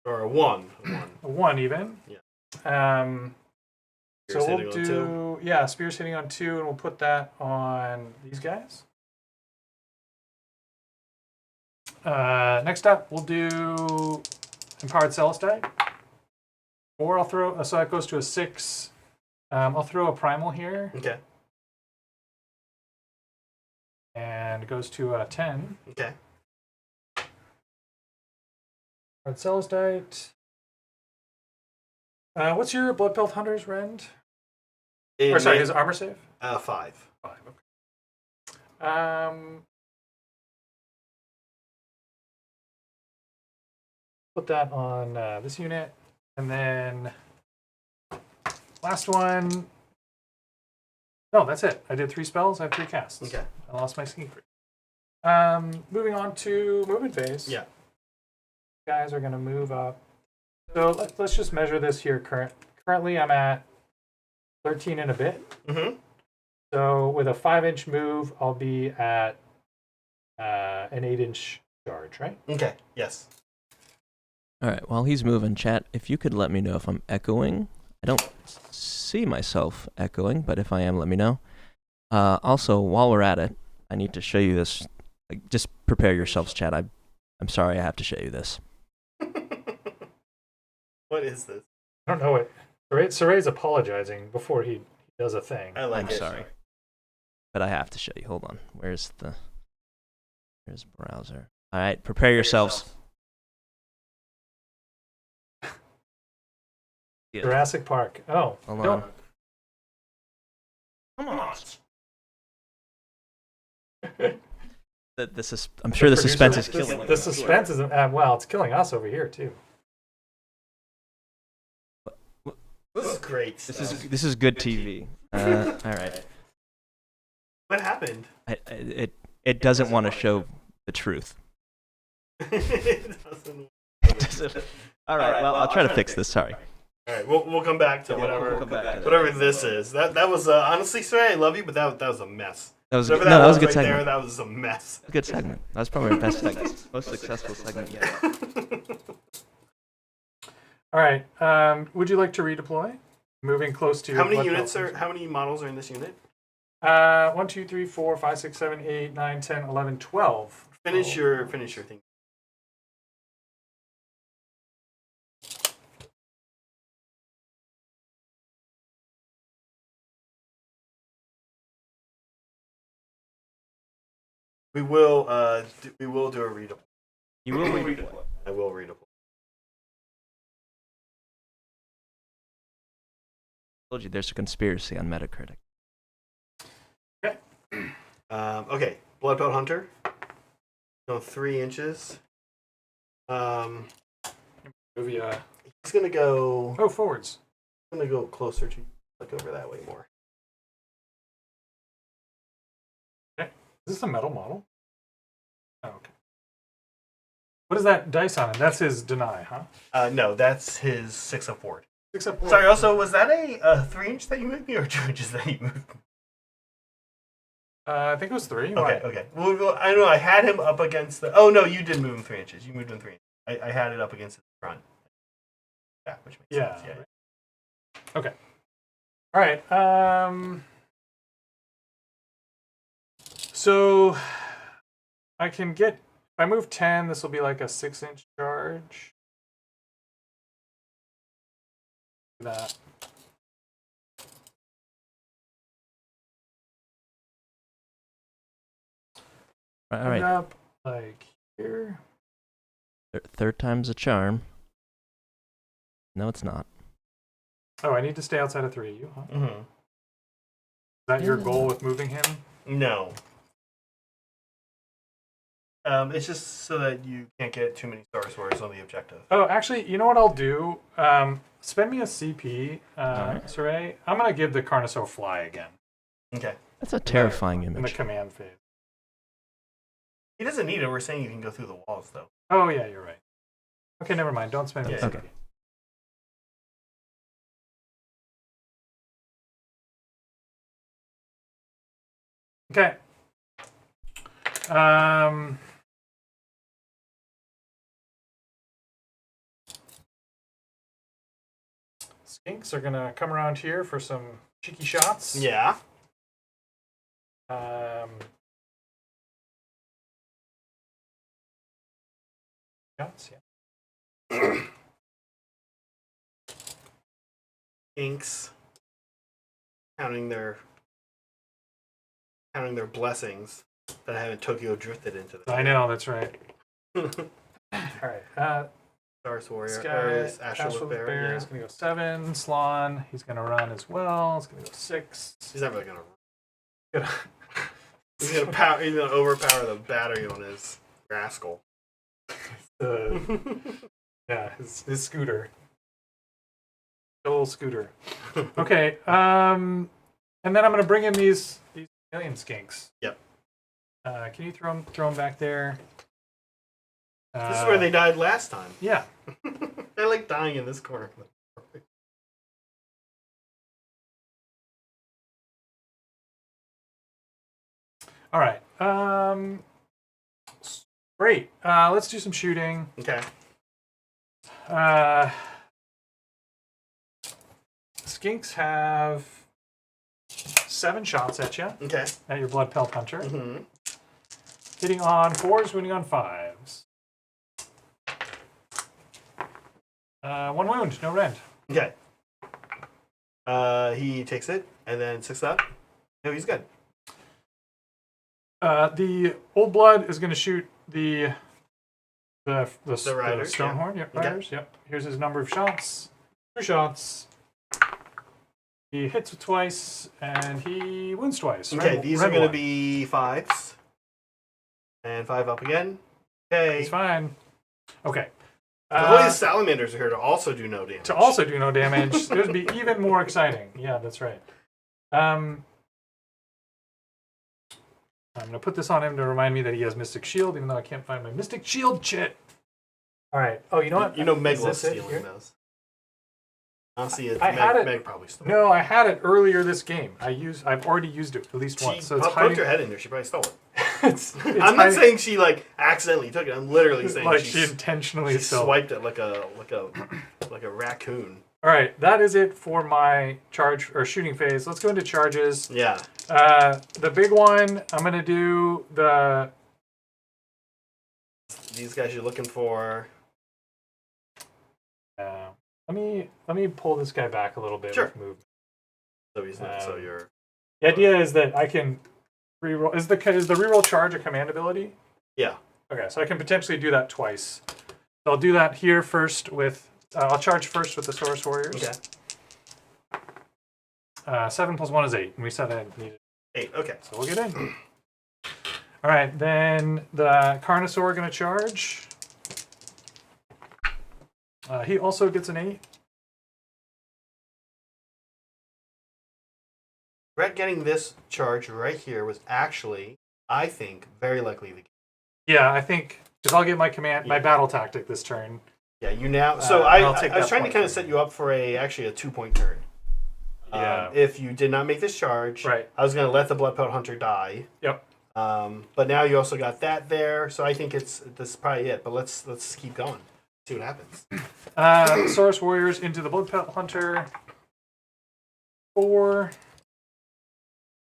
Or a 1. A 1 even. Yeah. So we'll do, yeah, spear's hitting on 2, and we'll put that on these guys. Next up, we'll do Empowered Celestite. 4, I'll throw, so that goes to a 6. I'll throw a Primal here. Okay. And it goes to a 10. Okay. Empowered Celestite. What's your Blood Pelt Hunter's rend? Sorry, his armor save? 5. 5, okay. Put that on this unit. And then last one. No, that's it. I did 3 spells. I have 3 casts. Okay. I lost my sneak freak. Moving on to movement phase. Yeah. Guys are going to move up. So let's just measure this here. Currently, I'm at 13 and a bit. Mm-hmm. So with a 5-inch move, I'll be at an 8-inch charge, right? Okay. Yes. All right, while he's moving, chat, if you could let me know if I'm echoing. I don't see myself echoing, but if I am, let me know. Also, while we're at it, I need to show you this. Just prepare yourselves, chat. I'm sorry I have to show you this. What is this? I don't know it. Saray's apologizing before he does a thing. I'm sorry. But I have to show you. Hold on. Where's browser? All right, prepare yourselves. Yeah. Jurassic Park. Oh, hold on. Come on. I'm sure the suspense is killing. The suspense isn't. Well, it's killing us over here too. This is great. This is good TV. All right. What happened? It doesn't want to show the truth. It doesn't. All right. Well, I'll try to fix this. Sorry. All right, we'll come back to whatever this is. That was honestly, Saray, I love you, but that was a mess. That was a good segment. There, that was a mess. Good segment. That was probably our best segment, most successful segment yet. All right. Would you like to redeploy? Moving close to how many models are in this unit? 1, 2, 3, 4, 5, 6, 7, 8, 9, 10, 11, 12. Finish your thing. We will do a redeploy. You will redeploy. I will redeploy. I told you there's a conspiracy on Metacritic. Okay. Okay. Blood Pelt Hunter. Go 3 inches. Move you. He's gonna go. Oh, forwards. I'm gonna go closer to you. Look over that way more. Is this a metal model? Oh, okay. What is that dice on it? That's his deny, huh? No, that's his 6 up forward. 6 up forward. Sorry, also, was that a 3-inch that you moved me or 2 inches that you moved me? I think it was 3. Okay. Well, I know I had him up against the... Oh, no, you did move him 3 inches. You moved him 3 inches. I had it up against the front. Yeah, which makes sense. Yeah. Okay. All right. So I can get, if I move 10, this will be like a 6-inch charge. That. All right. Up like here. Third time's a charm. No, it's not. Oh, I need to stay outside of 3 of you, huh? Mm-hmm. Is that your goal with moving him? No. It's just so that you can't get too many Star Swords on the objective. Oh, actually, you know what I'll do? Spend me a CP, Saray. I'm going to give the Carnosaur fly again. Okay. That's a terrifying In the image. command phase. He doesn't need it. We're saying you can go through the walls, though. Oh, yeah, you're right. Okay, never mind. Don't spend me a CP. Okay. Okay. Skinks are gonna come around here for some cheeky shots. Yeah. Shots, yeah. Inks counting their blessings that I haven't Tokyo drifted into them. I know, that's right. All right. Stars Warrior. This guy, Astral Bear is going to go 7. Slon, he's going to run as well. It's going to go 6. He's not really going to run. He's going to overpower the battery on his rascal. Yeah, his scooter. The old scooter. Okay. And then I'm going to bring in these alien skinks. Yep. Can you throw them back there? This is where they died last time. Yeah. They're like dying in this corner. All right. Great. Let's do some shooting. Okay. Skinks have 7 shots at you. Okay. At your blood pelt hunter. Mm-hmm. Hitting on 4s, wounding on 5s. 1 wound, no rend. Okay. He takes it and then 6 up. No, he's good. The old blood is going to shoot the riders, Stonehorn. Yep, riders. Okay. Yep. Here's his number of shots. 2 shots. He hits twice and he wounds twice. Okay, these are going to be 5s. And 5 up again. Okay. He's fine. Okay. These salamanders are here to also do no damage. To also do no damage. It would be even more exciting. Yeah, that's right. I'm going to put this on him to remind me that he has Mystic Shield, even though I can't find my Mystic Shield chit. All right. Oh, you know what? You know Meg loves stealing those. Honestly, Meg probably stole it. No, I had it earlier this game. I've already used it at least once. So it's poked her head in there. She probably stole it. it's I'm not saying she accidentally took it. I'm literally saying she intentionally stole swiped it like a raccoon. All right, that is it for my charge or shooting phase. Let's go into charges. Yeah. The big one, I'm gonna do the. These guys you're looking for. Let me pull this guy back a little bit. Sure. With movement. So he's not. So you're. The idea is that I can reroll. Is the reroll charge a command ability? Yeah. Okay, so I can potentially do that twice. So I'll do that here first with. I'll charge first with the Source Warriors. Okay. 7 + 1 is 8, and we said I needed 8. Okay. So we'll get in. All right, then the Carnosaur going to charge. He also gets an 8. Brett getting this charge right here was actually, I think, very likely the case. Yeah, I think because I'll get my battle tactic this turn. Yeah, you now. So I was trying to kind of for set you up for a 2-point turn. Yeah. If you did not make this charge, right. I was going to let the Blood Pelt Hunter die. Yep. But now you also got that there, so I think this is probably it. But let's keep going. See what happens. Source Warriors into the Blood Pelt Hunter. 4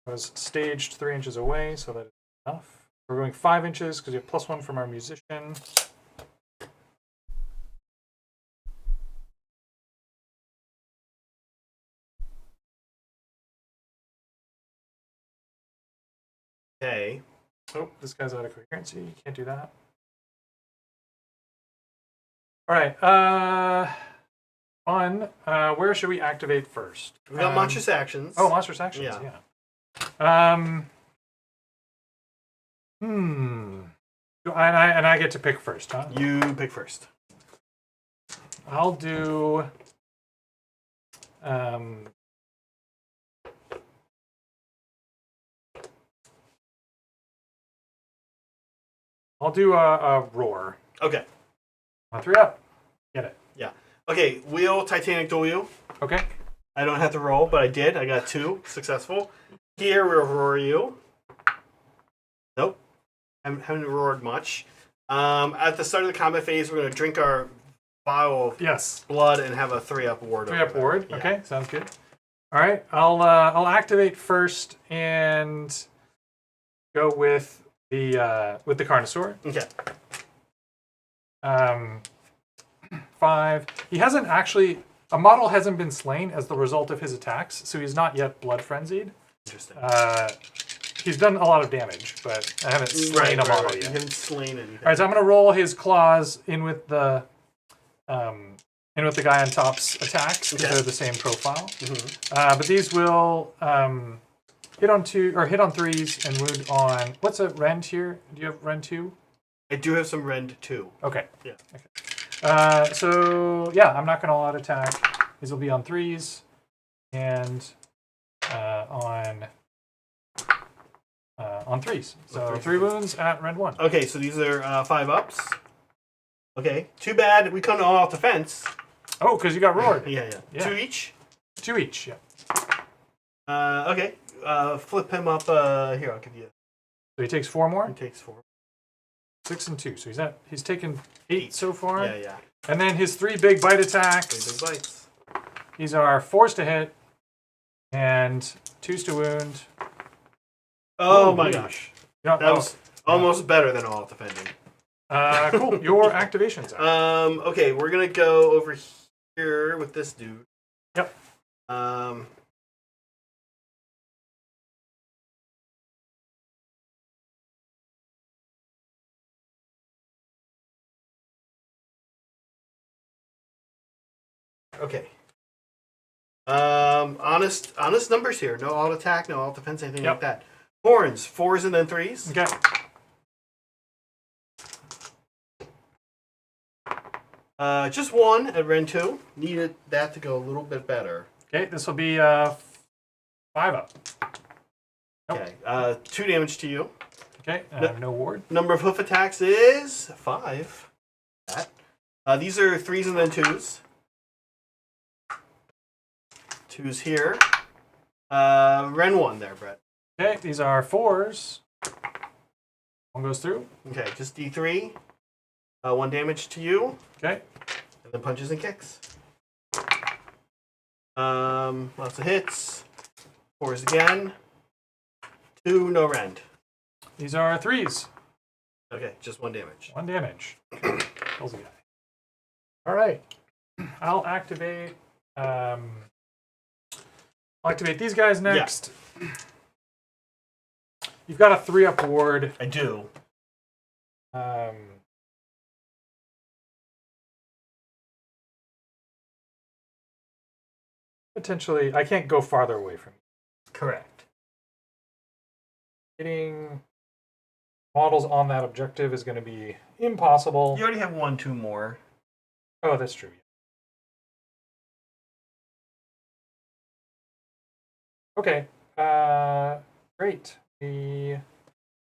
was staged 3 inches away, so that is enough. We're going 5 inches because we have +1 from our musician. Okay. Oh, this guy's out of coherency. Can't do that. All right. Fun. Where should we activate first? We got monstrous actions. Oh, monstrous actions. Yeah. And I get to pick first, huh? You pick first. I'll do. I'll do a roar. Okay. 1, 3 up. Get it. Yeah. Okay. Wheel Titanic dual wheel. Okay. I don't have to roll, but I did. I got 2 successful. Here we'll roar you. Nope. I haven't roared much. At the start of the combat phase, we're going to drink our pile of Yes. blood and have a 3-up ward. 3-up over ward. there. Okay, sounds good. All right, I'll activate first and go with the Carnosaur. Okay. 5. He hasn't actually. A model hasn't been slain as the result of his attacks, so he's not yet blood frenzied. Interesting. He's done a lot of damage, but I haven't slain a model yet. You haven't slain anything. All right, so I'm going to roll his claws in with the guy on top's attacks because they're the same profile. But these will hit on 3s and wound on. What's a rend here? Do you have rend 2? I do have some rend 2. Okay. Yeah. Okay. So yeah, I'm not going to auto attack. These will be on 3s and on 3s. So 3 wounds at rend 1. Okay, so these are 5-ups. Okay, too bad we couldn't all off the fence. Oh, because you got roared. Yeah. 2 each. 2 each. Yeah. Okay. Flip him up. Here, I'll give you. So he takes 4 more. He takes 4. 6 and 2. So he's taken 8 so far. Yeah. And then his 3 big bite attacks. 3 big bites. These are 4s to hit and 2s to wound. Oh my gosh. Yeah, that was almost better than all defending. Cool. Your activations. Okay, we're gonna go over here with this dude. Yep. Okay. Honest numbers here. No alt attack, no alt defense, anything like that. Horns, 4s and then 3s. Okay. Just 1 at Ren 2. Needed that to go a little bit better. Okay, this will be 5-up. Nope. Okay. 2 damage to you. Okay. No ward. Number of hoof attacks is 5. That. These are 3s and then 2s. 2s here. Ren 1 there, Brett. Okay, these are 4s. 1 goes through. Okay, just D3. 1 damage to you. Okay. And then punches and kicks. Lots of hits. 4s again. 2, no rend. These are 3s. Okay, just 1 damage. 1 damage. Kills a guy. All right. I'll activate these guys next. Yeah. You've got a 3-up ward. I do. Potentially, I can't go farther away from you. Correct. Hitting models on that objective is going to be impossible. You already have 1, 2 more. Oh, that's true. Okay. Great. We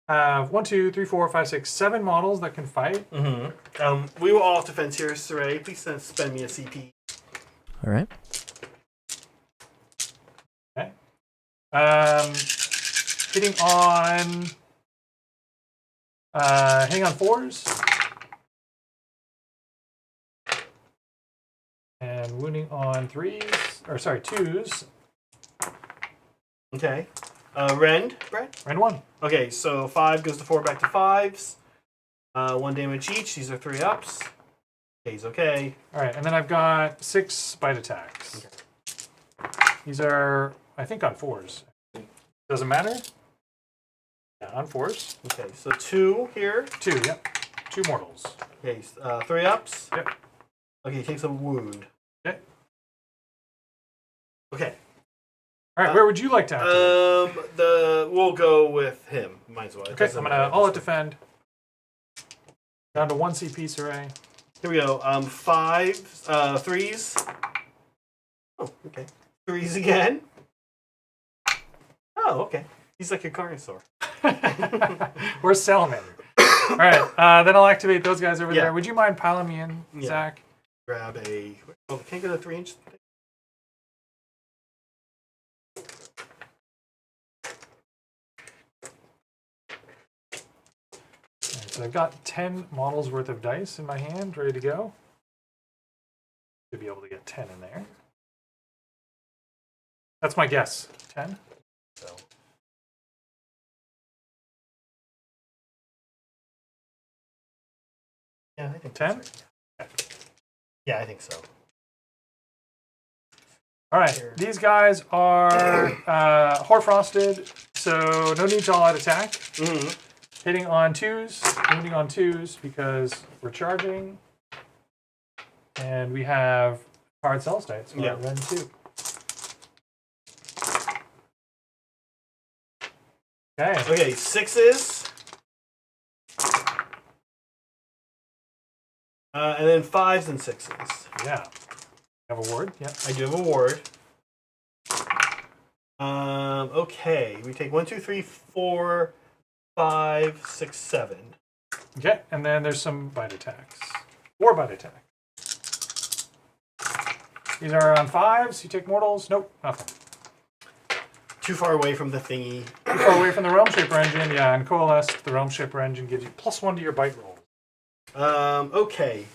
have 1, 2, 3, 4, 5, 6, 7 models that can fight. Mm-hmm. We will all defense here, Saray. Please spend me a CP. All right. Okay. Hitting on 4s. And wounding on 3s. Or sorry, 2s. Okay. Rend, Brett? Rend 1. Okay, so 5 goes to 4 back to 5s. 1 damage each. These are 3-ups. Okay, he's okay. Alright, and then I've got 6 bite attacks. Okay. These are, I think, on 4s. Doesn't matter? Yeah, on 4s. Okay, so 2 here. 2, yep. 2 mortals. Okay, 3-ups. Yep. Okay, he takes a wound. Okay. Okay. Alright, where would you like to activate? We'll go with him. Might as well. Okay, I'm gonna all-out defend. Down to 1 CP, Saray. Here we go. 3s. Oh, okay. 3s again. Oh, okay. He's like a Carnosaur. Or Salamander. Alright, then I'll activate those guys over there. Would you mind piling me in, Zach? Grab a... Oh, can't get a 3-inch thing? So I've got 10 models worth of dice in my hand, ready to go. to be able to get 10 in there. That's my guess. 10. So. Yeah, I think 10. Yeah, I think so. All right, Here. these guys are Hoarfrosted, so no need to all-out attack. Mm-hmm. Hitting on 2s, wounding on 2s because we're charging. And we have hard cell states. Yeah. Run 2. Okay. Okay, 6s. And then 5s and 6s. Yeah. Have a ward? Yeah. I do have a ward. Okay, we take 1, 2, 3, 4, 5, 6, 7. Okay, and then there's some bite attacks. 4 bite attacks. These are on 5s. You take mortals. Nope, nothing. Too far away from the thingy. Too far away from the Realm Shaper engine. Yeah, and Coalesced, the Realm Shaper engine gives you +1 to your bite roll. Okay.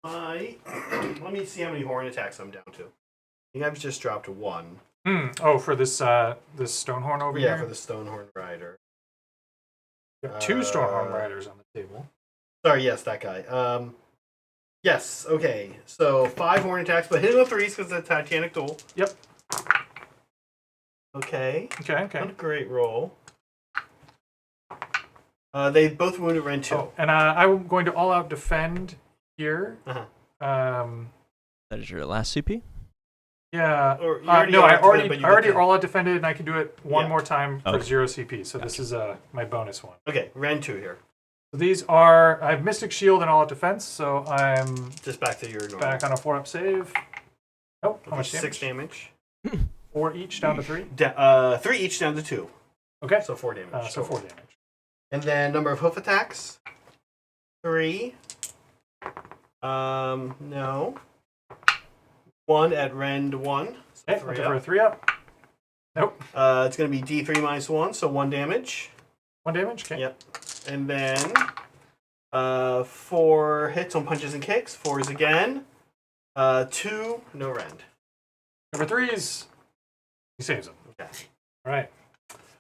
Let me see how many horn attacks I'm down to. I think I've just dropped 1. Oh, for this this Stonehorn over here? Yeah, for the Stonehorn Rider. You have 2 Stonehorn Riders on the table. Sorry, yes, that guy. Yes, okay. So 5 horn attacks, but hitting with 3s because it's a Titanic Duel. Yep. Okay. Okay. Not a great roll. They both wounded Ren 2. Oh, and I'm going to all-out defend here. Uh-huh. That is your last CP? Yeah. Or you I already but you get to- all-out defended, and I can do it one more time for Okay. 0 CP. So this is my bonus one. Okay, Ren 2 here. So these are, I have Mystic Shield and all-out defense, so I'm Just back to your normal. back on a 4-up save. Nope, how much damage? 6 damage. 4 each, down to 3. 3 each down to 2. Okay. So 4 damage. So 4 damage. And then number of hoof attacks. 3. No. 1 at rend 1. So Okay, 3 looking for a up. 3-up. Nope. It's going to be D3 minus 1, so 1 damage. 1 damage? Okay. Yep. And then 4 hits on punches and kicks. 4s again. 2, no rend. Number 3s, he saves them. Okay. All right.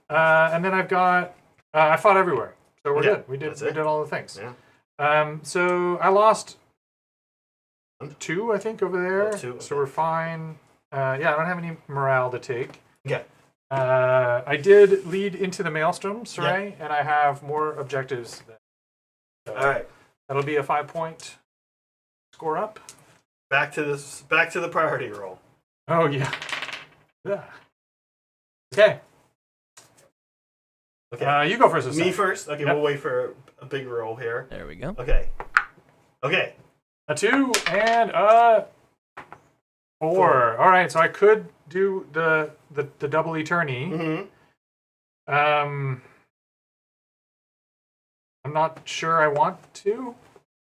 And then I've got, I fought everywhere. So we're Yeah, good. We that's did it. all the things. Yeah. So I lost 2, I think, over there. Oh, 2, okay. So we're fine. Yeah, I don't have any morale to take. Okay. I did lead into the Maelstrom, Saray, and I have more objectives. So All right. that'll be a 5-point score up. Back to the priority roll. Oh, yeah. Yeah. Okay. Okay. You go first. Me first? Okay, Yep. we'll wait for a big roll here. There we go. Okay. Okay. A 2 and a 4. All right, so I could do the double eternity. Mm-hmm. I'm not sure I want to.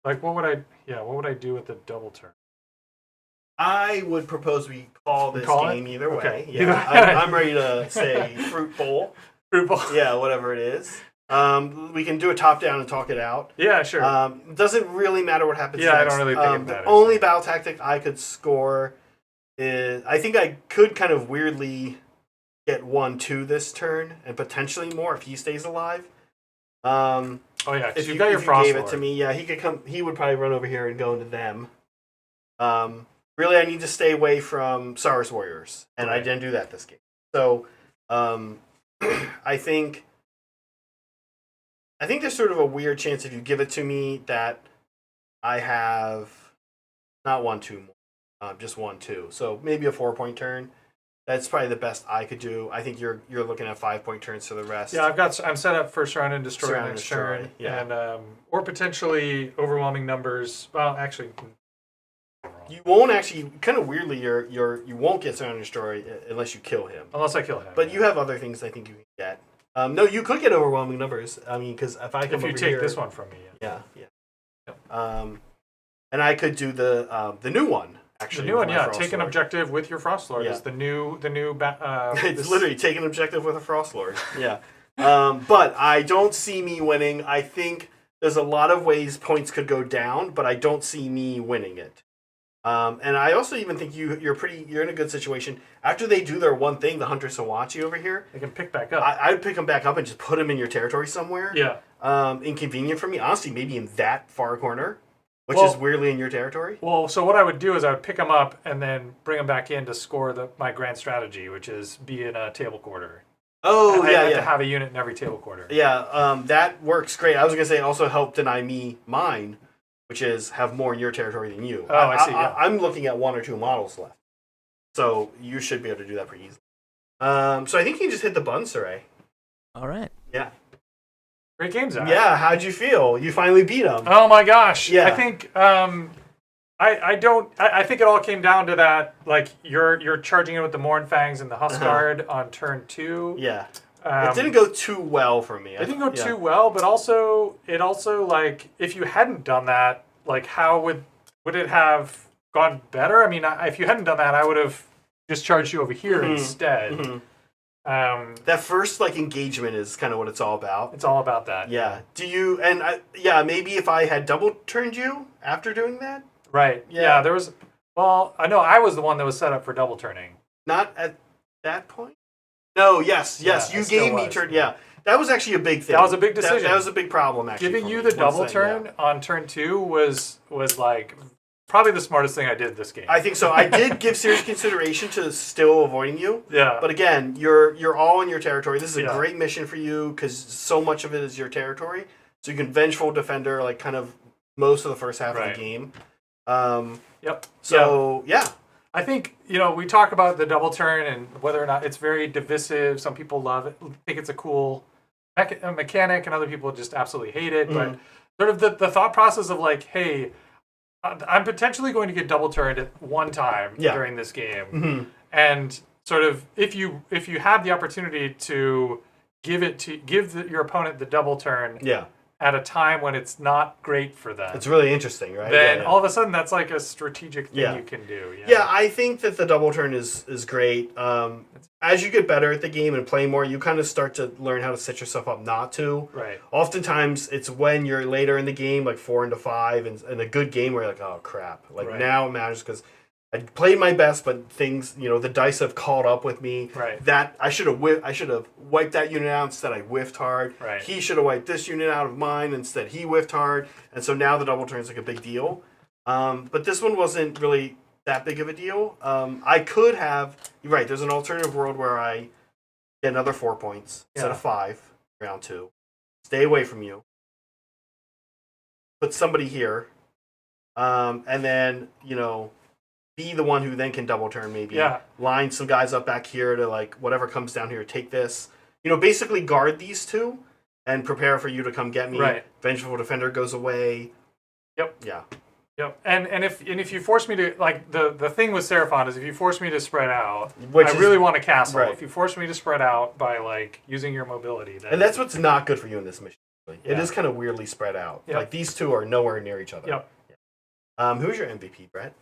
Like, what would I do with the double turn? I would propose we call this Call it? game either way. Okay. Yeah, I'm ready to say fruit bowl. Fruit bowl. Yeah, whatever it is. We can do a top down and talk it out. Yeah, sure. Doesn't really matter what happens Yeah, next. I don't really think it The matters. only battle tactic I could score is I think I could kind of weirdly get 1-2 this turn and potentially more if he stays alive. Oh yeah, If because you, you got your if you frost gave it Lord. to me, yeah, he could come. He would probably run over here and go into them. Really, I need to stay away from Saurus Warriors, and I Okay. didn't do that this game. So, I think there's sort of a weird chance if you give it to me that I have not 1-2 more, just 1-2. So maybe a 4-point turn. That's probably the best I could do. I think you're looking at 5-point turns for the rest. Yeah, I'm set up for surround and destroy Surround and next destroy, turn, yeah. and or potentially overwhelming numbers. Well, actually, You won't actually, kind of weirdly, you won't get Surround and Destroy unless you kill him. unless I kill him. But you have other things I think you can get. No, you could get overwhelming numbers. I mean, because if I come if you over take here, this one from me. yeah. Yep. And I could do the new one The actually. new with one, my yeah. Frost Take an Lord. objective with your Frost Lord. Yeah. Is the new It's this- literally take an objective with a Frost Lord. Yeah. But I don't see me winning. I think there's a lot of ways points could go down, but I don't see me winning it. And I also even think you're in a good situation. After they do their one thing, the Hunter Sawachi over here, They can pick back up. I'd pick them back up and just put them in your territory somewhere. Yeah. Inconvenient for me, honestly, maybe in that far corner, which is weirdly in your territory. Well, so what I would do is I would pick them up and then bring them back in to score my grand strategy, which is be in a table quarter. Oh, I yeah, like yeah. to have a unit in every table quarter. Yeah, that works great. I was going to say it also help deny me mine, which is have more in your territory than you. Oh, I see, yeah. I'm looking at 1 or 2 models left. So you should be able to do that pretty easily. So I think you can just hit the button, Saray. All right. Yeah. Great game, Zach. Yeah, how'd you feel? You finally beat him. Oh my gosh. Yeah. I think I think it all came down to that, like you're charging in with the Mornfangs and the Huskard on turn 2. Yeah. It didn't go too well for me. It didn't go too well, but it also like if you hadn't done that, like how would it have gone better? I mean, if you hadn't done that, I would have just charged you over here instead. Mm-hmm. That first like engagement is kind of what it's all about. It's all about that. Yeah. Do you maybe if I had double turned you after doing that? Right. Yeah. There was. Well, I know I was the one that was set up for double turning. Not at that point. No. Yes. Yeah, you gave me turn. Yeah. That was actually a big thing. That was a big decision. That was a big problem, actually. Giving you the double turn on turn 2 was like probably the smartest thing I did this game. I think so. I did give serious consideration to still avoiding you. Yeah. But again, you're all in your territory. This is a great mission for you because so much of it is your territory. So you can Vengeful Defender like kind of most of the first half of the game. Yep. So yeah. I think, we talk about the double turn and whether or not it's very divisive. Some people love it, think it's a cool mechanic, and other people just absolutely hate it. But sort of the thought process of like, hey, I'm potentially going to get double turned at one time during this game. And sort of if you have the opportunity to give your opponent the double turn at a time when it's not great for them. It's really interesting, right? Then all of a sudden that's like a strategic thing you can do. Yeah, I think that the double turn is great. As you get better at the game and play more, you kind of start to learn how to set yourself up not to. Right. Oftentimes it's when you're later in the game, like 4 into 5, and a good game where you're like, oh crap. Like now it matters because I played my best, but things, the dice have caught up with me. Right. That I should have wiped that unit out. Instead, I whiffed hard. Right. He should have wiped this unit out of mine. Instead, he whiffed hard. And so now the double turn is like a big deal. But this one wasn't really that big of a deal. I could have. You're right. There's an alternative world where I get another 4 points instead of 5 round 2. Stay away from you. Put somebody here, and then be the one who then can double turn maybe. Yeah. Line some guys up back here to like whatever comes down here, take this. Basically guard these two and prepare for you to come get me. Right. Vengeful Defender goes away. Yep. Yeah. Yep. And if you force me to like the thing with Seraphon is if you force me to spread out, I really want a castle. Right. If you force me to spread out by like using your mobility, then and that's what's not good for you in this mission. It is kind of weirdly spread out. Yep. Like these two are nowhere near each other. Yep. Who's your MVP, Brett?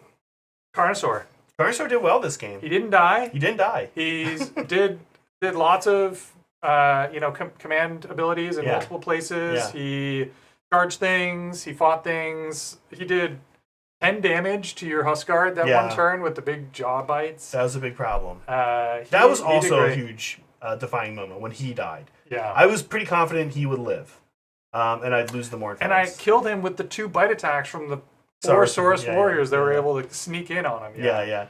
Carnosaur. Carnosaur did well this game. He didn't die. He didn't die. He's did lots of command abilities in multiple places. Yeah. He charged things. He fought things. He did 10 damage to your Huskard that one turn with the big jaw bites. That was a big problem. That was also a huge defining moment when he died. Yeah. I was pretty confident he would live, and I'd lose the Mornfangs. And I killed him with the 2 bite attacks from the 4 Saurus warriors that were able to sneak in on him.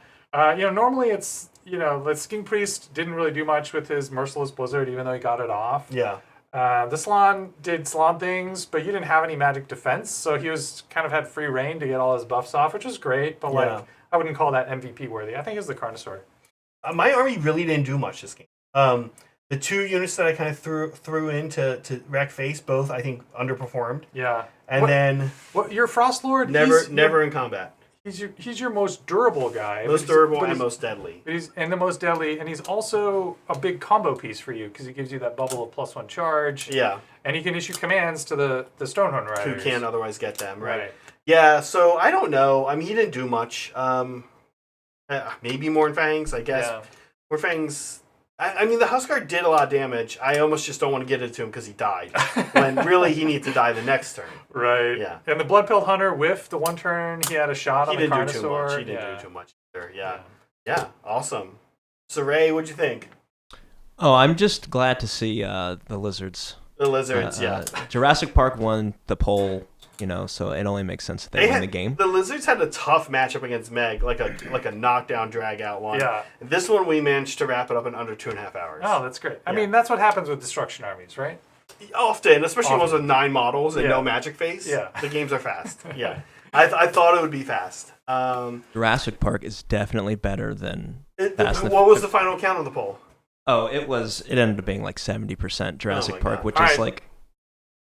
Normally it's, the Sking Priest didn't really do much with his Merciless Blizzard, even though he got it off. Yeah. The Salon did Salon things, but you didn't have any magic defense, so he was kind of had free reign to get all his buffs off, which was great, but I wouldn't call that MVP worthy. I think it's the Carnosaur. My army really didn't do much this game. The 2 units that I kind of threw in to wreck face, both I think underperformed. Yeah. And then your Frost Lord never in combat. He's your most durable guy. Most durable and most deadly. He's the most deadly, and he's also a big combo piece for you because he gives you that bubble of +1 charge. Yeah. And he can issue commands to the Stonehorn Riders. Who can't otherwise get them, right? Yeah, so I don't know. I mean, he didn't do much. Maybe Mornfangs, I guess. Yeah. Mornfangs, I mean, the Huskar did a lot of damage. I almost just don't want to get it to him because he died. When really he needs to die the next turn. Right. Yeah. And the Blood-Pilled Hunter whiffed the one turn he had a shot on the Carnosaur. He didn't do too much. He didn't do too much either. Yeah. Awesome. So, Ray, what'd you think? Oh, I'm just glad to see the lizards. The lizards, yeah. Jurassic Park won the poll, so it only makes sense that they win the game. The lizards had a tough matchup against Meg, like a knockdown, drag out one. Yeah. This one we managed to wrap it up in under 2.5 hours. Oh, that's great. I mean, that's what happens with destruction armies, right? Often, especially ones with 9 models and no magic phase. Yeah. The games are fast. Yeah. I thought it would be fast. Jurassic Park is definitely better than what was the final count of the poll? Oh, it ended up being like 70% Jurassic Park, God. which is like,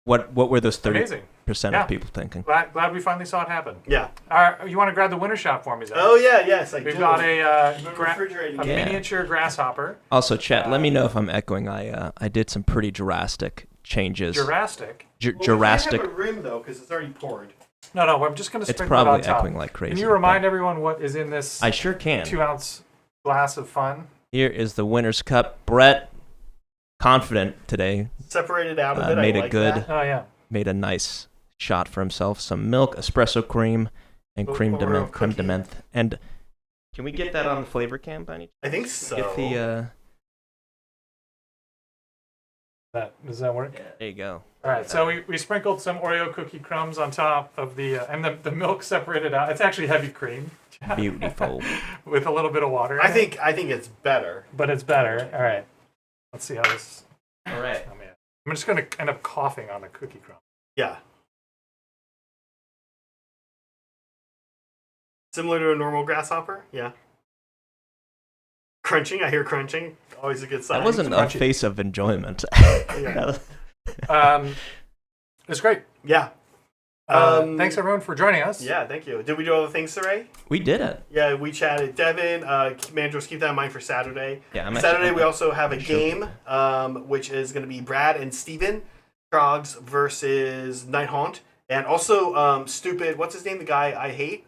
what were those 30% Yeah. of people thinking? Glad we finally saw it happen. Yeah. All right, you want to grab the winter shot for me, Zach? Oh, yeah, yes, I do. We've got a refrigerating miniature grasshopper. Also, chat, let me know if I'm echoing. I did some pretty drastic changes. Jurassic? Jurassic. We can't have a rim, though, because it's already poured. No, I'm just going to sprinkle It's probably it on top. echoing like crazy. Can you remind everyone what is in this I sure can. 2-ounce glass of fun? Here is the winner's cup. Brett, confident today. Separated out a bit. Made I it like good. That. Oh, yeah. Made a nice shot for himself. Some milk, espresso cream, and creme de menthe. And can we get that on the flavor cam, by any chance? I think so. Get the. Does that work? Yeah, there you go. All right, so we sprinkled some Oreo cookie crumbs on top of and the milk separated out. It's actually heavy cream. Beautiful. With a little bit of water. I think it's better. But it's better. All right. Let's see how this. All right. Oh, man. I'm just going to end up coughing on the cookie crumb. Yeah. Similar to a normal grasshopper? Yeah. Crunching? I hear crunching. Always a good sign. That wasn't a face of enjoyment. It's great. Yeah. Thanks everyone for joining us. Yeah, thank you. Did we do all the things today? We did it. Yeah, we chatted. Devin, Mandros, keep that in mind for Saturday. Yeah, Saturday we also have a game, which is going to be Brad and Steven, Trogs versus Night Haunt. And also, stupid, what's his name? The guy I hate.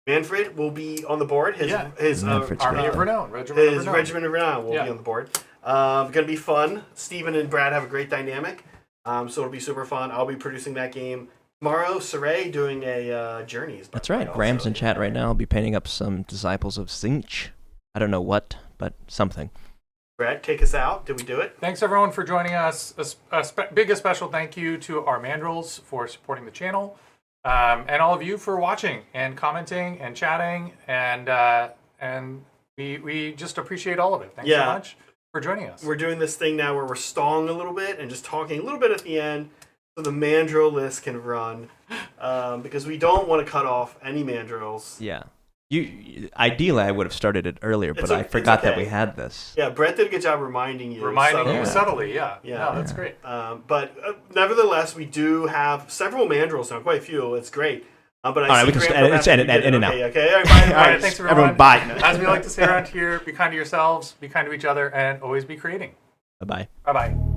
Manfred will be on the board. His Army of Renown. Regiment of Renown will be on the board. Going to be fun. Steven and Brad have a great dynamic. So it'll be super fun. I'll be producing that game. Tomorrow, Saray doing a Journeys. That's right. Graham's in chat right now. I'll be painting up some Disciples of Zinch. I don't know what, but something. Brett, take us out. Did we do it? Thanks everyone for joining us. A special thank you to our Mandrills for supporting the channel. And all of you for watching and commenting and chatting. And we just appreciate all of it. Thanks so much for joining us. We're doing this thing now where we're stalling a little bit and just talking a little bit at the end so the mandrill list can run, because we don't want to cut off any mandrills. Yeah. Ideally, I would have started it earlier, but I forgot that we had this. Yeah, Brett did a good job reminding you. Subtly, yeah. No, that's great. But nevertheless, we do have several mandrills now, quite a few. It's great. But all right, we can just edit in and out. Okay. All right, thanks everyone. Bye. As we like to say around here, be kind to yourselves, be kind to each other, and always be creating. Bye-bye. Bye-bye.